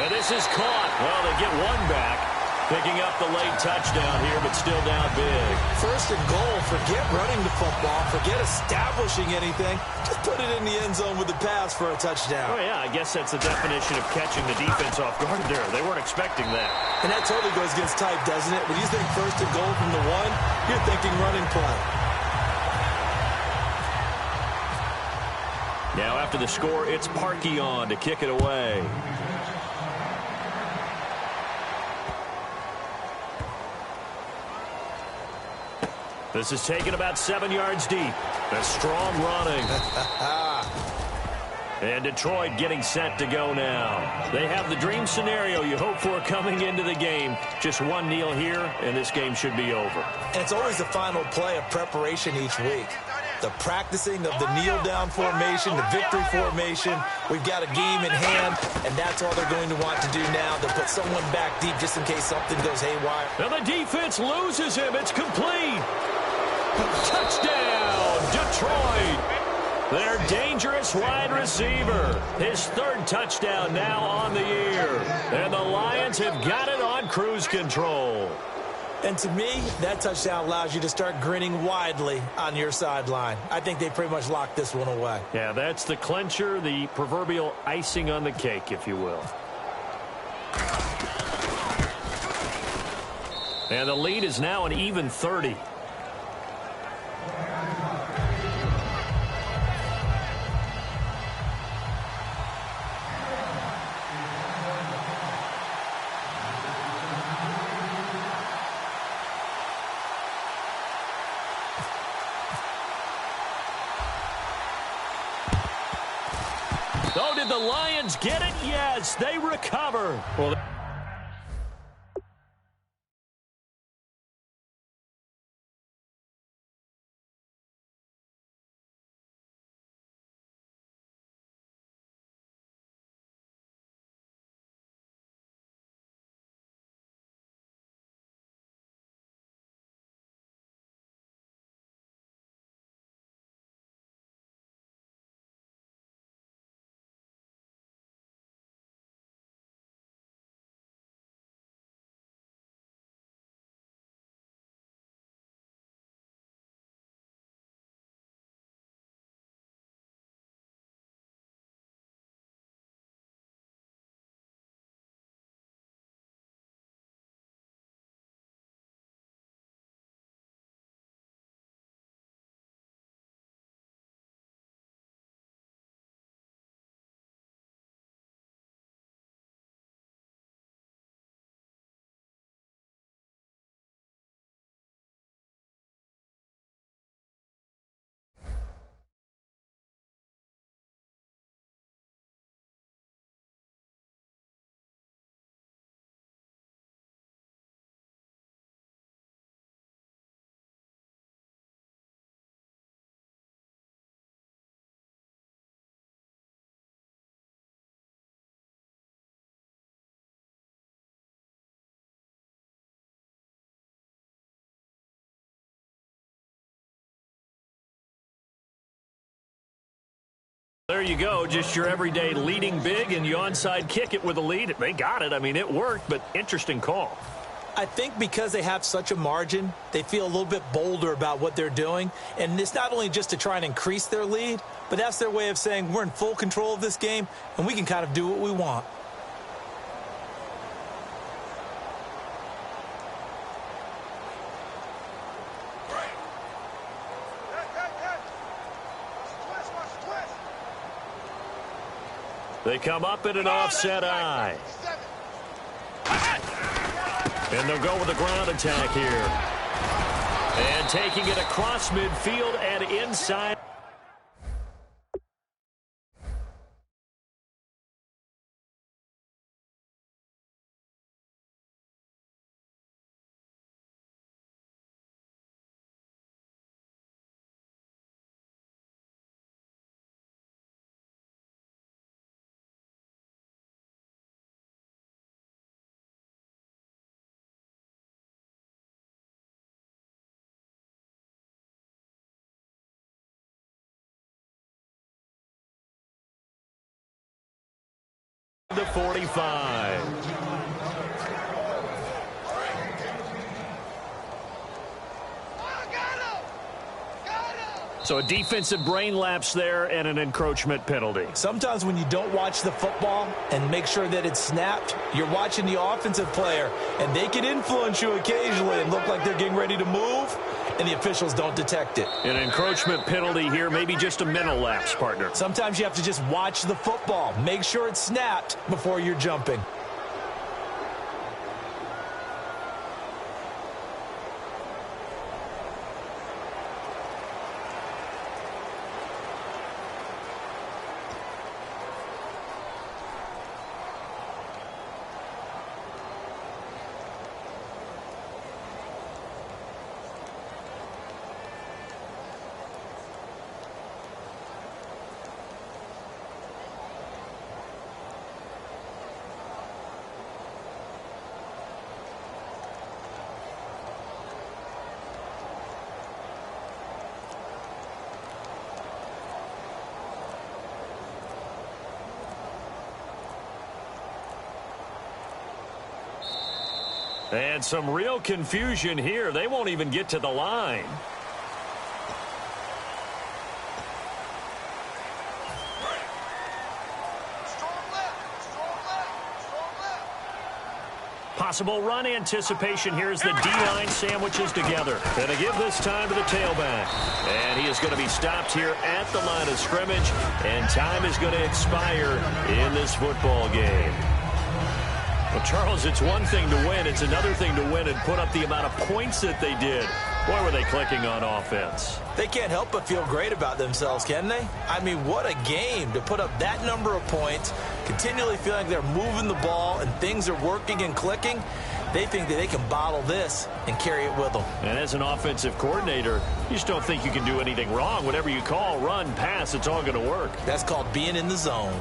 And this is caught. Well, they get one back. Picking up the late touchdown here, but still down big. 1st and goal. Forget running the football. Forget establishing anything. Just put it in the end zone with the pass for a touchdown. Oh, yeah, I guess that's the definition of catching the defense off guard there. They weren't expecting that. And that totally goes against type, doesn't it? When you think 1st and goal from the 1, you're thinking running play. Now after the score, it's Parkey on to kick it away. This is taken about 7 yards deep. A strong running. And Detroit getting set to go now. They have the dream scenario you hope for coming into the game. Just one kneel here, and this game should be over. And it's always the final play of preparation each week. The practicing of the kneel-down formation, the victory formation. We've got a game in hand, and that's all they're going to want to do now. They'll put someone back deep just in case something goes haywire. And the defense loses him. It's complete. Touchdown, Detroit. Their dangerous wide receiver. His 3rd touchdown now on the year. And the Lions have got it on cruise control. And to me, that touchdown allows you to start grinning widely on your sideline. I think they pretty much locked this one away. Yeah, that's the clincher, the proverbial icing on the cake, if you will. And the lead is now an even 30. Oh, did the Lions get it? Yes, they recover. Well, there you go, just your everyday leading big, and you onside kick it with a lead. They got it. I mean, it worked, but interesting call. I think because they have such a margin, they feel a little bit bolder about what they're doing. And it's not only just to try and increase their lead, but that's their way of saying we're in full control of this game, and we can kind of do what we want. They come up in an offset eye. And they'll go with a ground attack here. And taking it across midfield and inside. The 45. So a defensive brain lapse there and an encroachment penalty. Sometimes when you don't watch the football and make sure that it's snapped, you're watching the offensive player, and they can influence you occasionally and look like they're getting ready to move, and the officials don't detect it. An encroachment penalty here, maybe just a mental lapse, partner. Sometimes you have to just watch the football. Make sure it's snapped before you're jumping. And some real confusion here. They won't even get to the line. Possible run anticipation. Here's the D-line sandwiches together. And they give this time to the tailback. And he is going to be stopped here at the line of scrimmage. And time is going to expire in this football game. Well, Charles, it's one thing to win. It's another thing to win and put up the amount of points that they did. Boy, were they clicking on offense. They can't help but feel great about themselves, can they? I mean, what a game to put up that number of points, continually feeling like they're moving the ball and things are working and clicking. They think that they can bottle this and carry it with them. And as an offensive coordinator, you just don't think you can do anything wrong. Whatever you call, run, pass, it's all going to work. That's called being in the zone.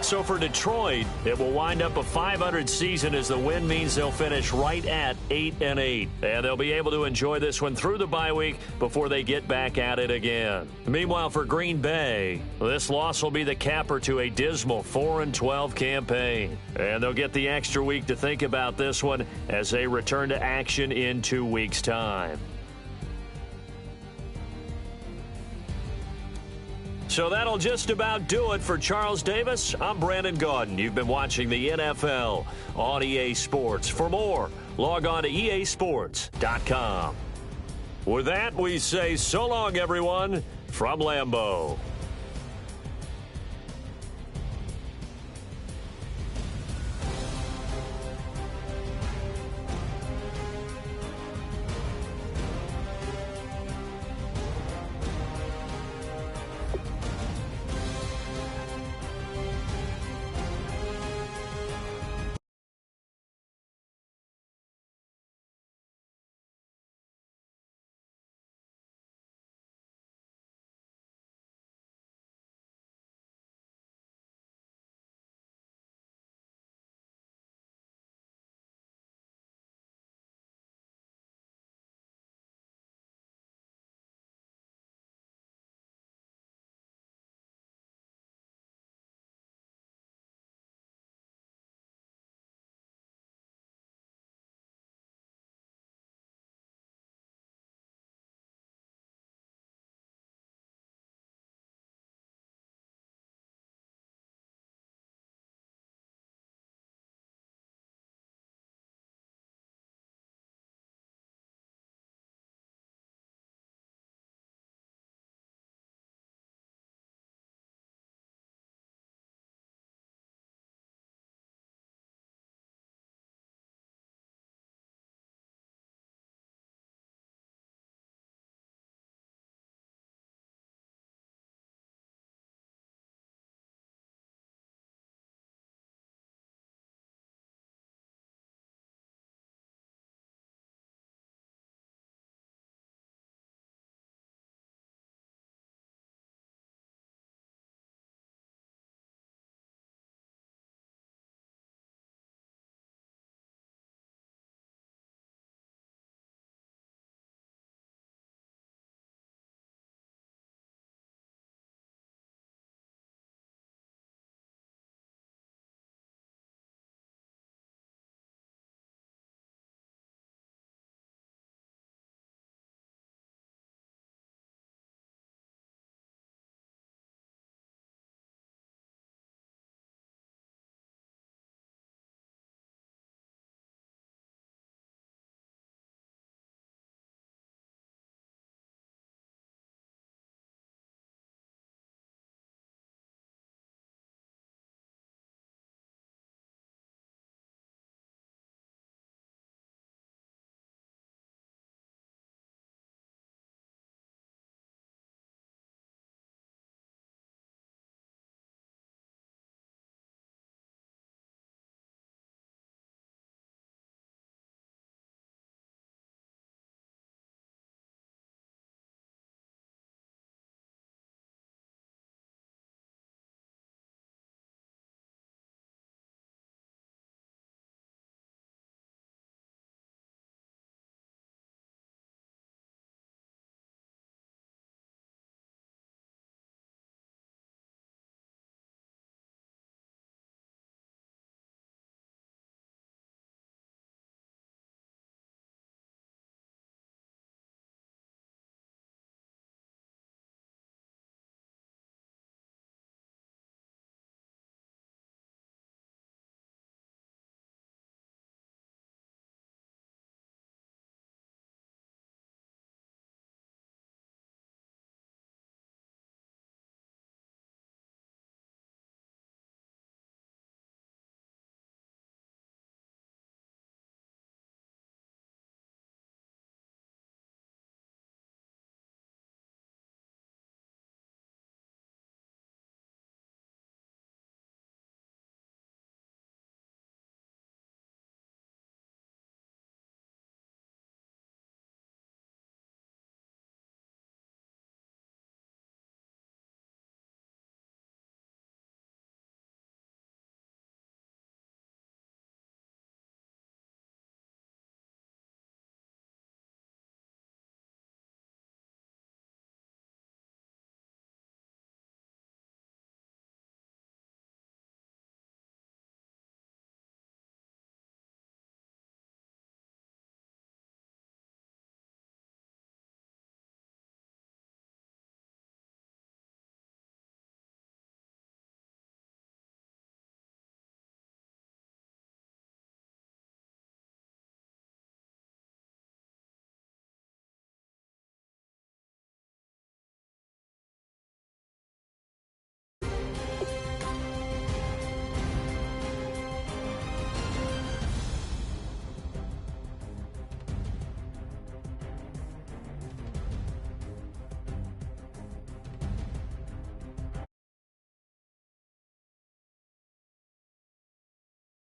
So for Detroit, it will wind up a 500 season as the win means they'll finish right at 8-8. And they'll be able to enjoy this one through the bye week before they get back at it again. Meanwhile, for Green Bay, this loss will be the capper to a dismal 4-12 campaign. And they'll get the extra week to think about this one as they return to action in 2 weeks' time. So that'll just about do it for Charles Davis. I'm Brandon Gaudin. You've been watching the NFL on EA Sports. For more, log on to easports.com. With that, we say so long, everyone, from Lambeau.